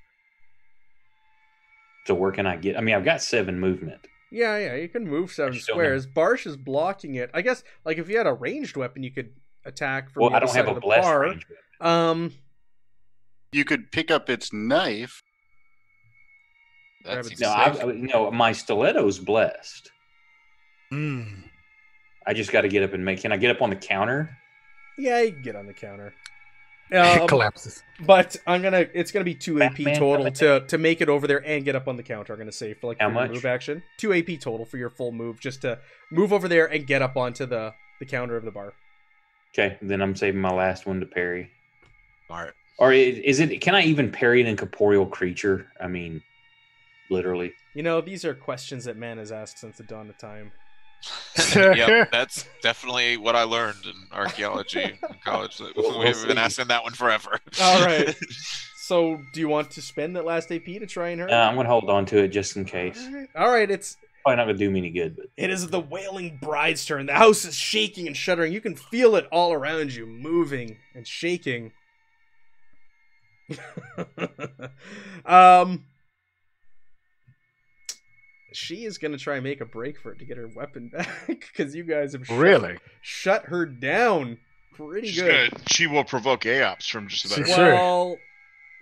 So where can I get? I mean, I've got 7 movement. Yeah, you can move 7 squares. Barsh is blocking it. I guess, like, if you had a ranged weapon, you could attack from the other side of the bar. I don't have a blessed ranged weapon. You could pick up its knife. My stiletto's blessed. I just got to get up and can I get up on the counter? Yeah, you can get on the counter. It collapses. But it's gonna be 2 AP total to make it over there and get up on the counter. I'm gonna say for your move action. 2 AP total for your full move, just to move over there and get up onto the counter of the bar. Okay, then I'm saving my last one to parry. Smart. Or is it? Can I even parry an incorporeal creature? I mean, literally. These are questions that man has asked since the dawn of time. Yep, that's definitely what I learned in archaeology in college. We've been asking that one forever. All right. So, do you want to spend that last AP to try and hurt? I'm going to hold on to it just in case. All right. It's probably not going to do me any good. But it is the Wailing Bride's turn. The house is shaking and shuddering. You can feel it all around you, moving and shaking. She is going to try and make a break for it to get her weapon back because you guys have shut her down pretty good. She will provoke AOPs from just about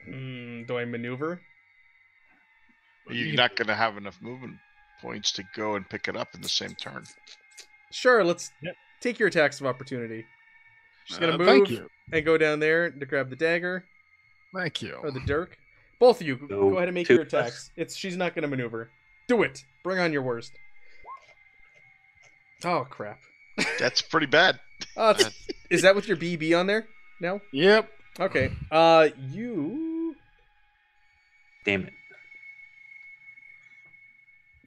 do I maneuver? You're not going to have enough movement points to go and pick it up in the same turn. Sure, let's take your attacks of opportunity. She's going to move and go down there to grab the dagger. Thank you. Or the dirk. Both of you, go ahead and make your attacks. She's not going to maneuver. Do it. Bring on your worst. Oh, crap. That's pretty bad. Is that with your BB on there? No? Yep. Okay. You... Damn it.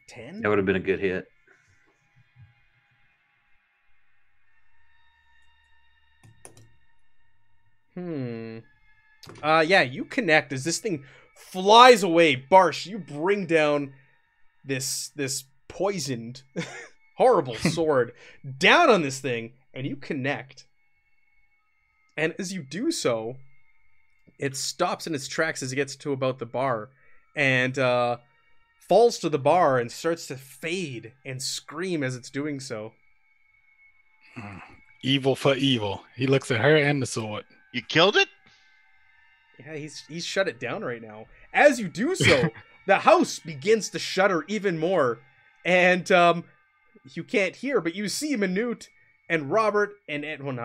10? That would have been a good hit. Yeah, you connect as this thing flies away. Barsh, you bring down this poisoned, horrible sword down on this thing, and you connect. And as you do so, it stops in its tracks as it gets to about the bar, and falls to the bar and starts to fade and scream as it's doing so. Evil for evil. He looks at her and the sword. You killed it? Yeah, he's shut it down right now. As you do so, the house begins to shudder even more, and you can't hear, but you see Minute and Robert and Edward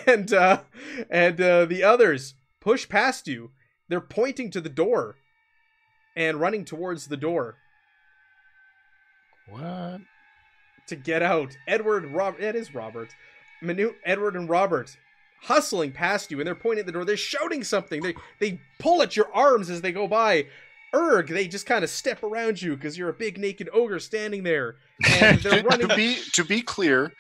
and the others push past you. They're pointing to the door and running towards the door. What? To get out. It is Robert. Minute, Edward, and Robert hustling past you, and they're pointing at the door. They're shouting something. They pull at your arms as they go by. They just kind of step around you because you're a big naked ogre standing there. And they're running. To be clear,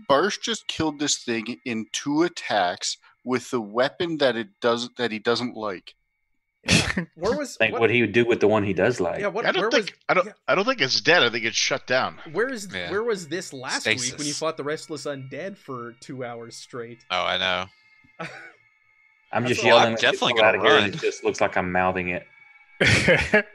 Barsh just killed this thing in 2 attacks with the weapon that he doesn't like. Yeah. What he would do with the one he does like. Yeah, I don't think it's dead. I think it's shut down. Where was this last week when you fought the restless undead for 2 hours straight? Oh, I know. I'm just yelling. I'm definitely gonna run. It just looks like I'm mouthing it.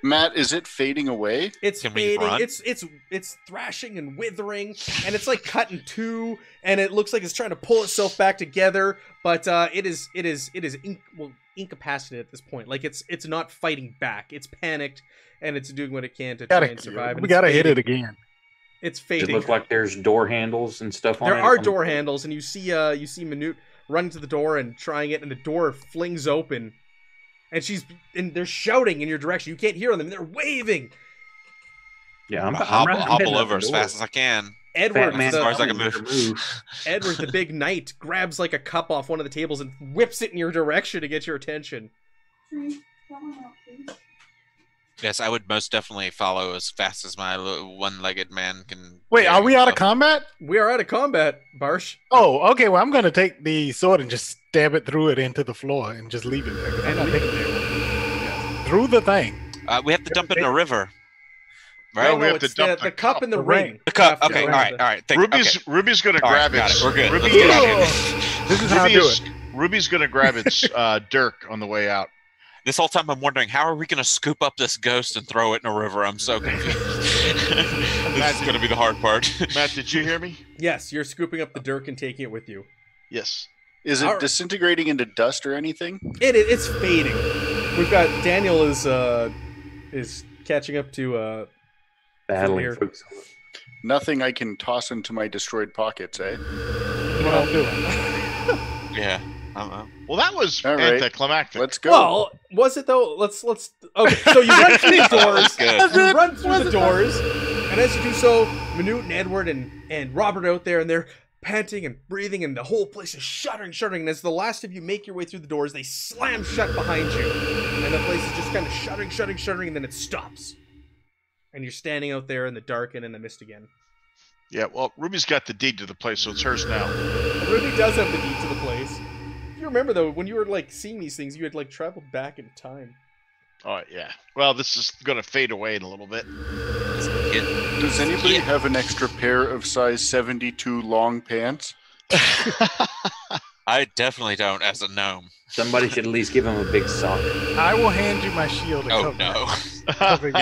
Matt, is it fading away? It's Can we fading. run? It's thrashing and withering, and it's like cut in two, and it looks like it's trying to pull itself back together. But it is incapacitated at this point. Like it's not fighting back. It's panicked, and it's doing what it can to try and survive. And we it's gotta hit fading. it again. It's Does fading. it look like there's door handles and stuff on There it? are door handles, and you see Minute running to the door and trying it, and the door flings open, and they're shouting in your direction. You can't hear them. They're waving. Yeah, I'm I'm, gonna I'm, running- I'm hobble heading out over the as door. fast as I can. Edward, Fat man as far as I the, can move. Edward, the big knight, grabs like a cup off one of the tables and whips it in your direction to get your attention. Yes, I would most definitely follow as fast as my one-legged man can. Wait, carry are we out of himself. combat? We are out of combat, Barsh. Oh, okay. Well, I'm gonna take the sword and just stab it through it into the floor and just leave it there. 'cause I'm not taking it through the thing. We have to dump it in a river, No, right? we have it's to dump the cup and the The ring. ring. The cup. Have to Okay, all go right, into all right. Ruby's gonna All right, grab got its. it. We're good. Ruby Let's get out of here. This is how I Ruby do is, it. Ruby's gonna grab its dirk on the way out. This whole time I'm wondering, how are we going to scoop up this ghost and throw it in a river? I'm so confused. This is going to be the hard part. Matt, did you hear me? Yes, you're scooping up the dirk and taking it with you. Yes. Is it Alright. disintegrating into dust or anything? It's fading. We've got Daniel is catching up to Battling Here. folks. Nothing I can toss into my destroyed pockets, eh? What I'm doing. Yeah. I don't know. Well, that was All right. anticlimactic. Let's go. Well, was it though? Let's. Okay, so you run through the doors. Good. You run through the doors, and as you do so, Minute and Edward and Robert are out there, and they're panting and breathing, and the whole place is shuddering. And as the last of you make your way through the doors, they slam shut behind you, and the place is just kind of shuddering, and then it stops, and you're standing out there in the dark and in the mist again. Yeah, well, Ruby's got the deed to the place, so it's hers now. Ruby does have the deed to the place. You remember though, when you were like seeing these things, you had like traveled back in time. Oh, yeah. Well, this is going to fade away in a little bit. Does anybody have an extra pair of size 72 long pants? I definitely don't as a gnome. Somebody should at least give him a big sock. I will hand you my shield. To Oh, cover no. cover You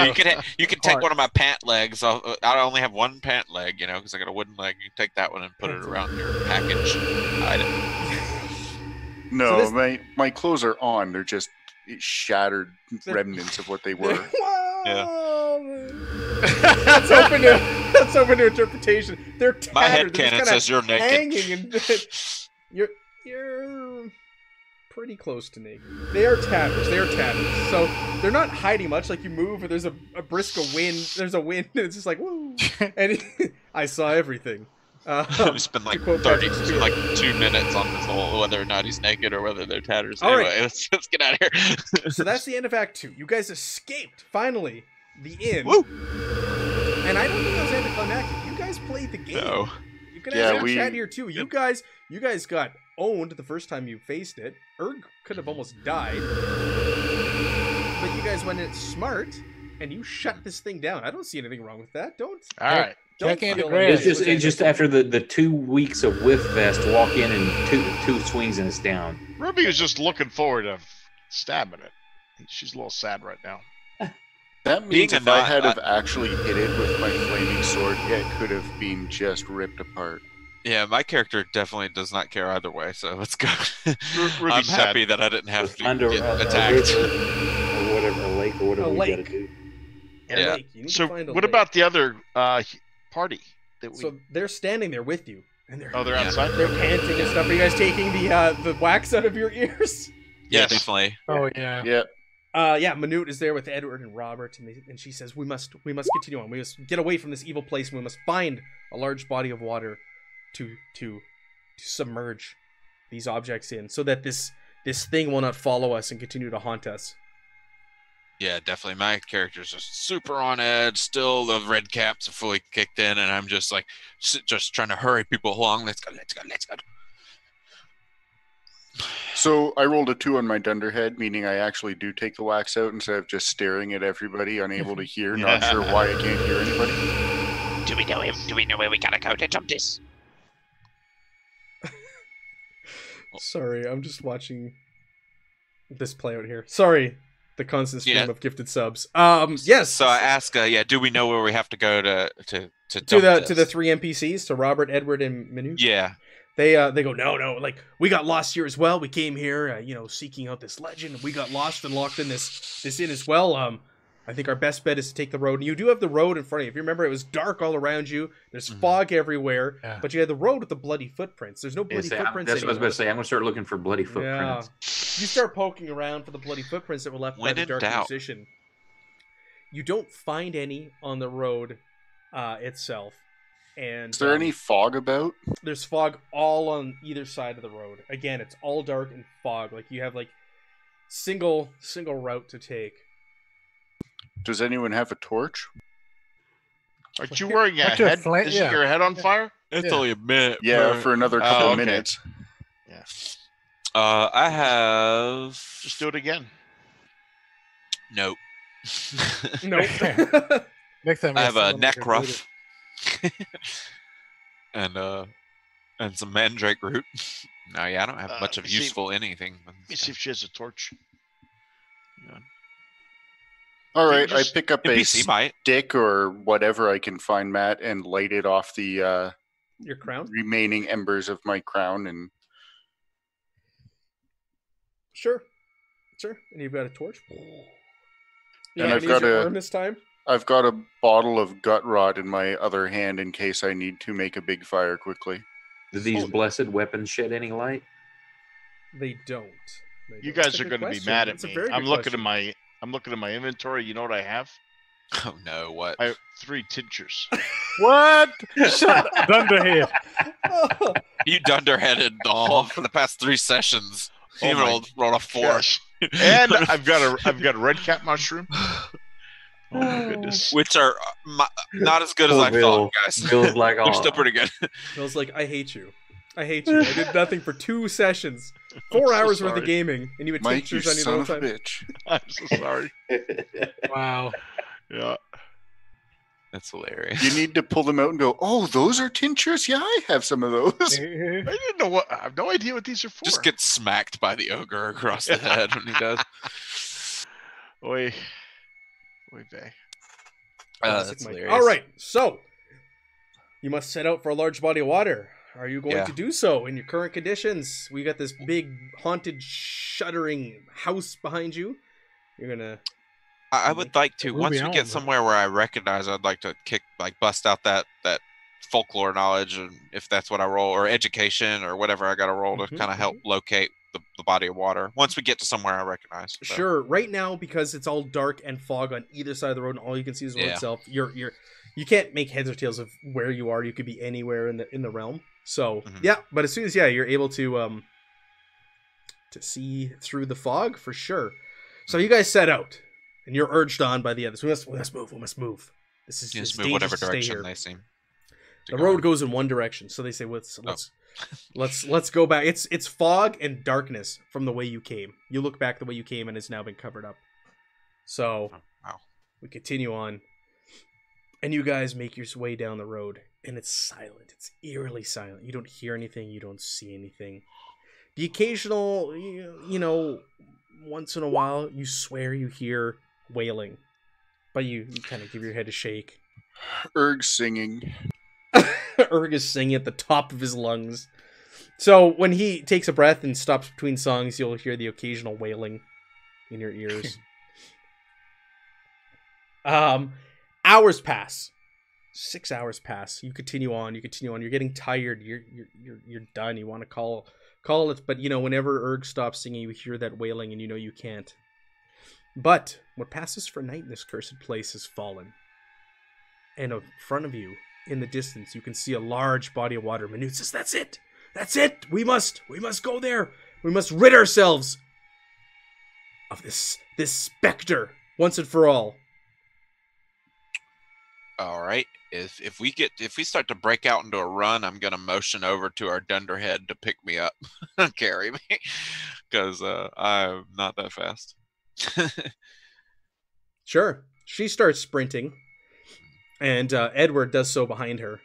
your can take heart. one of my pant legs. I only have one pant leg, because I got a wooden leg. You take that one and put it around your package. Hide it. No, So my clothes are on. They're just shattered remnants of what they were. That's open to interpretation. They're tattered. My They're head just canon kinda says you're naked. hanging, and you're pretty close to naked. They are tatters. So they're not hiding much. Like you move, and there's a brisk wind. There's a wind, and it's just like woo. And I saw everything. We spent like to quote 30, Patrick Stewart. like 2 minutes on this whole whether or not he's naked or whether they're tatters. All Anyway, right. let's get out of here. So that's the end of Act 2. You guys escaped, finally, the inn. Woo! And I don't think that was anticlimactic. You guys played the game. No. You can Yeah, have we- chat here too. You guys got owned the first time you faced it. Erg could have almost died. But you guys went in smart and you shut this thing down. I don't see anything wrong with that. Don't All right. Check in feel the like grass. It's just after the 2 weeks of whiff fest, walk in and two swings and it's down. Ruby was just looking forward to stabbing it. She's a little sad right now. That means Being a if I not- had have actually hit it with my flaming sword, it could have been just ripped apart. Yeah, my character definitely does not care either way, so let's go. Ruby's I'm sad. happy that I didn't have to Under get a attacked. river or whatever, a lake or whatever A we lake. gotta do. A Yeah. lake. You need to So, find a what lake. about the other party? That we... So they're standing there with you, and they're Oh, they're Yeah. outside? they're panting and stuff. Are you guys taking the wax out of your ears? Yeah, Yes. definitely. Oh yeah. Yeah. Yeah, Minute is there with Edward and Robert, and she says, "We must continue on. We must get away from this evil place, and we must find a large body of water to submerge these objects in, so that this thing will not follow us and continue to haunt us." Yeah, definitely. My character's just super on edge. Still, the red caps are fully kicked in, and I'm just like, just trying to hurry people along. Let's go. So I rolled a 2 on my dunderhead, meaning I actually do take the wax out instead of just staring at everybody, unable to hear, not sure why I can't hear anybody. Do we know him? Do we know where we gotta go to jump this? Sorry, I'm just watching this play out here. Sorry, the constant stream Yeah. of gifted subs. Yes. So I ask, do we know where we have to go to to dump the this? 3 NPCs, to Robert, Edward, and Manu. Yeah. They go, no, like, we got lost here as well. We came here, seeking out this legend. We got lost and locked in this inn as well. I think our best bet is to take the road. And you do have the road in front of you. If you remember, it was dark all around you. There's fog everywhere. Yeah. But you had the road with the bloody footprints. There's no bloody footprints That's what I was anymore. about to say. I'm gonna start looking for bloody Yeah. footprints. You start poking around for the bloody footprints that were left by When the in dark doubt. musician. You don't find any on the road itself. And Is there any fog about? there's fog all on either side of the road. Again, it's all dark and fog. Like, you have like single route to take. Does anyone have a torch? Aren't you wearing a Aren't you a head? flan- Isn't yeah. your head on fire? It's Yeah. only a minute. Yeah, for another couple okay. minutes. I have Just do it again. nope. Nope. Next time I have a someone neck like ruff and some mandrake root. No, yeah, I don't have much of let me see. useful anything. Let me see if she has a torch. All Can you right, I just- pick up a NPC might. stick or whatever I can find, Matt, and light it off the Your crown? remaining embers of my crown. And Sure. And you've got a torch. You And can't I've use got your a- arm this time. I've got a bottle of gut rot in my other hand in case I need to make a big fire quickly. Do these Oh. blessed weapons shed any light? They don't. You That's guys a are good going to be question. mad at That's a me. very I'm good looking question. at my inventory. You know what I have? Oh no, what? I have 3 tinctures. What? Shut Dunderhead. You dunderheaded all for the past 3 sessions. Oh You my rolled a 4. Gosh. And I've got a red cap mushroom. Oh my goodness. Which are not as good as I thought, guys. Bill's like, They're still pretty good. Bill's like, I hate you. I did nothing for 2 sessions. 4 so hours worth of sorry. gaming, and you had Mike, you tinctures on you the son whole of a time. bitch. I'm so sorry. Wow. Yeah. That's hilarious. You need to pull them out and go, oh, those are tinctures? Yeah, I have some of those. I didn't know I have no idea what these are for. Just get smacked by the ogre across the head when he does. Oy vey. Classic That's Mike. hilarious. All right, so you must set out for a large body of water. Are you going Yeah. to do so in your current conditions? We got this big haunted, shuddering house behind you. You're gonna. I would like to, Ruby once we Allen, get though. somewhere where I recognize, I'd like to bust out that folklore knowledge, and if that's what I roll, or education, or whatever I got to roll to Mhm, kind of help locate the body of water. Once we get to somewhere I recognize. So. Sure. Right now, because it's all dark and fog on either side of the road, and all you can see is the road Yeah. itself. You can't make heads or tails of where you are. You could be anywhere in the realm. So Mhm. yeah, but as soon as you're able to see through the fog for sure. So you guys set out, and you're urged on by the others. We must move. We must move. This is Just it's move whatever dangerous to stay direction here. they seem. to The go road in. goes in one direction, so they say, let's go back. It's fog and darkness from the way you came. You look back the way you came, and it's now been covered up. So Oh, wow. we continue on, and you guys make your way down the road, and it's silent. It's eerily silent. You don't hear anything. You don't see anything. The occasional, once in a while, you swear you hear wailing, but you kind of give your head a shake. Erg singing. Erg is singing at the top of his lungs. So when he takes a breath and stops between songs, you'll hear the occasional wailing in your ears. Hours pass. 6 hours pass. You continue on. You're getting tired. You're done. You want to call it, but whenever Erg stops singing, you hear that wailing, and you can't. But what passes for night in this cursed place has fallen. And in front of you, in the distance, you can see a large body of water. Manute says, "That's it. That's it. We must go there. We must rid ourselves of this specter once and for all." All right. If we start to break out into a run, I'm gonna motion over to our dunderhead to pick me up, carry me, because I'm not that fast. Sure. She starts sprinting, and Edward does so behind her.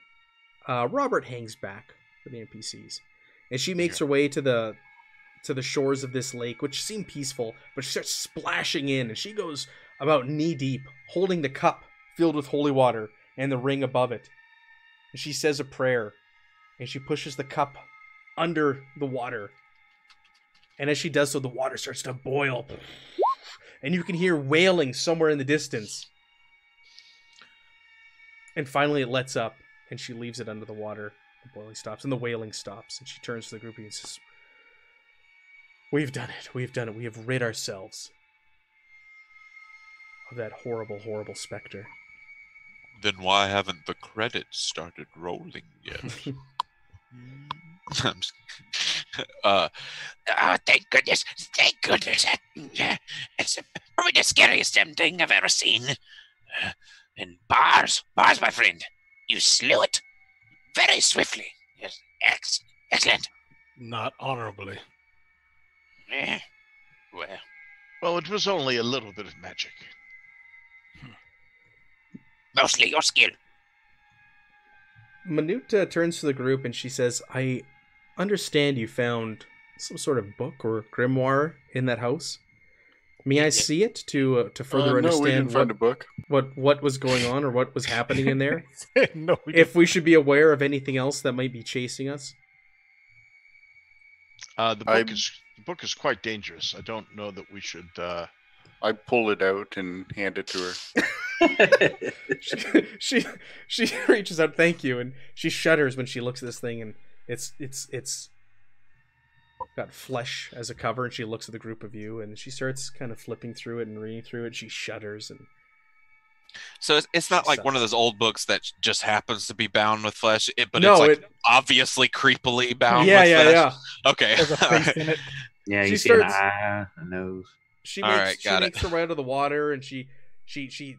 Robert hangs back for the NPCs, and she makes her way to to the shores of this lake, which seem peaceful, but she starts splashing in, and she goes about knee deep, holding the cup filled with holy water and the ring above it. And she says a prayer, and she pushes the cup under the water. And as she does so, the water starts to boil. And you can hear wailing somewhere in the distance. And finally it lets up, and she leaves it under the water. The boiling stops, and the wailing stops. And she turns to the group and says, "We've done it. We've done it. We have rid ourselves of that horrible, horrible specter." Then why haven't the credits started rolling yet? I'm just- Oh, thank goodness. Thank goodness. It's probably the scariest damn thing I've ever seen. And bars, my friend. You slew it very swiftly. Yes, excellent. Not honorably. Well, Well, it was only a little bit of magic. mostly your skill. Manuta turns to the group and she says, "I understand you found some sort of book or grimoire in that house. May I see it to further No, we understand didn't find a book. what was going on or what was happening in there? No, we If we should be aware of anything else that might be chasing us?" The book is quite dangerous. I don't know that we should. I pull it out and hand it to her. she reaches out, "Thank you," and she shudders when she looks at this thing, and it's got flesh as a cover, and she looks at the group of you, and she starts kind of flipping through it and reading through it. She shudders, and So it's not like one of those old books that just happens to be bound with flesh, but it's like obviously creepily bound with flesh. Yeah. Okay. There's a face in it. Yeah, She you see starts- an eye, a nose. She All makes, right, she got makes her way out of the water, and she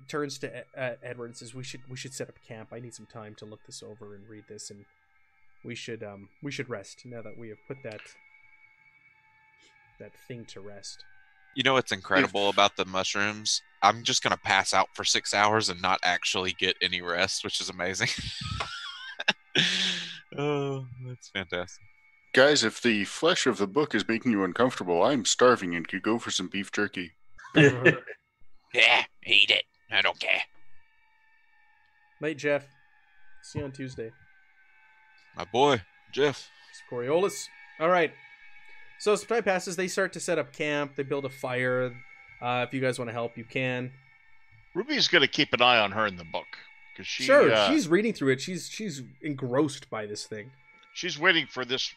turns to Edward and says, "We should set up camp. I need some time to look this over and read this, and we should rest now that we have put that thing to rest." You know what's incredible about the mushrooms? I'm just going to pass out for 6 hours and not actually get any rest, which is amazing. Oh, that's fantastic. Guys, if the flesh of the book is making you uncomfortable, I'm starving and could go for some beef jerky. Yeah, eat it. I don't care. Night, Jeff. See you on Tuesday. My boy, Jeff. It's Coriolis. All right. So as time passes, they start to set up camp. They build a fire. If you guys want to help, you can. Ruby's going to keep an eye on her in the book because She's reading through it. She's engrossed by this thing. She's waiting for this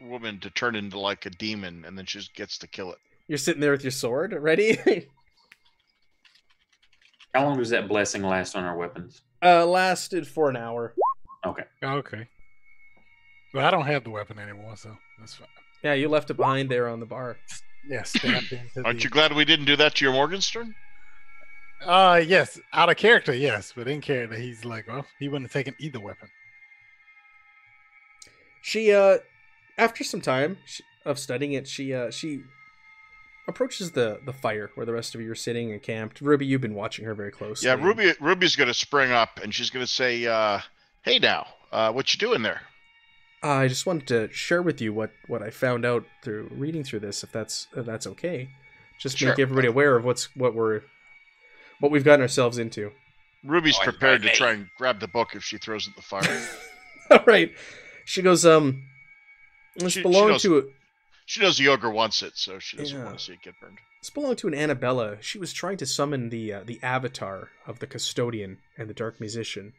woman to turn into like a demon, and then she gets to kill it. You're sitting there with your sword, ready? How long does that blessing last on our weapons? Lasted for an hour. Okay. Okay. Well, I don't have the weapon anymore, so that's fine. Yeah, you left it behind there on the bar. Yeah, stabbed into Aren't you glad we didn't do that to your Morgenstern? Yes, out of character, yes, but in character, he's like, well, he wouldn't have taken either weapon. She, after some time of studying it, she approaches the fire where the rest of you are sitting and camped. Ruby, you've been watching her very closely. Yeah, Ruby's going to spring up, and she's going to say, "Hey now, what you doing there?" I just wanted to share with you what I found out through reading through this, if that's okay. Just Sure. make everybody aware of what we've gotten ourselves into. Ruby's Oh, prepared to hey. try and grab the book if she throws it in the fire. All right. She goes, this She belonged knows- to She knows the ogre wants it, so she doesn't Yeah. want to see it get burned. this belonged to an Annabella. She was trying to summon the avatar of the custodian and the dark musician,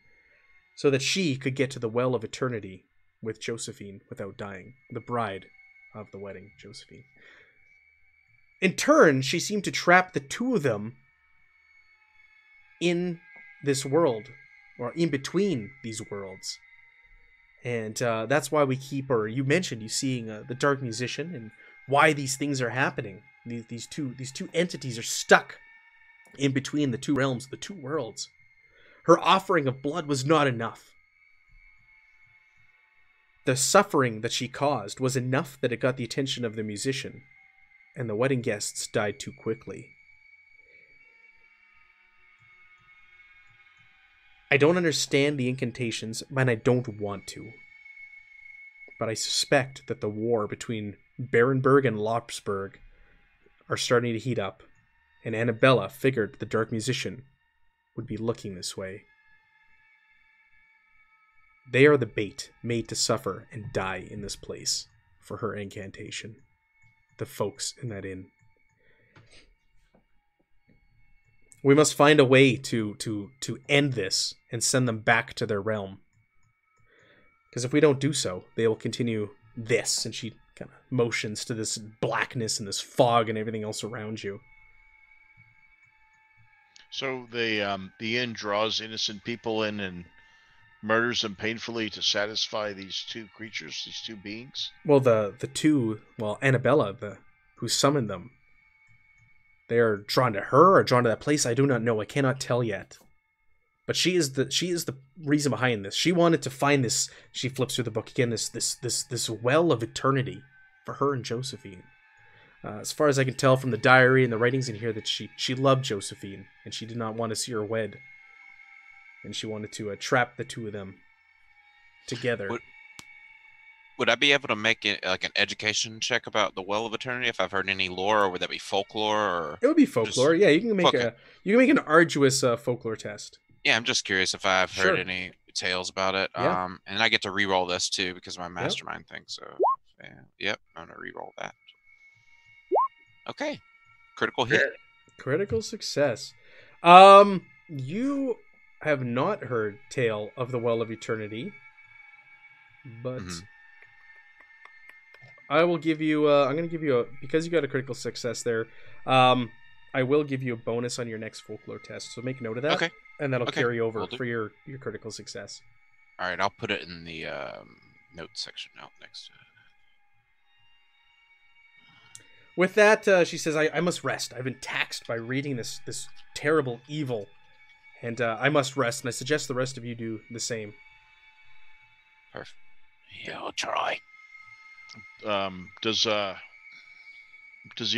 so that she could get to the well of eternity with Josephine without dying, the bride of the wedding, Josephine. In turn, she seemed to trap the two of them in this world, or in between these worlds. And that's why we keep, or you mentioned you seeing the dark musician, and why these things are happening. These two entities are stuck in between the two realms, the two worlds. Her offering of blood was not enough. The suffering that she caused was enough that it got the attention of the musician, and the wedding guests died too quickly. I don't understand the incantations, and I don't want to. But I suspect that the war between Barenberg and Lopsburg are starting to heat up, and Annabella figured the dark musician would be looking this way. They are the bait made to suffer and die in this place for her incantation. The folks in that inn. We must find a way to end this and send them back to their realm. Because if we don't do so, they will continue this. And she kind of motions to this blackness and this fog and everything else around you. So the inn draws innocent people in and murders them painfully to satisfy these two creatures, these two beings? Well, Annabella, who summoned them, they are drawn to her or drawn to that place. I do not know. I cannot tell yet. But she is the reason behind this. She wanted to find this. She flips through the book again. This well of eternity for her and Josephine. As far as I can tell from the diary and the writings in here, that she loved Josephine and she did not want to see her wed. And she wanted to trap the two of them together. Would I be able to make it like an education check about the Well of Eternity if I've heard any lore, or would that be folklore? Or it would be folklore. Yeah, you can make an arduous folklore test. Yeah, I'm just curious if I've heard any tales about it. Yeah. And I get to re-roll this too because of my mastermind thing. So, yep, I'm gonna re-roll that. Okay, critical hit. Critical success. You have not heard tale of the Well of Eternity, but I will give you. I'm going to give you because you got a critical success there. I will give you a bonus on your next folklore test. So make note of that. Okay. And that'll carry over for your critical success. All right, I'll put it in the notes section now next. With that, she says, I must rest. I've been taxed by reading this terrible evil. And I must rest, and I suggest the rest of you do the same. Perfect. Yeah, I'll try. Does the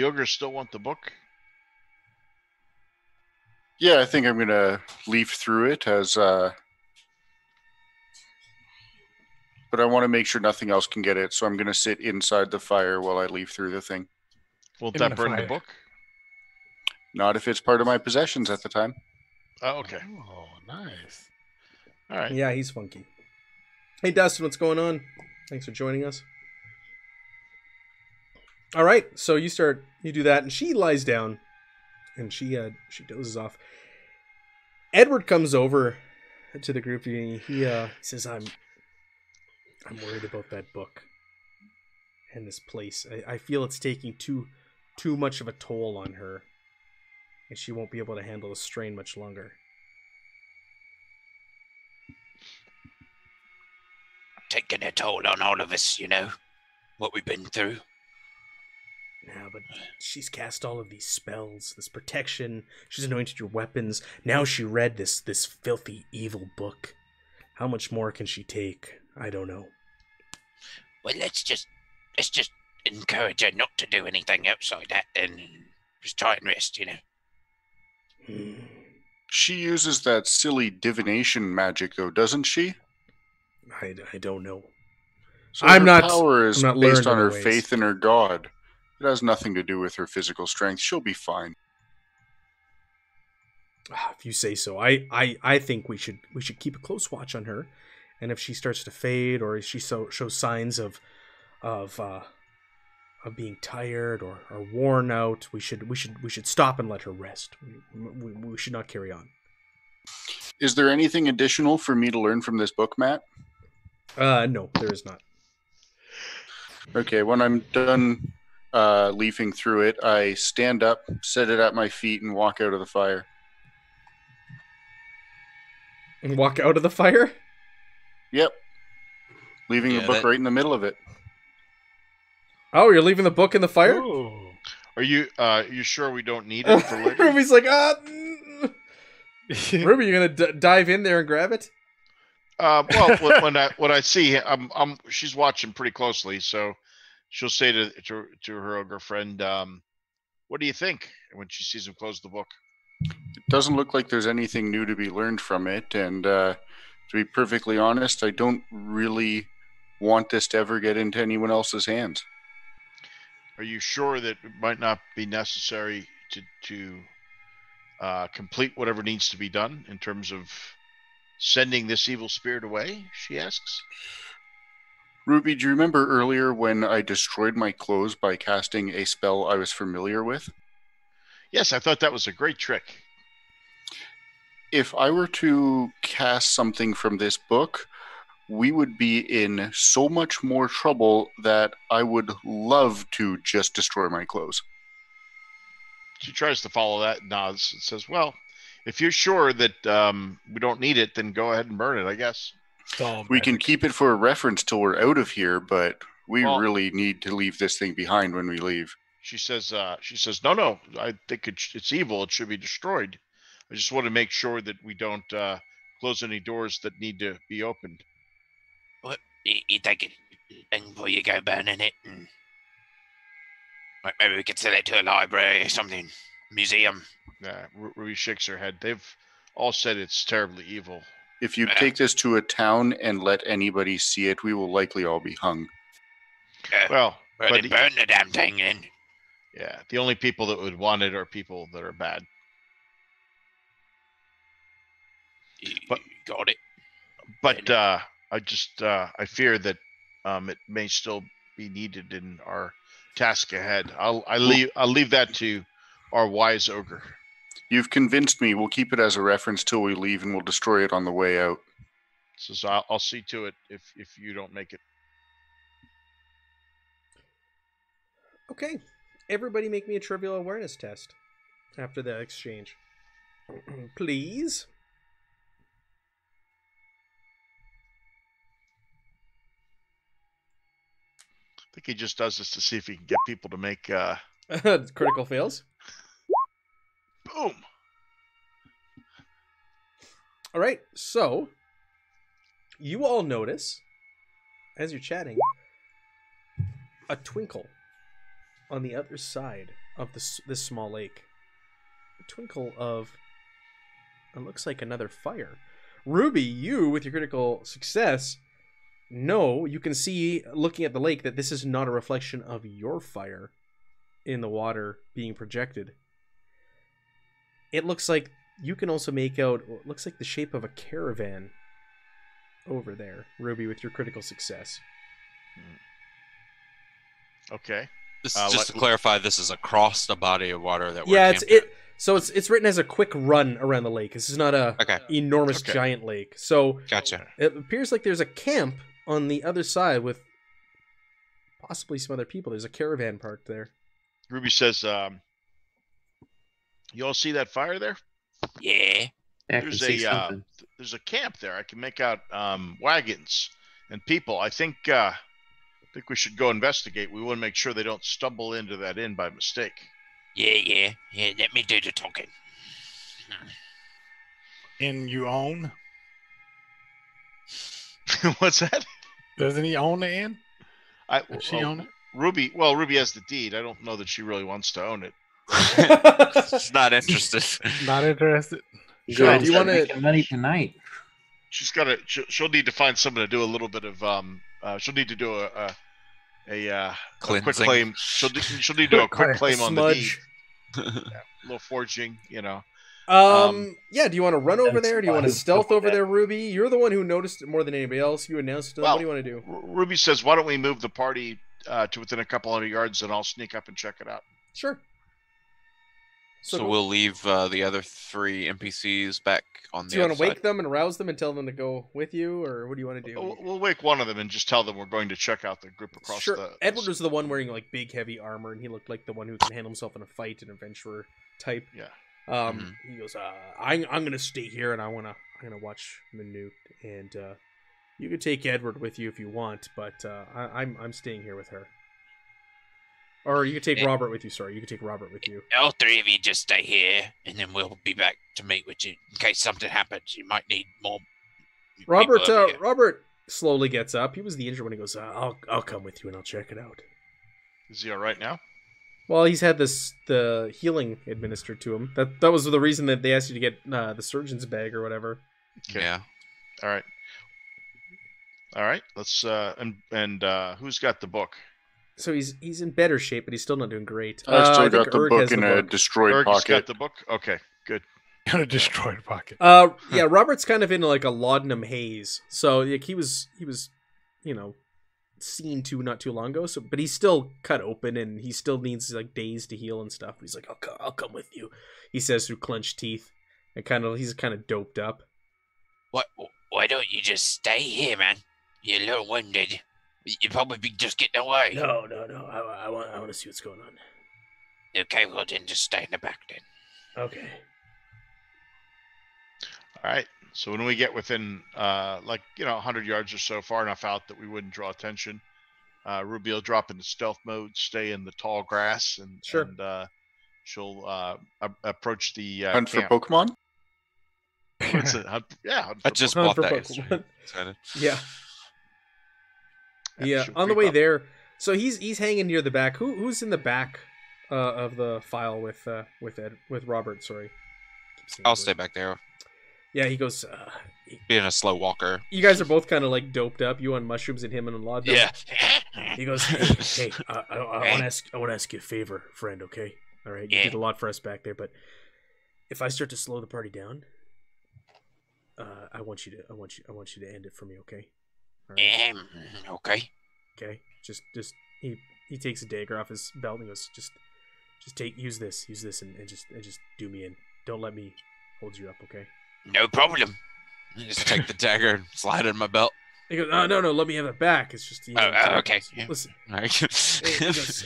ogre still want the book? Yeah, I think I'm going to leaf through it as... But I want to make sure nothing else can get it, so I'm going to sit inside the fire while I leaf through the thing. Will that burn the book? Not if it's part of my possessions at the time. Oh, okay. Oh, nice. All right. Yeah, he's funky. Hey, Dustin, what's going on? Thanks for joining us. All right, so you do that, and she lies down, and she dozes off. Edward comes over to the group, and he says, I'm worried about that book and this place. I feel it's taking too much of a toll on her, and she won't be able to handle the strain much longer. Taking a toll on all of us, what we've been through. Yeah, but she's cast all of these spells, this protection. She's anointed your weapons. Now she read this filthy, evil book. How much more can she take? I don't know. Well, let's just encourage her not to do anything outside that, and just try and rest, She uses that silly divination magic, though, doesn't she? I don't know. So her power is based on her faith in her god. It has nothing to do with her physical strength. She'll be fine. If you say so. I think we should keep a close watch on her, and if she starts to fade or if she shows signs of being tired or worn out, we should stop and let her rest. We should not carry on. Is there anything additional for me to learn from this book, Matt? No, there is not. Okay, when I'm done leafing through it, I stand up, set it at my feet, and walk out of the fire. And walk out of the fire? Yep. Leaving the book right in the middle of it. Oh, you're leaving the book in the fire? Oh. Are you sure we don't need it for later? Ruby's like, Ruby, you gonna dive in there and grab it? Well, when I see, she's watching pretty closely, so she'll say to her ogre friend, "What do you think?" When she sees him close the book. It doesn't look like there's anything new to be learned from it, and to be perfectly honest, I don't really want this to ever get into anyone else's hands. Are you sure that it might not be necessary to complete whatever needs to be done in terms of sending this evil spirit away? She asks. Ruby, do you remember earlier when I destroyed my clothes by casting a spell I was familiar with? Yes, I thought that was a great trick. If I were to cast something from this book, we would be in so much more trouble that I would love to just destroy my clothes. She tries to follow that, nods, and says, well, if you're sure that we don't need it, then go ahead and burn it, I guess. We can keep it for a reference till we're out of here, but we Well- really need to leave this thing behind when we leave. She says, no, I think it's evil. It should be destroyed. I just want to make sure that we don't close any doors that need to be opened. What? You take it and before you go burning it. And... Like maybe we could sell it to a library or something. Museum. Ruby shakes her head. They've all said it's terribly evil. If you take this to a town and let anybody see it, we will likely all be hung. Well, but burn the damn thing then. Yeah, the only people that would want it are people that are bad. But got it. But I fear that it may still be needed in our task ahead. I'll leave that to our wise ogre. You've convinced me. We'll keep it as a reference till we leave, and we'll destroy it on the way out. So I'll see to it if you don't make it. Okay. Everybody make me a trivial awareness test after that exchange. Please. I think he just does this to see if he can get people to make critical fails. Boom. All right. So you all notice as you're chatting a twinkle on the other side of this small lake. A twinkle of, it looks like another fire. Ruby, you, with your critical success, you can see, looking at the lake, that this is not a reflection of your fire in the water being projected. It looks like you can also make out what looks like the shape of a caravan over there, Ruby, with your critical success. Okay. This just to clarify, this is across the body of water that we're So it's written as a quick run around the lake. This is not a enormous giant lake. So gotcha. It appears like there's a camp on the other side with possibly some other people. There's a caravan parked there. Ruby says, you all see that fire there? Yeah. There's a camp there. I can make out wagons and people. I think we should go investigate. We want to make sure they don't stumble into that inn by mistake. Yeah. Let me do the talking. And you own? What's that? Doesn't he own the inn? Does she own it? Ruby has the deed. I don't know that she really wants to own it. She's not interested. Not interested. Sure. Do you want to money tonight? She's got to. She'll need to find someone to do a little bit of. She'll need to do a quick claim. She'll need to do a quick claim on the deed. A little forging, Yeah. Do you want to run over there? Do you want to stealth over there, Ruby? You're the one who noticed it more than anybody else. You announced it. What do you want to do? Ruby says, "Why don't we move the party to within a couple hundred yards, and I'll sneak up and check it out." Sure. So we'll leave the other 3 NPCs back on the Do you want to wake side. them and rouse them and tell them to go with you, or what do you want to do? We'll wake one of them and just tell them we're going to check out the group across the... Edward was the one wearing like big heavy armor, and he looked like the one who can handle himself in a fight, an adventurer type. Yeah. He goes, I'm gonna stay here, and I'm gonna watch Minute, and you can take Edward with you if you want, but I'm staying here with her. Or you could take Robert with you. Sorry, you could take Robert with you. All 3 of you just stay here, and then we'll be back to meet with you in case something happens. You might need more. Robert slowly gets up. He was the injured one. He goes, I'll come with you and I'll check it out. Is he all right now? Well, he's had the healing administered to him. That was the reason that they asked you to get the surgeon's bag or whatever. Okay. Yeah. All right. Let's and who's got the book? So he's in better shape, but he's still not doing great. I still think got the Erg book has in the a book. destroyed Erg has pocket. got the book. Okay, good. In a destroyed pocket. Yeah, Robert's kind of in like a laudanum haze. So like he was, you know, seen to not too long ago. So, but he's still cut open, and he still needs like days to heal and stuff. He's like, I'll come with you. He says through clenched teeth, and he's kind of doped up. Why don't you just stay here, man? You're a little wounded. You'd probably be just getting away. No. I want to see what's going on. Okay, well then just stay in the back then. Okay. All right. So when we get within, 100 yards or so, far enough out that we wouldn't draw attention, Ruby will drop into stealth mode, stay in the tall grass, and Sure. and she'll approach the Hunt for camp. Pokemon? What's it? Hunt I just Hunt bought for that. Pokemon. yesterday. Excited. Yeah. Yeah. She'll On the creep way up. there, so he's hanging near the back. Who's in the back of the file with Robert? Sorry. Keep saying I'll the stay word. back there, Yeah, he goes. being a slow walker. You guys are both kind of like doped up. You on mushrooms and him on laudanum. Yeah. He goes, hey, I want to ask you a favor, friend. Okay, all right. You Yeah. did a lot for us back there, but if I start to slow the party down, I want you to end it for me. Okay. All right. Okay. Okay. Just he takes a dagger off his belt and he goes, just use this and just do me in. Don't let me hold you up. Okay. No problem. Just take the dagger and slide it in my belt. He goes, no, let me have it back. It's just okay. Yeah. Listen. All right. He goes,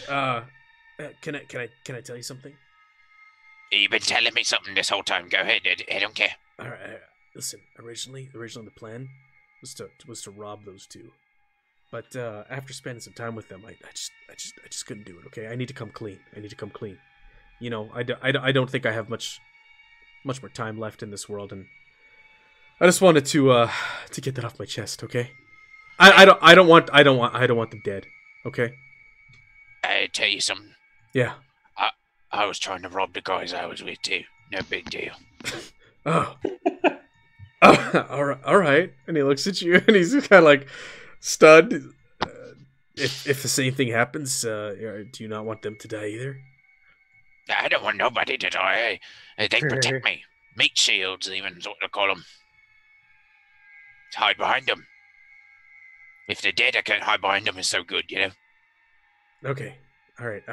can I tell you something? You've been telling me something this whole time. Go ahead. I don't care. All right, listen. Originally, the plan was to rob those two, but after spending some time with them, I just couldn't do it. Okay, I need to come clean. You know, I don't think I have much more time left in this world, and I just wanted to get that off my chest. Okay, I don't want them dead. Okay. I tell you something. Yeah. I was trying to rob the guys I was with too. No big deal. Oh. All right. And he looks at you, and he's kind of like stunned. If the same thing happens, do you not want them to die either? I don't want nobody to die. They protect me. Meat shields, even, is what they call them. Hide behind them. If they're dead, I can't hide behind them. It's so good, you know. Okay. All right.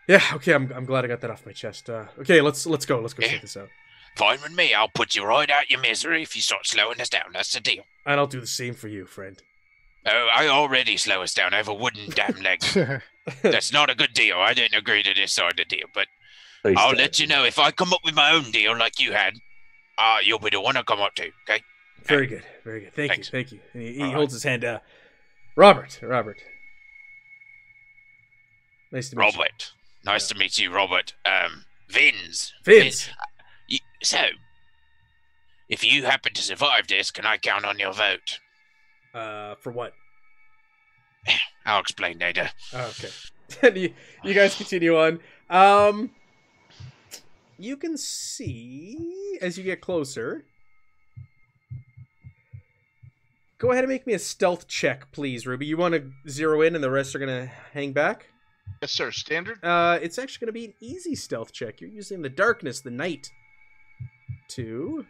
Yeah. Okay. I'm glad I got that off my chest. Okay. Let's go. Let's go Yeah. check this out. Fine with me. I'll put you right out your misery if you start slowing us down. That's the deal. And I'll do the same for you, friend. Oh, I already slow us down. I have a wooden damn leg. That's not a good deal. I didn't agree to this side of the deal, but I'll let you know if I come up with my own deal like you had. You'll be the one I come up to. Okay. Very good. Thanks. Thank you. And he All holds his hand. Robert. Nice to meet you. Robert. Nice to meet you, Robert. Vince. So, if you happen to survive this, can I count on your vote? For what? I'll explain later. Oh, okay. And you guys continue on. You can see as you get closer. Go ahead and make me a stealth check, please, Ruby. You want to zero in, and the rest are gonna hang back. Yes, sir. Standard. It's actually gonna be an easy stealth check. You're using the darkness, the night, to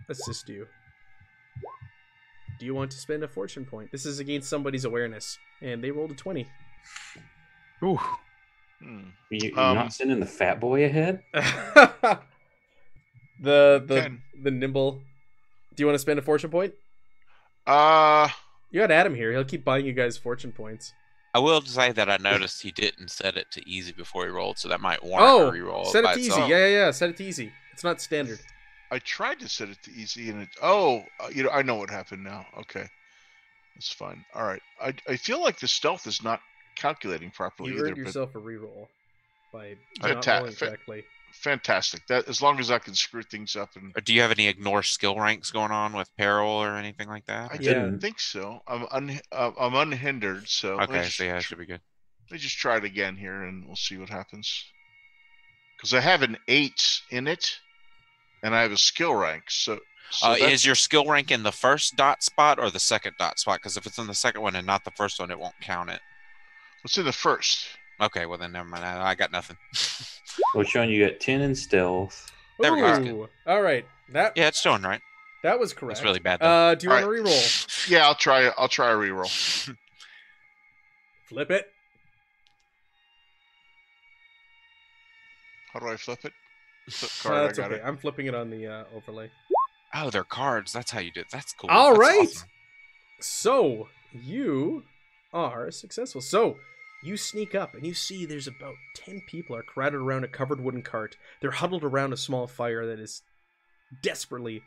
assist you. Do you want to spend a fortune point? This is against somebody's awareness, and they rolled a 20. Ooh. You're not sending the fat boy ahead? the nimble. Do you want to spend a fortune point? You got Adam here. He'll keep buying you guys fortune points. I will say that I noticed he didn't set it to easy before he rolled, so that might warrant a reroll. Set it by to easy. itself. Yeah. Set it to easy. It's not standard. I tried to set it to easy, and I know what happened now. Okay, that's fine. All right. I feel like the stealth is not calculating properly You either. earned yourself a reroll by Fanta- not rolling correctly. Fantastic. That as long as I can screw things up, and Or do you have any ignore skill ranks going on with peril or anything like that? I Yeah. didn't think so. I'm unhindered, so Okay, so yeah, it should be good. let me just try it again here, and we'll see what happens. Because I have an 8 in it, and I have a skill rank. So that's- Is your skill rank in the first dot spot or the second dot spot? Because if it's in the second one and not the first one, it won't count it. What's in the first? Okay, well then never mind. I got nothing. Well, Sean, you got 10 in stealth. There we go. That's Ooh. All right. That Yeah, it's showing right. that was correct. It's really bad though. Do you want to reroll? Yeah, I'll try a reroll. Flip it. How do I flip it? Flip card. That's I got okay. it. I'm flipping it on the overlay. Oh, they're cards. That's how you do it. That's cool. All That's right. awesome. So you are successful. So you sneak up and you see there's about 10 people are crowded around a covered wooden cart. They're huddled around a small fire that is desperately.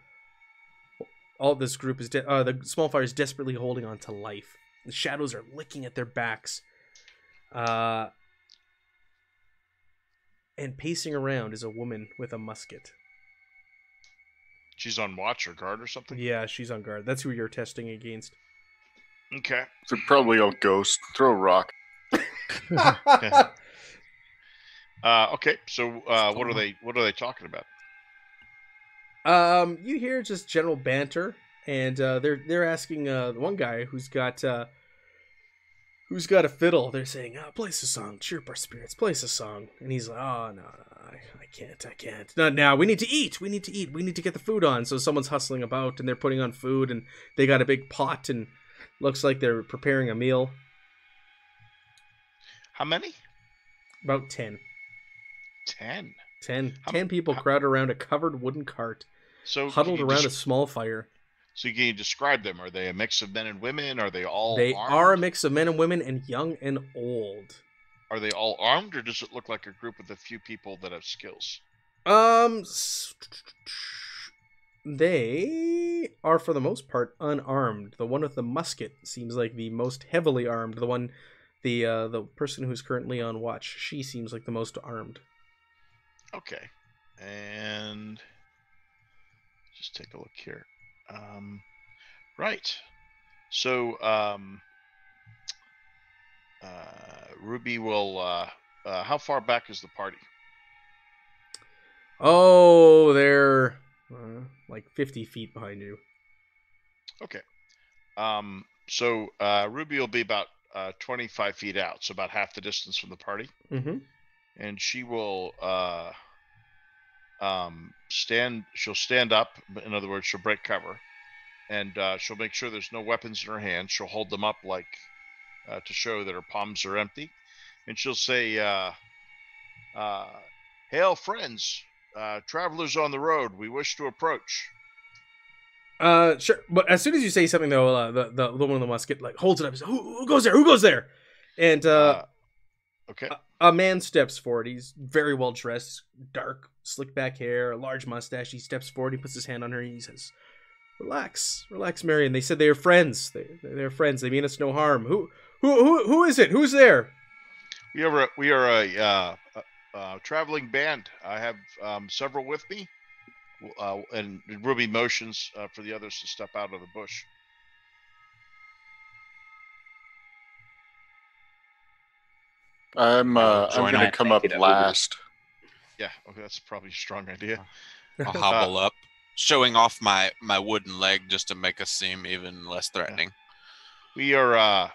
All this group is the small fire is desperately holding on to life. The shadows are licking at their backs. And pacing around is a woman with a musket. She's on watch or guard or something. Yeah, she's on guard. That's who you're testing against. Okay. They're probably all ghosts. Throw a rock. Okay. So what are they talking about? You hear just general banter, and they're asking one guy who's got a fiddle. They're saying, "Play us a song, cheer up our spirits. Play us a song." And he's like, "Oh no, I can't. Not now. We need to eat. We need to get the food on." So someone's hustling about, and they're putting on food, and they got a big pot, and looks like they're preparing a meal. How many? About 10. 10. 10 people crowded around a covered wooden cart, So huddled around a small fire. So can you describe them? Are they a mix of men and women? Are they all They armed? are a mix of men and women, and young and old. Are they all armed, or does it look like a group with a few people that have skills? They are for the most part unarmed. The one with the musket seems like the most heavily armed. The person who's currently on watch, she seems like the most armed. Okay, and just take a look here. Right. So Ruby will. How far back is the party? Oh, they're like 50 feet behind you. Okay. So Ruby will be about 25 feet out, so about half the distance from the party. Mm-hmm. And she will she'll stand up. In other words, she'll break cover, and she'll make sure there's no weapons in her hands. She'll hold them up like to show that her palms are empty, and she'll say, "Hail, friends, travelers on the road. We wish to approach." Sure. But as soon as you say something, though, the one with the musket like holds it up. Says, Who goes there? Who goes there? And okay. A man steps forward. He's very well dressed, dark, slick back hair, a large mustache. He steps forward. He puts his hand on her. And he says, "Relax, Marion. They said they are friends. They're friends. They mean us no harm. Who is it? Who's there?" We are a traveling band. I have several with me, and Ruby motions for the others to step out of the bush. I'm Join gonna up. come up last. Yeah, okay, that's probably a strong idea. I'll hobble up, showing off my wooden leg just to make us seem even less threatening. We are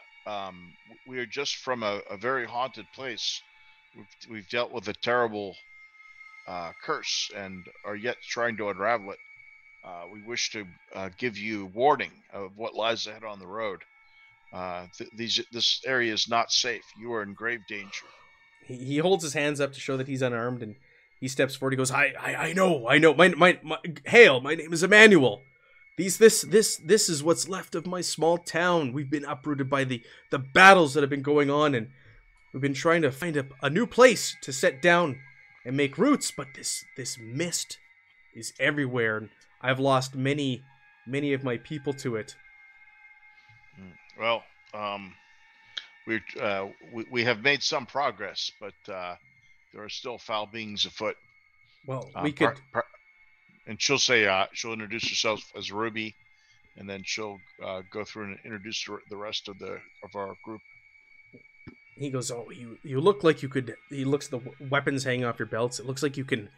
just from a very haunted place. We've dealt with a terrible curse and are yet trying to unravel it. We wish to give you warning of what lies ahead on the road. This area is not safe. You are in grave danger. He holds his hands up to show that he's unarmed, and he steps forward. He goes, I know. My hail. My name is Emmanuel. This is what's left of my small town. We've been uprooted by the battles that have been going on, and we've been trying to find a new place to set down and make roots. But this mist is everywhere, and I've lost many of my people to it. Well, we have made some progress, but there are still foul beings afoot. Well, we could. And she'll say, she'll introduce herself as Ruby, and then she'll go through and introduce the rest of our group. He goes, "Oh, you look like you could." He looks at the weapons hanging off your belts. It looks like you can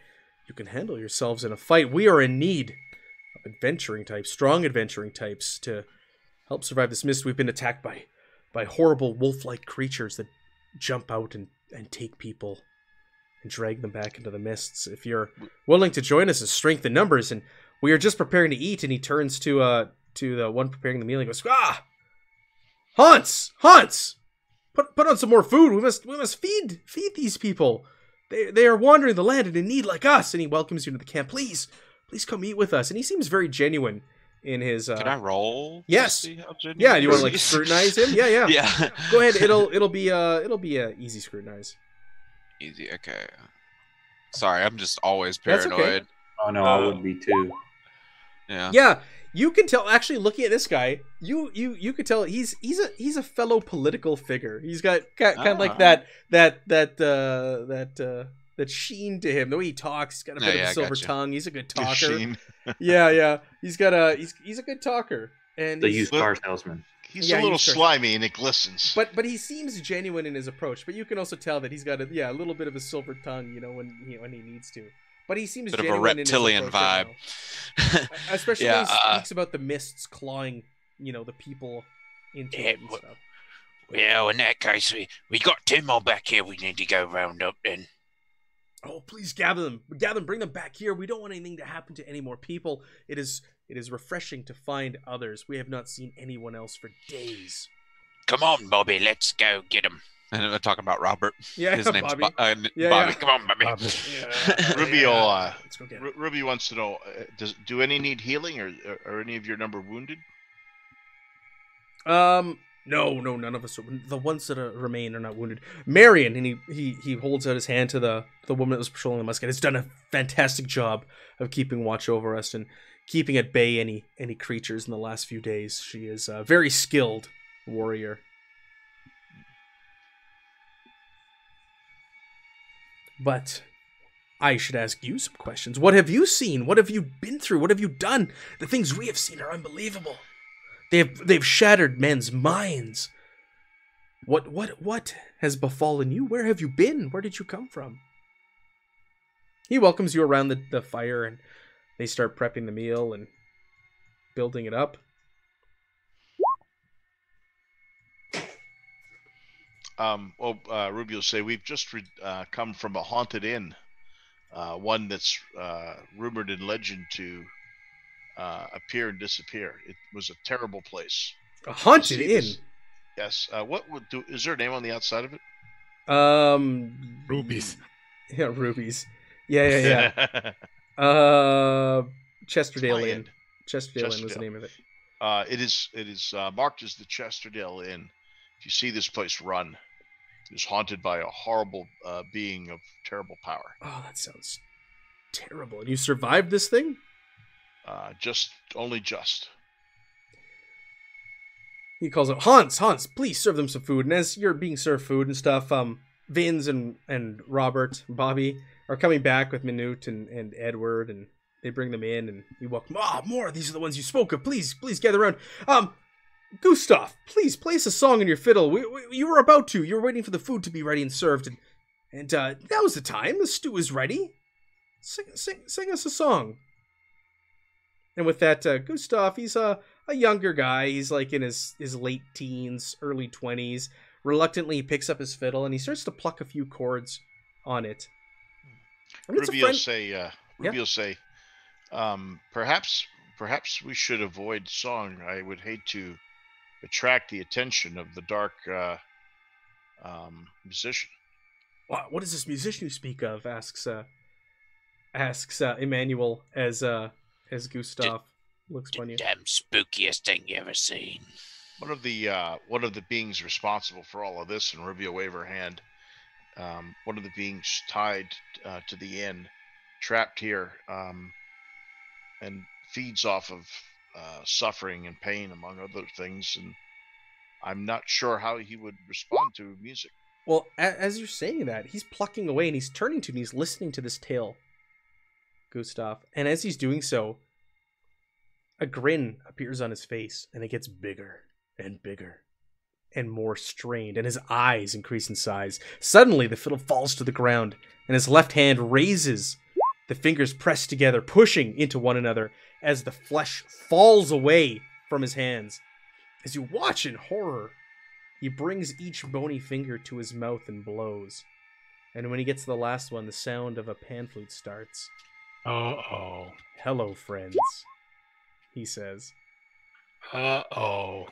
handle yourselves in a fight. We are in need of strong adventuring types to help survive this mist. We've been attacked by horrible wolf-like creatures that jump out and take people and drag them back into the mists. If you're willing to join us as strength in numbers, and we are just preparing to eat, and he turns to the one preparing the meal and goes, Hans, put on some more food. We must feed these people. They are wandering the land and in need like us. And he welcomes you to the camp. Please come eat with us. And he seems very genuine in his. Can I roll? Yes. Do you want to like scrutinize him? Yeah. Yeah. Go ahead. It'll be a easy scrutinize. Easy. Okay. Sorry, I'm just always That's paranoid. okay. Oh no, I would be too. Yeah. Yeah. You can tell. Actually, looking at this guy, you could tell he's a fellow political figure. He's got kind of like that sheen to him. The way he talks, he's got a bit of a silver tongue. He's a good talker. Sheen. Yeah. He's a good talker. And The used car salesman. He's a little slimy and it glistens. But he seems genuine in his approach. But you can also tell that he's got a little bit of a silver tongue, when he needs to. But he seems Bit of a genuine reptilian in his approach, vibe. Especially Yeah, when he speaks about the mists clawing, the people into it and stuff. Well, in that case, we got 2 more back here we need to go round up then. Oh, please gather them, bring them back here. We don't want anything to happen to any more people. It is refreshing to find others. We have not seen anyone else for days. Come on, Bobby, let's go get him. And I'm talking about Robert. Yeah, His name's Bobby. Bobby. Yeah. Come on, Bobby. Rubio, Let's go get him. Ruby wants to know: do any need healing, or are any of your number wounded? No, none of us. The ones that remain are not wounded. Marion, and he holds out his hand to the woman that was patrolling the musket, has done a fantastic job of keeping watch over us and keeping at bay any creatures in the last few days. She is a very skilled warrior. But I should ask you some questions. What have you seen? What have you been through? What have you done? The things we have seen are unbelievable. They've shattered men's minds. What has befallen you? Where have you been? Where did you come from? He welcomes you around the fire, and they start prepping the meal and building it up. Ruby will say, we've just come from a haunted inn, one that's rumored in legend to appear and disappear. It was a terrible place. A haunted inn? Yes. Is there a name on the outside of it? Rubies. Yeah, rubies. Yeah. Chesterdale Inn. Chesterdale Inn was the name of it. It is marked as the Chesterdale Inn. If you see this place, run. It is haunted by a horrible being of terrible power. Oh, that sounds terrible. And you survived this thing? Just. He calls out, Hans, please serve them some food. And as you're being served food and stuff, Vince and Robert and Bobby are coming back with Minute and Edward, and they bring them in, and you welcome. More. These are the ones you spoke of. Please gather around. Gustav, please play us a song on your fiddle. You were about to. You were waiting for the food to be ready and served, and now's the time. The stew is ready. Sing us a song. And with that, Gustav, he's a younger guy. He's like in his late teens, early 20s. Reluctantly, he picks up his fiddle and he starts to pluck a few chords on it. Ruby will say, perhaps we should avoid song. I would hate to attract the attention of the dark musician. What is this musician you speak of? Asks Emmanuel as Gustav looks upon you. Damn spookiest thing you ever seen. One of the beings responsible for all of this, and Ruby will wave her hand. One of the beings tied to the inn, trapped here, and feeds off of suffering and pain, among other things. And I'm not sure how he would respond to music. Well, as you're saying that, he's plucking away and he's turning to and he's listening to this tale, Gustav. And as he's doing so, a grin appears on his face, and it gets bigger and bigger and more strained, and his eyes increase in size. Suddenly, the fiddle falls to the ground, and his left hand raises, the fingers pressed together, pushing into one another as the flesh falls away from his hands. As you watch in horror, He brings each bony finger to his mouth and blows. And when he gets to the last one, the sound of a pan flute starts. Uh-oh. Hello, friends, he says. Uh-oh.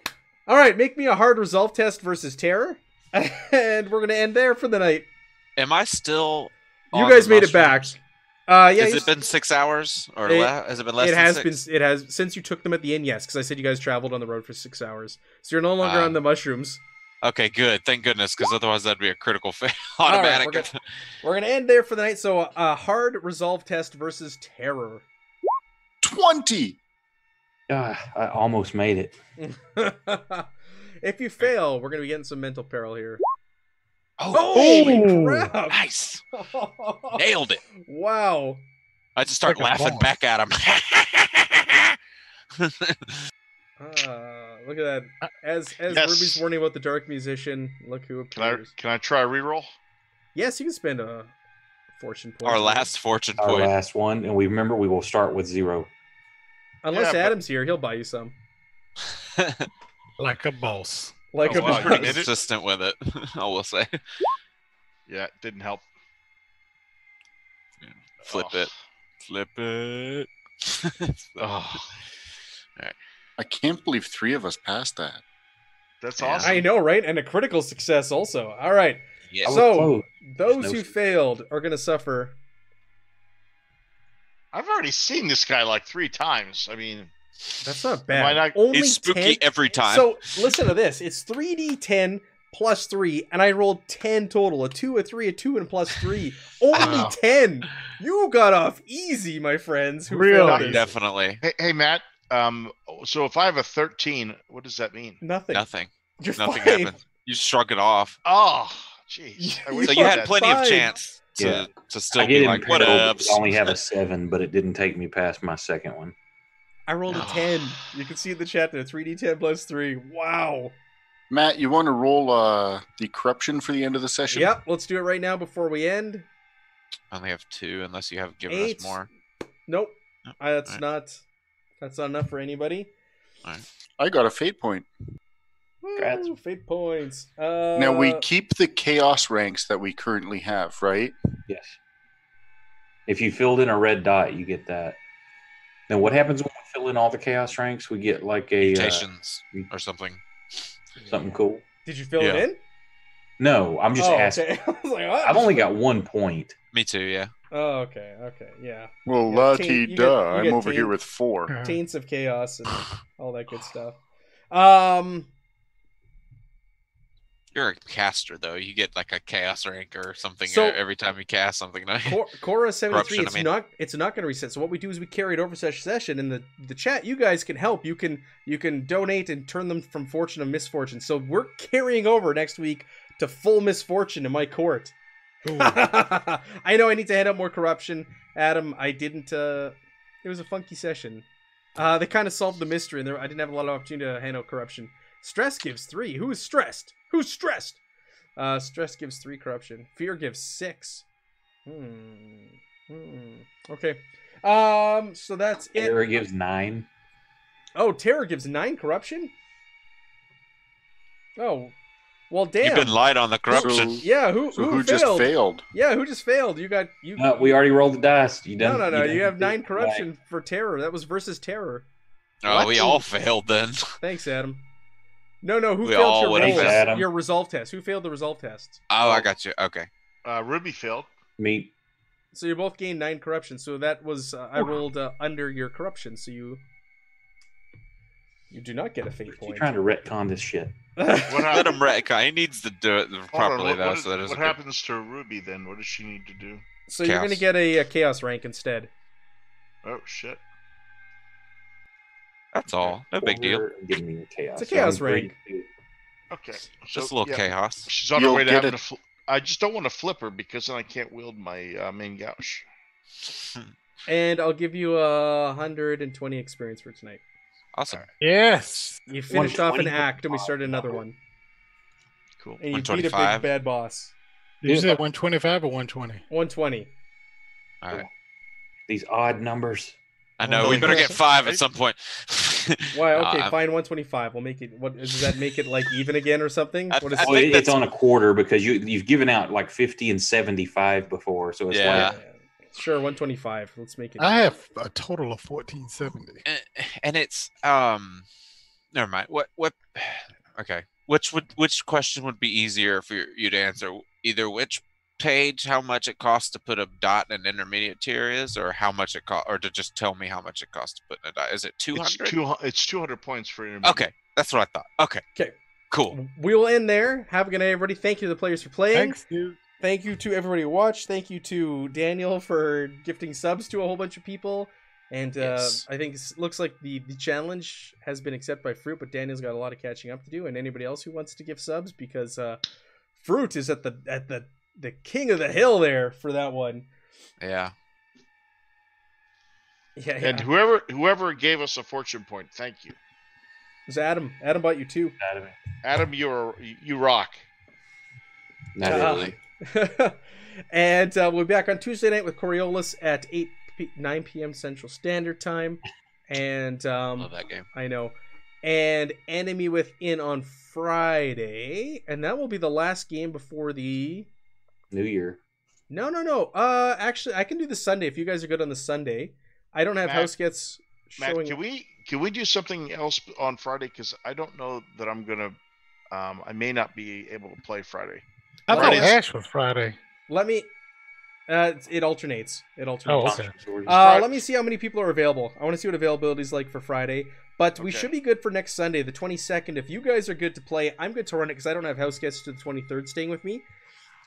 All right, make me a hard resolve test versus terror. And we're going to end there for the night. Am I still? You on guys the made it back. mushrooms? Yeah, Has it been 6 hours or has it been less? It than has 6? been. It has since you took them at the end. Yes, because I said you guys traveled on the road for 6 hours, so you're no longer on the mushrooms. Okay, good. Thank goodness, because otherwise that'd be a critical fail. All right, Automatic. we're gonna end there for the night. So, hard resolve test versus terror. 20. I almost made it. If you fail, we're gonna be getting some mental peril here. Oh, Holy crap! nice. Nailed it. Wow. I just start Like a laughing boss. back at him. Look at that. As Yes. Ruby's warning about the dark musician, look who appears. Can I try a reroll? Yes, you can spend a fortune point. Our last fortune Our point. last one, and remember we will start with 0. Unless Yeah, but- Adam's here, he'll buy you some. Like a boss. Like Oh, a wow, boss. you did it? Consistent with it, I will say. Yeah, it didn't help. Flip Oh. it. Flip it. Oh, I can't believe 3 of us passed that. that's Yeah. awesome. I know, right? And a critical success also. All right. Yeah. I was So, close. those No who s- failed are going to suffer. I've already seen this guy like 3 times. I mean, That's not Am bad. I not- Only It's spooky 10. every time. So, listen to this. It's 3d10 plus 3, and I rolled 10 total. A 2, a 3, a 2, and plus 3. Only Wow. 10. You got off easy, my friends. Who Really? failed this. Definitely. hey Matt. So if I have a 13, what does that mean? Nothing. Nothing. You're Nothing fine. happened. You shrug it off. Oh, jeez. I So wish So I you had had plenty of fine. chance to, Yeah. to still I get be like, what impaled up? because I only have a 7, but it didn't take me past my second one. I rolled a 10. You can see in the chat there. 3d10 plus 3. Wow. Matt, you want to roll the corruption for the end of the session? Yep. Let's do it right now before we end. I only have 2 unless you have given 8. us more. Nope. Nope. That's Alright. not. That's not enough for anybody. I got a fate point. Congrats. Woo, fate points. Now we keep the chaos ranks that we currently have, right? Yes. If you filled in a red dot, you get that. Then what happens when we fill in all the chaos ranks? We get like a Mutations or something. something cool. Did you fill Yeah. it in? No, I'm just asking. Okay. I was like, what? I've only got 1 point. Me too, yeah. Oh, okay. Okay. Yeah. Well, Yeah, la-ti-da. you get I'm over here taint. with 4. Uh, Taints of chaos and all that good stuff. You're a caster, though. You get like a chaos rank or something So- every time you cast something. Cora 73. Corruption, It's I mean. not going to reset. So what we do is we carry it over session. In the chat, you guys can help. You can donate and turn them from fortune to misfortune. So we're carrying over next week to full misfortune in my court. ooh. I know I need to hand out more corruption, Adam. I didn't. It was a funky session. They kind of solved the mystery, and I didn't have a lot of opportunity to hand out corruption. Stress gives 3. Who is stressed? Who's stressed? Stress gives 3 corruption. Fear gives 6. Okay. So that's it. Terror gives 9. Oh, terror gives 9 corruption. Oh, well, damn. You've been light on the corruption. So, Yeah, who so who failed? just failed? Yeah, who just failed? You got you. We already rolled the dice. You done? no. done You have did 9 it. corruption for terror. That was versus terror. Oh, we all failed then. Thanks, Adam. No. Who We failed all your would've rolls? failed. Adam. Your resolve test. Who failed the resolve test? Oh, I got you. Okay. Ruby failed. Me. So you both gained 9 corruption. So that was I rolled under your corruption. So you do not get a fate You're point. trying to retcon this shit. What Let happened? him retcon. He needs to do it Hold on, properly, though. what So that what doesn't. happens to Ruby then? What does she need to do? So you're Chaos. gonna get a chaos rank instead. Oh shit! That's all. No big deal. Or give me a chaos. It's a chaos I'm great. rank. Okay, Just a little chaos. She's on her You'll way to get having it. I just don't want to flip her because then I can't wield my main gouge. And I'll give you 120 experience for tonight. Awesome. Yes. You finished off an 120 act, and we started another one. Cool. And you beat a big 125? bad boss. Did you say 125 or 120? 120. All right. These odd numbers. I know. We better get 5 at some point. Why? No, Okay, I'm- fine. 125. We'll make it. What does that make it like even again or something? I- What is? I Well, think it's that's- on a quarter because you've given out like 50 and 75 before, so it's Yeah. like Sure, 125. Let's make it. I have a total of 1470. and it's never mind. What? Okay. Which question would be easier for you to answer? Either which page, how much it costs to put a dot in an intermediate tier is, or how much it cost, or to just tell me how much it costs to put in a dot. Is it 200? It's 200 points for intermediate. Okay, that's what I thought. Okay. Okay. Cool. We will end there. Have a good night, everybody. Thank you to the players for playing. Thanks, dude. Thank you to everybody who watched. Thank you to Daniel for gifting subs to a whole bunch of people. And Yes. I think it looks like the challenge has been accepted by Fruit, but Daniel's got a lot of catching up to do. And anybody else who wants to give subs, because Fruit is at the king of the hill there for that one. Yeah. Yeah, And yeah. whoever gave us a fortune point, thank you, It was Adam. Adam bought you two. Adam. You rock. not Totally. And we'll be back on Tuesday night with Coriolis at 9 p.m. Central Standard Time. And Love that game. I know. And Enemy Within on Friday. And that will be the last game before the... New Year. No. Actually, I can do the Sunday if you guys are good on the Sunday. I don't have Matt- house gets Matt, showing... can we do something else on Friday? Because I don't know that I'm gonna. I may not be able to play Friday. I thought Fridays- Ash was Friday. Let me... it alternates. Oh, okay. Let me see how many people are available. I want to see what availability is like for Friday. But we Okay. should be good for next Sunday, the 22nd. If you guys are good to play, I'm good to run it because I don't have house guests to the 23rd staying with me.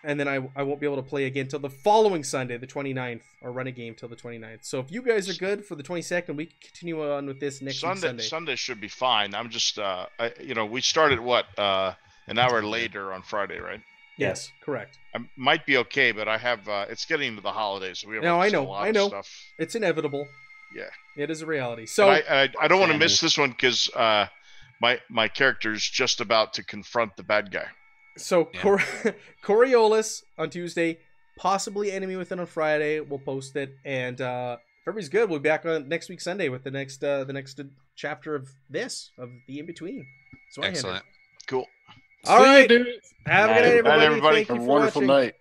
And then I won't be able to play again till the following Sunday, the 29th, or run a game till the 29th. So if you guys are good for the 22nd, we can continue on with this next week Sunday. Sunday should be fine. I'm just, we started an hour later on Friday, right? Yes, correct. I might be okay, but I have it's getting into the holidays, so we have No, like, I a know, lot I of know. stuff. It's inevitable. Yeah, It is a reality. so So I don't want to miss Family. this one because my character's just about to confront the bad guy. So Yeah. Coriolis on Tuesday, possibly Enemy Within on Friday. We'll post it, and if everybody's good, we'll be back on next week Sunday with the next chapter of the In Between. Zweihander. Excellent. Cool. All See you, right. dude. Have a Night, good night, everybody. everybody. Thank Have you a for wonderful watching. night.